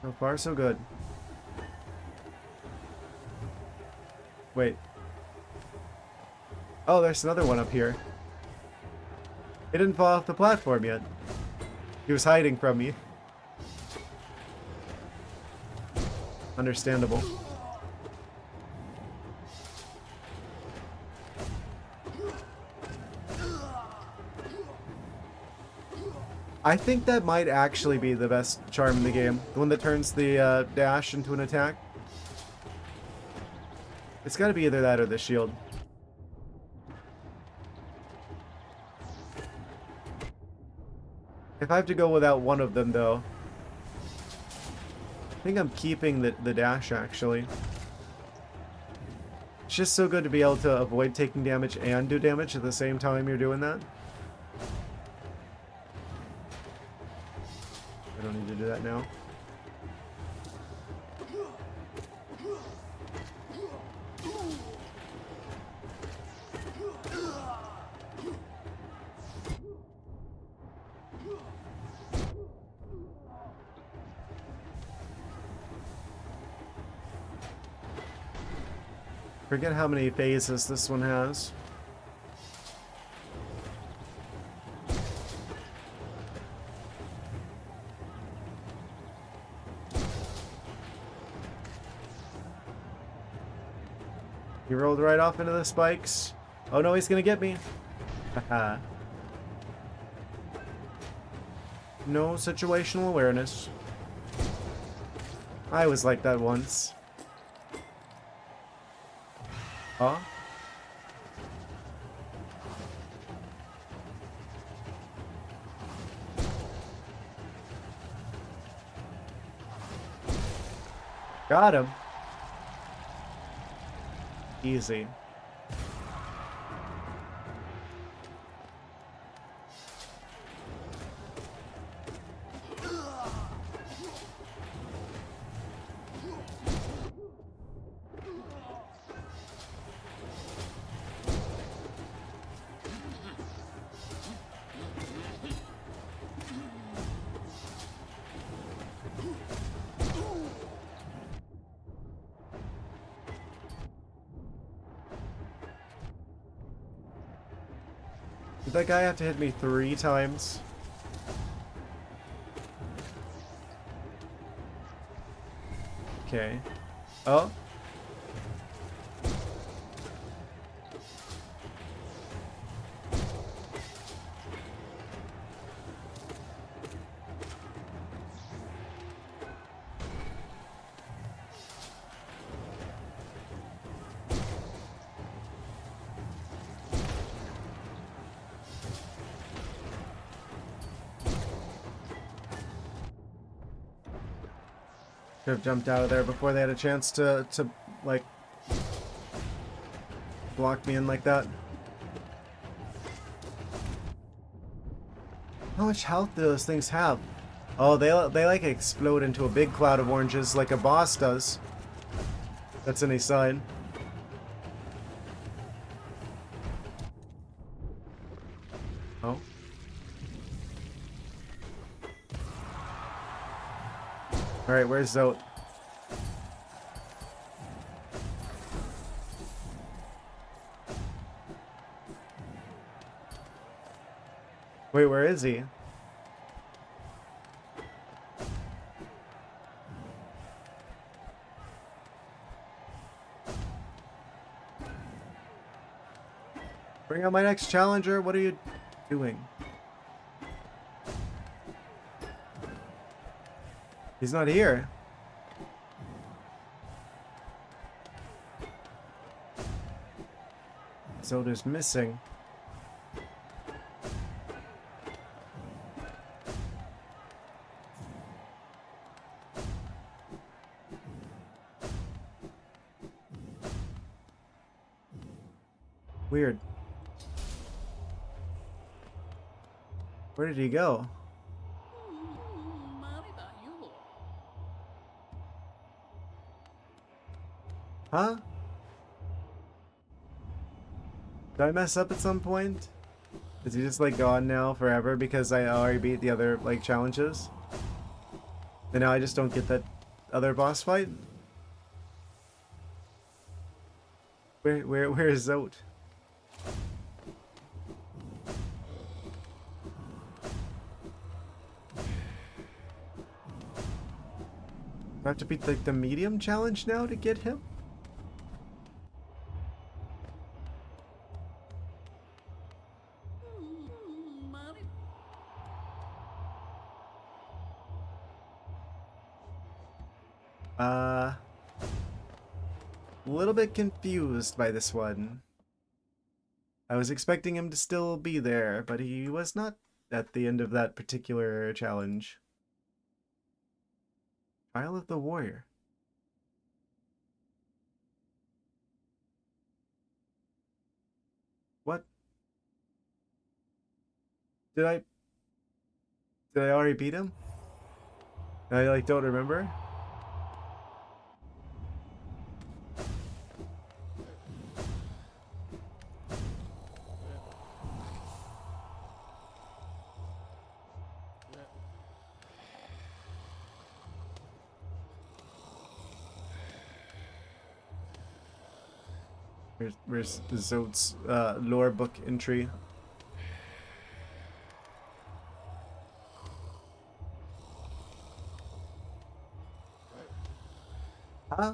So far, so good. Wait. Oh, there's another one up here. He didn't fall off the platform yet. He was hiding from me. Understandable. I think that might actually be the best charm in the game. The one that turns the dash into an attack. It's gotta be either that or the shield. If I have to go without one of them, though, I think I'm keeping the dash, actually. It's just so good to be able to avoid taking damage and do damage at the same time you're doing that. I don't need to do that now. Forget how many phases this one has. He rolled right off into the spikes. Oh no, he's gonna get me. Haha. No situational awareness. I was like that once. Huh? Got him. Easy. Did that guy have to hit me 3 times? Okay. Oh. Could have jumped out of there before they had a chance to like block me in like that. How much health do those things have? Oh, they like explode into a big cloud of oranges like a boss does. That's any sign. Oh. Alright, where's Zote? Wait, where is he? Bring out my next challenger. What are you doing? He's not here. Zoda's missing. Weird. Where did he go? Huh? Did I mess up at some point? Is he just like gone now forever because I already beat the other like challenges? And now I just don't get that other boss fight? Where is Zote? I have to beat like the medium challenge now to get him? A little bit confused by this one. I was expecting him to still be there, but he was not at the end of that particular challenge. Trial of the Warrior. What? Did I... Did I already beat him? I like don't remember. Where's Zote's lore book entry? Huh?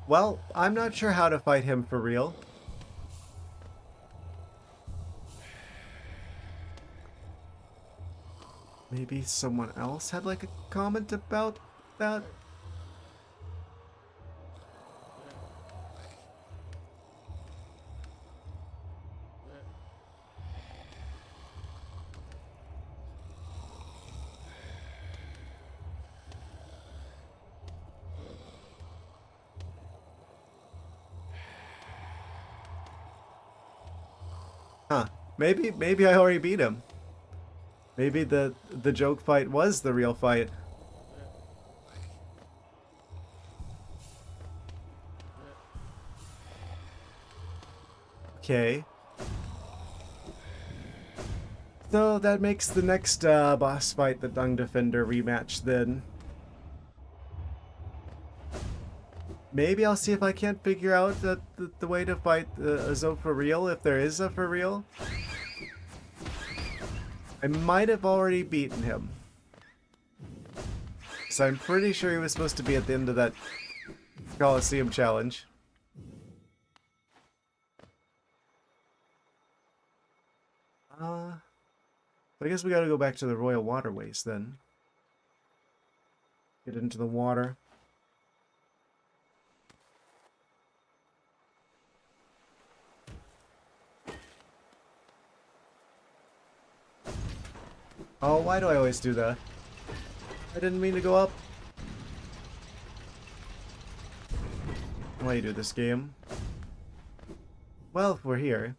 Well, I'm not sure how to fight him for real. Maybe someone else had like a comment about that? Huh. Maybe I already beat him. Maybe the joke fight was the real fight. Okay. So that makes the next boss fight the Dung Defender rematch then. Maybe I'll see if I can't figure out the way to fight a Zo for real, if there is a for real. I might have already beaten him. So I'm pretty sure he was supposed to be at the end of that Colosseum challenge. I guess we gotta go back to the Royal Waterways then. Get into the water. Oh, why do I always do that? I didn't mean to go up. Why do you do this game? Well, if we're here.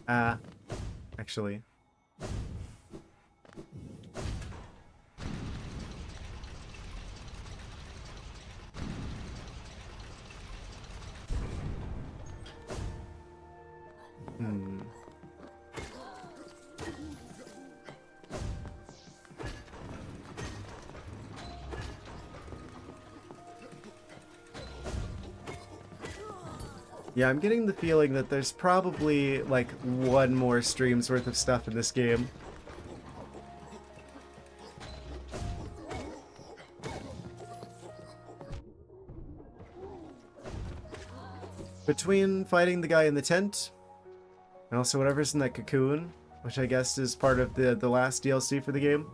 Actually. Yeah, I'm getting the feeling that there's probably like one more stream's worth of stuff in this game. Between fighting the guy in the tent, and also whatever's in that cocoon, which I guess is part of the last DLC for the game.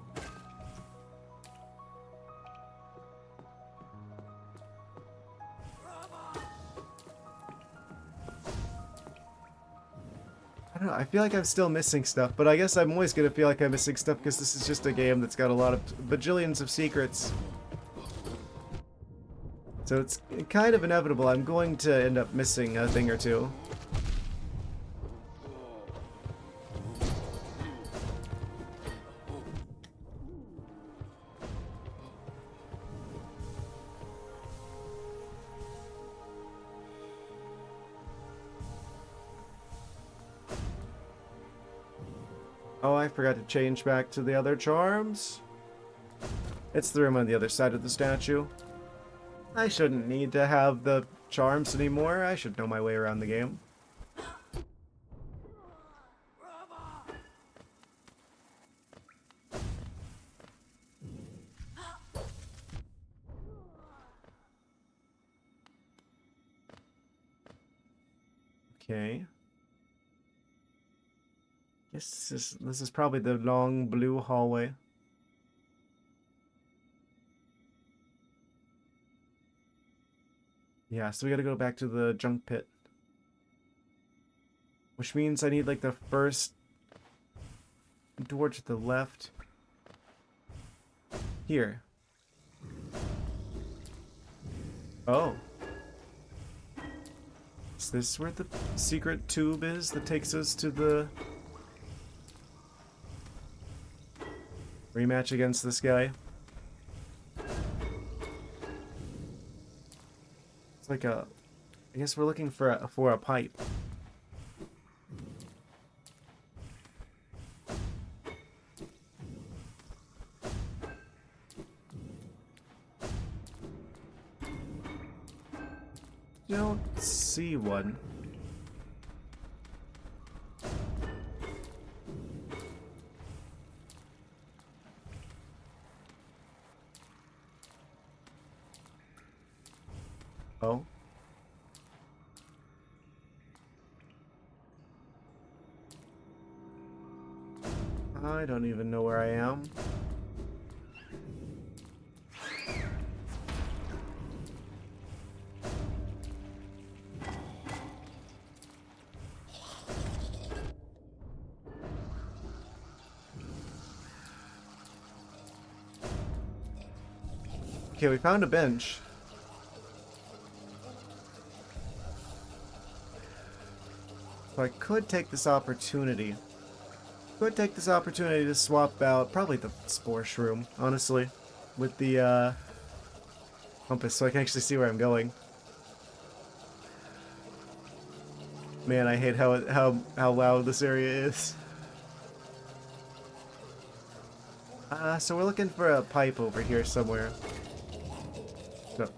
I don't know, I feel like I'm still missing stuff, but I guess I'm always gonna feel like I'm missing stuff because this is just a game that's got a lot of bajillions of secrets. So it's kind of inevitable. I'm going to end up missing a thing or two. Oh, I forgot to change back to the other charms. It's the room on the other side of the statue. I shouldn't need to have the charms anymore. I should know my way around the game. Okay. Guess this is probably the long blue hallway. Yeah, so we gotta go back to the junk pit. Which means I need like the first door to the left. Here. Oh. Is this where the secret tube is that takes us to the rematch against this guy? It's like a... I guess we're looking for a pipe. Don't see one. Oh. I don't even know where I am. Okay, we found a bench. So I could take this opportunity. Could take this opportunity to swap out probably the spore shroom, honestly, with the compass, so I can actually see where I'm going. Man, I hate how loud this area is. So we're looking for a pipe over here somewhere. No.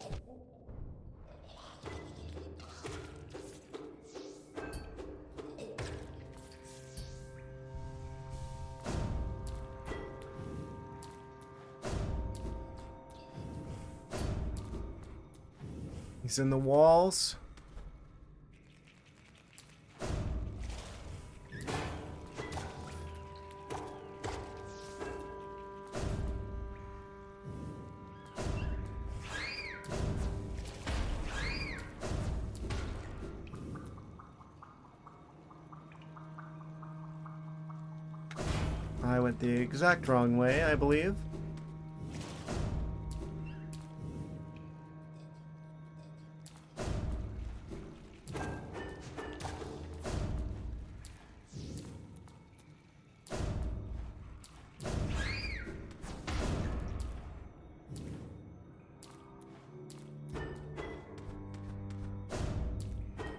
He's in the walls. I went the exact wrong way, I believe.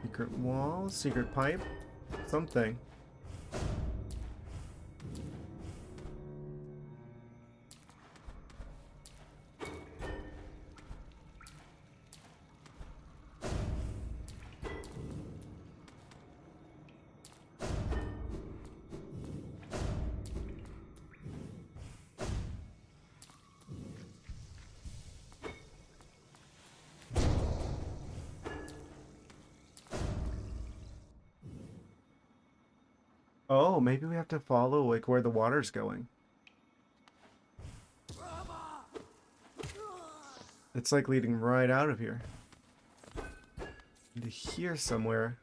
Secret wall, secret pipe, something. Oh, maybe we have to follow like where the water's going. It's like leading right out of here. Into here somewhere.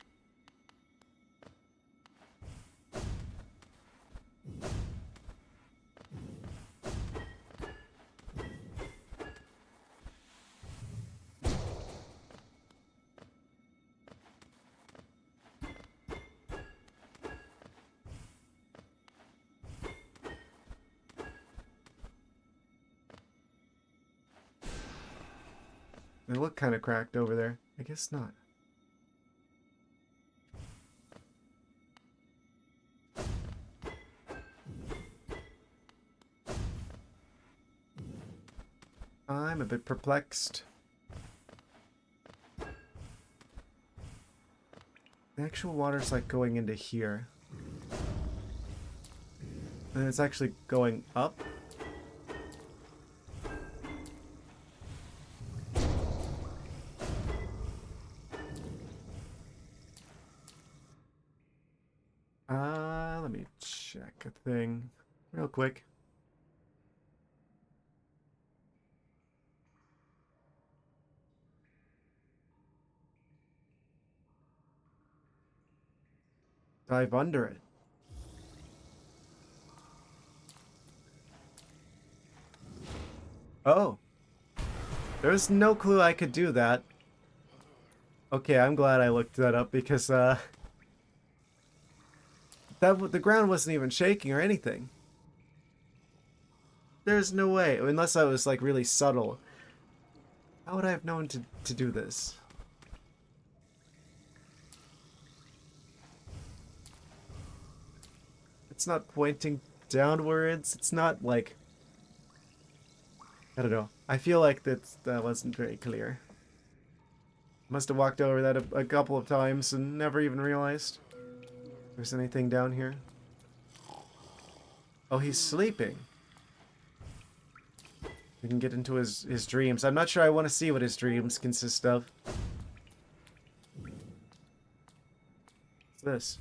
They look kind of cracked over there. I guess not. I'm a bit perplexed. The actual water's like going into here. And it's actually going up. Let me check a thing real quick. Dive under it. Oh. There's no clue I could do that. Okay, I'm glad I looked that up because the ground wasn't even shaking or anything. There's no way, unless I was like really subtle. How would I have known to do this? It's not pointing downwards. It's not like, I don't know. I feel like that wasn't very clear. Must have walked over that a couple of times and never even realized there's anything down here. Oh, he's sleeping. We can get into his dreams. I'm not sure I want to see what his dreams consist of. What's this?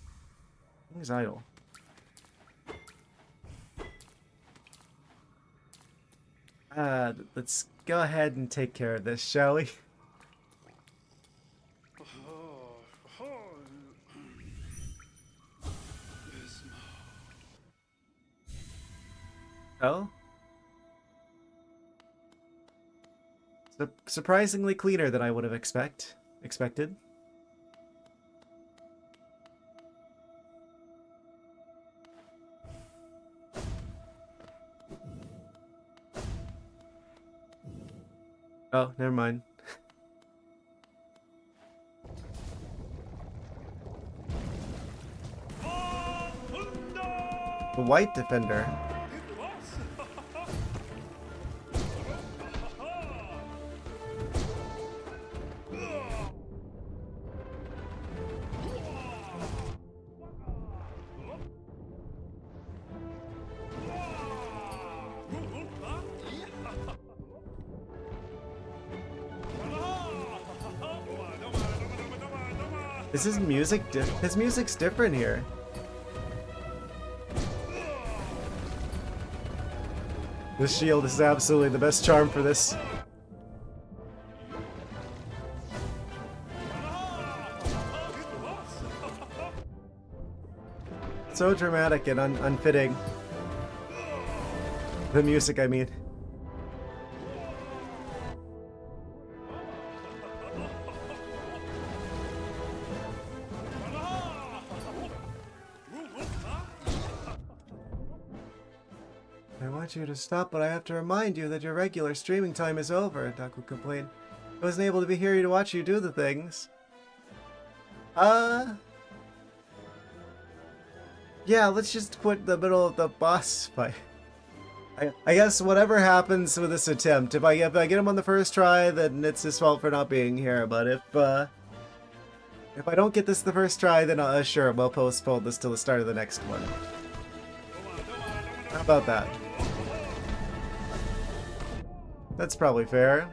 He's idle. Let's go ahead and take care of this, shall we? Oh? Surprisingly cleaner than I would have expected. Oh, never mind. The white defender. Is his music his music's different here. This shield is absolutely the best charm for this. So dramatic and unfitting. The music, I mean. I want you to stop, but I have to remind you that your regular streaming time is over, Duck would complain. I wasn't able to be here to watch you do the things. Yeah, let's just quit the middle of the boss fight. I guess whatever happens with this attempt, if I get him on the first try, then it's his fault for not being here. But if I don't get this the first try, then sure, we'll postpone this till the start of the next one. How about that? That's probably fair.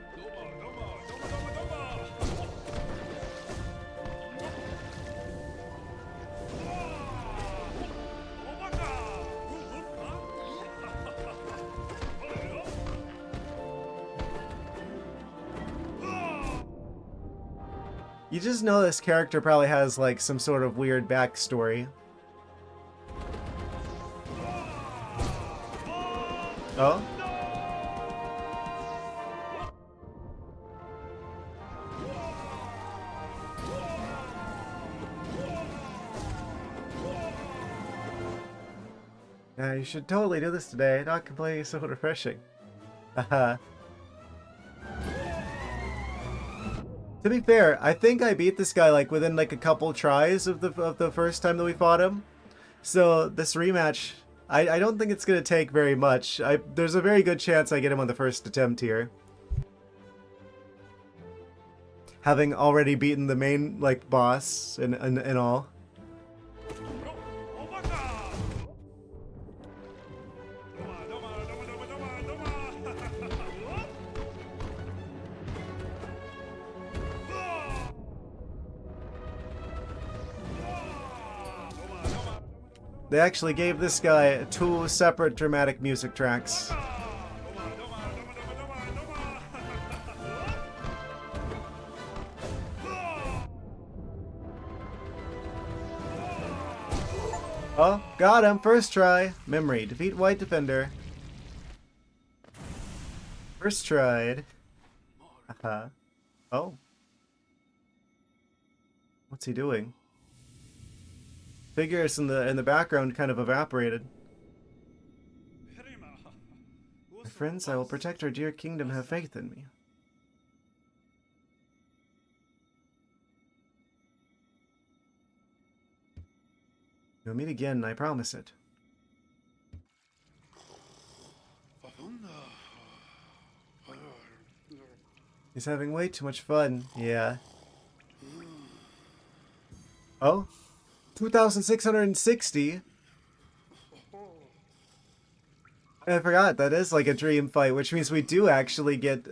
You just know this character probably has like some sort of weird backstory. Oh? Yeah, you should totally do this today. Not completely so refreshing. Haha. To be fair, I think I beat this guy like within like a couple tries of the first time that we fought him. So this rematch, I don't think it's gonna take very much. There's a very good chance I get him on the first attempt here. Having already beaten the main like boss and all. They actually gave this guy 2 separate dramatic music tracks. Oh, got him! First try! Memory. Defeat white defender. First tried. Uh-huh. Oh. What's he doing? Figures in the background kind of evaporated. My friends, I will protect our dear kingdom. Have faith in me. We'll meet again, I promise it. He's having way too much fun. Yeah. Oh? 2,660? I forgot, that is like a dream fight, which means we do actually get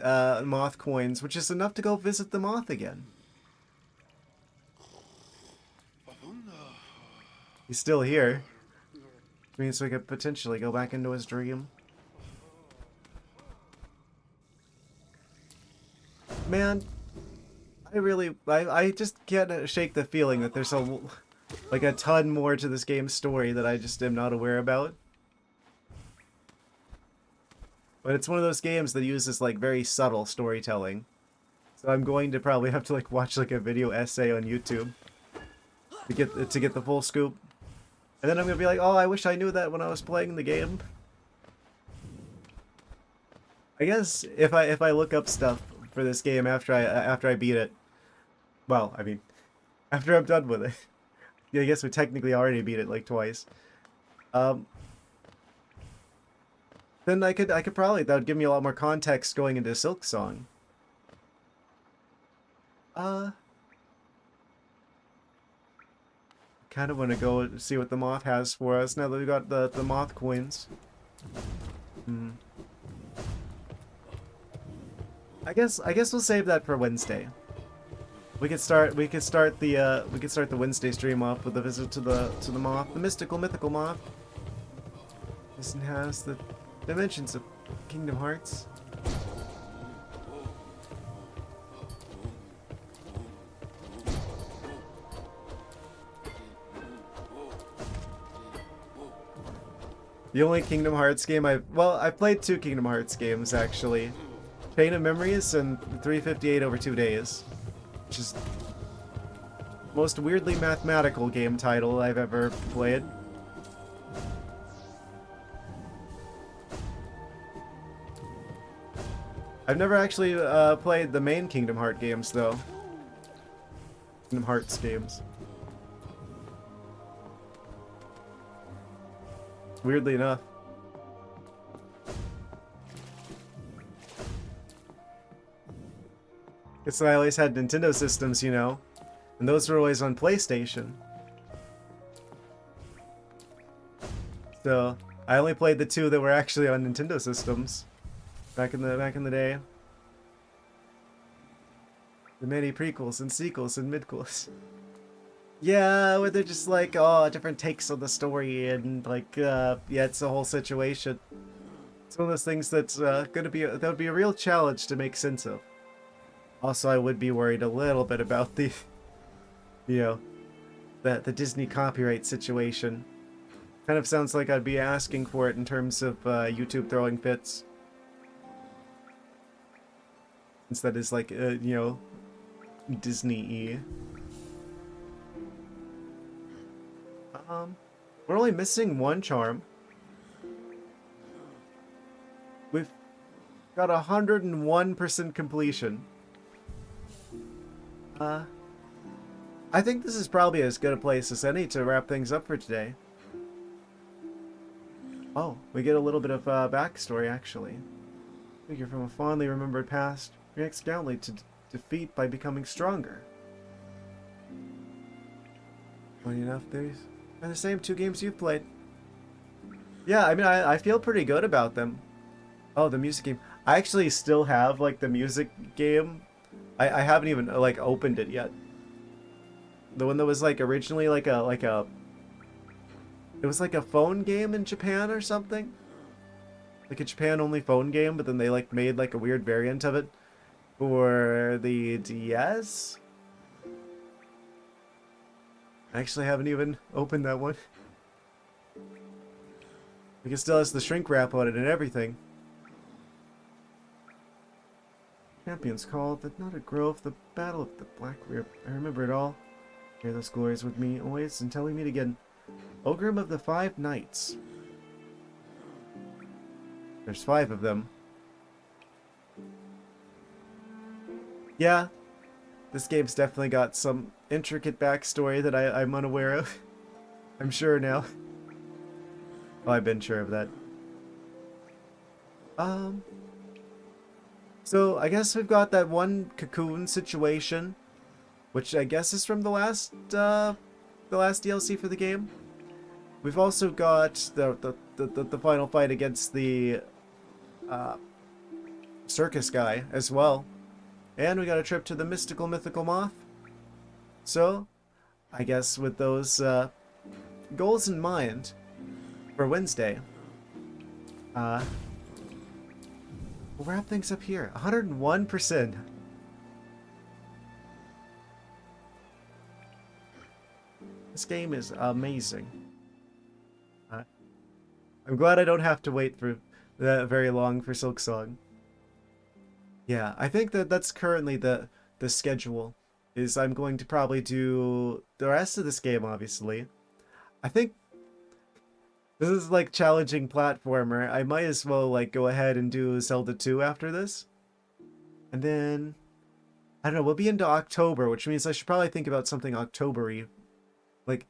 moth coins, which is enough to go visit the moth again. He's still here. Which means we could potentially go back into his dream. Man, I just can't shake the feeling that there's like a ton more to this game's story that I just am not aware about. But it's one of those games that uses like very subtle storytelling. So I'm going to probably have to like watch like a video essay on YouTube to get the full scoop. And then I'm gonna be like, oh, I wish I knew that when I was playing the game. I guess if I look up stuff for this game after I beat it, well, I mean, after I'm done with it. Yeah, I guess we technically already beat it like twice. Um, then I could probably, that would give me a lot more context going into Silk Song. Kind of want to go see what the moth has for us now that we got the moth coins. Hmm. I guess we'll save that for Wednesday. We could start the Wednesday stream off with a visit to the moth, the mythical moth. This has the dimensions of Kingdom Hearts. The only Kingdom Hearts game I've played 2 Kingdom Hearts games actually. Chain of Memories and 358 over 2 days. Which is the most weirdly mathematical game title I've ever played. I've never actually played the main Kingdom Hearts games though. Kingdom Hearts games. Weirdly enough. Guess I always had Nintendo systems, you know. And those were always on PlayStation. So, I only played the 2 that were actually on Nintendo systems. Back in the day. The many prequels and sequels and midquels. Yeah, where they're just like, oh, different takes on the story and like, yeah, it's a whole situation. It's one of those things that's that would be a real challenge to make sense of. Also, I would be worried a little bit about the, you know, the Disney copyright situation. Kind of sounds like I'd be asking for it in terms of YouTube throwing fits. Since that is like, you know, Disney-y. We're only missing 1 charm. We've got 101% completion. I think this is probably as good a place as any to wrap things up for today. Oh, we get a little bit of backstory actually. Figure from a fondly remembered past reacts gallantly to defeat by becoming stronger. Funny enough, these are the same 2 games you've played. Yeah, I mean, I feel pretty good about them. Oh, the music game. I actually still have, like, the music game. I haven't even, like, opened it yet. The one that was, like, originally, like a... It was, like, a phone game in Japan or something? Like a Japan-only phone game, but then they, like, made, like, a weird variant of it for the DS? I actually haven't even opened that one. Like, it still has the shrink wrap on it and everything. Champions called, the Knotted Grove, the Battle of the Black Rip. I remember it all. Share those glories with me always until we meet again. Ogrim of the 5 Knights. There's 5 of them. Yeah, this game's definitely got some intricate backstory that I'm unaware of. I'm sure now. Well, I've been sure of that. So I guess we've got that one cocoon situation, which I guess is from the last DLC for the game. We've also got the final fight against the circus guy as well. And we got a trip to the mythical moth. So, I guess with those goals in mind for Wednesday, we'll wrap things up here. 101%. This game is amazing. Uh, I'm glad I don't have to wait for that very long for Silksong. Yeah, I think that that's currently the schedule. Is I'm going to probably do the rest of this game, obviously. I think this is like challenging platformer. I might as well like go ahead and do Zelda 2 after this. And then I don't know, we'll be into October, which means I should probably think about something October-y. Like,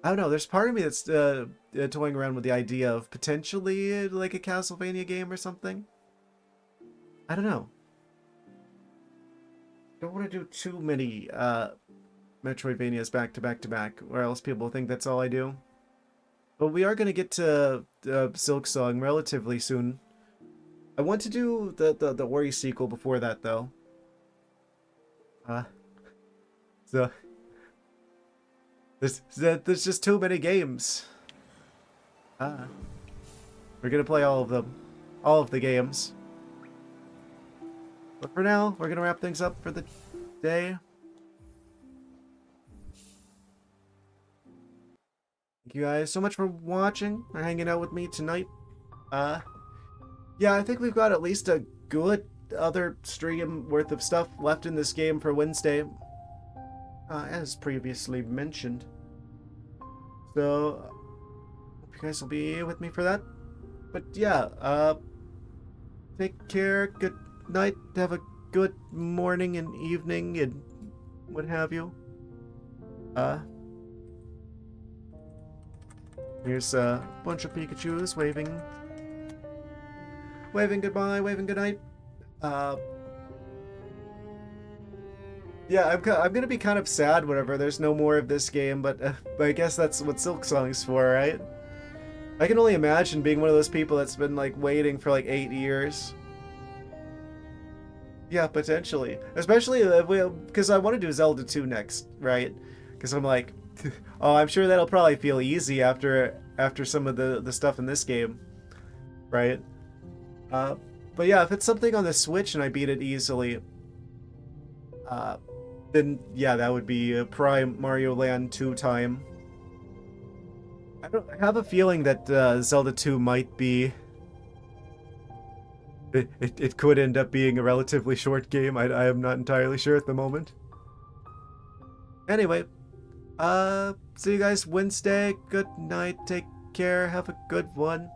I don't know, there's part of me that's toying around with the idea of potentially like a Castlevania game or something. I don't know. Don't want to do too many Metroidvanias back to back to back, or else people think that's all I do. But we are going to get to Silksong relatively soon. I want to do the Ori sequel before that, though. So there's just too many games. We're gonna play all of the games. But for now, we're gonna wrap things up for the day. Thank you guys so much for watching or hanging out with me tonight. Yeah, I think we've got at least a good other stream worth of stuff left in this game for Wednesday, as previously mentioned. So, hope you guys will be with me for that. But yeah, take care, good night, have a good morning and evening and what have you. Here's a bunch of Pikachus waving goodbye, waving goodnight. Yeah, I'm gonna be kind of sad whenever there's no more of this game, but I guess that's what Silksong's for, right? I can only imagine being one of those people that's been like waiting for like 8 years. Yeah, potentially, especially because I want to do Zelda 2 next, right? Because I'm like, oh, I'm sure that'll probably feel easy after some of the stuff in this game, right? But yeah, if it's something on the Switch and I beat it easily, then yeah, that would be a prime Mario Land 2 time. I have a feeling that Zelda 2 might be... It could end up being a relatively short game. I am not entirely sure at the moment. Anyway, see you guys Wednesday. Good night. Take care. Have a good one.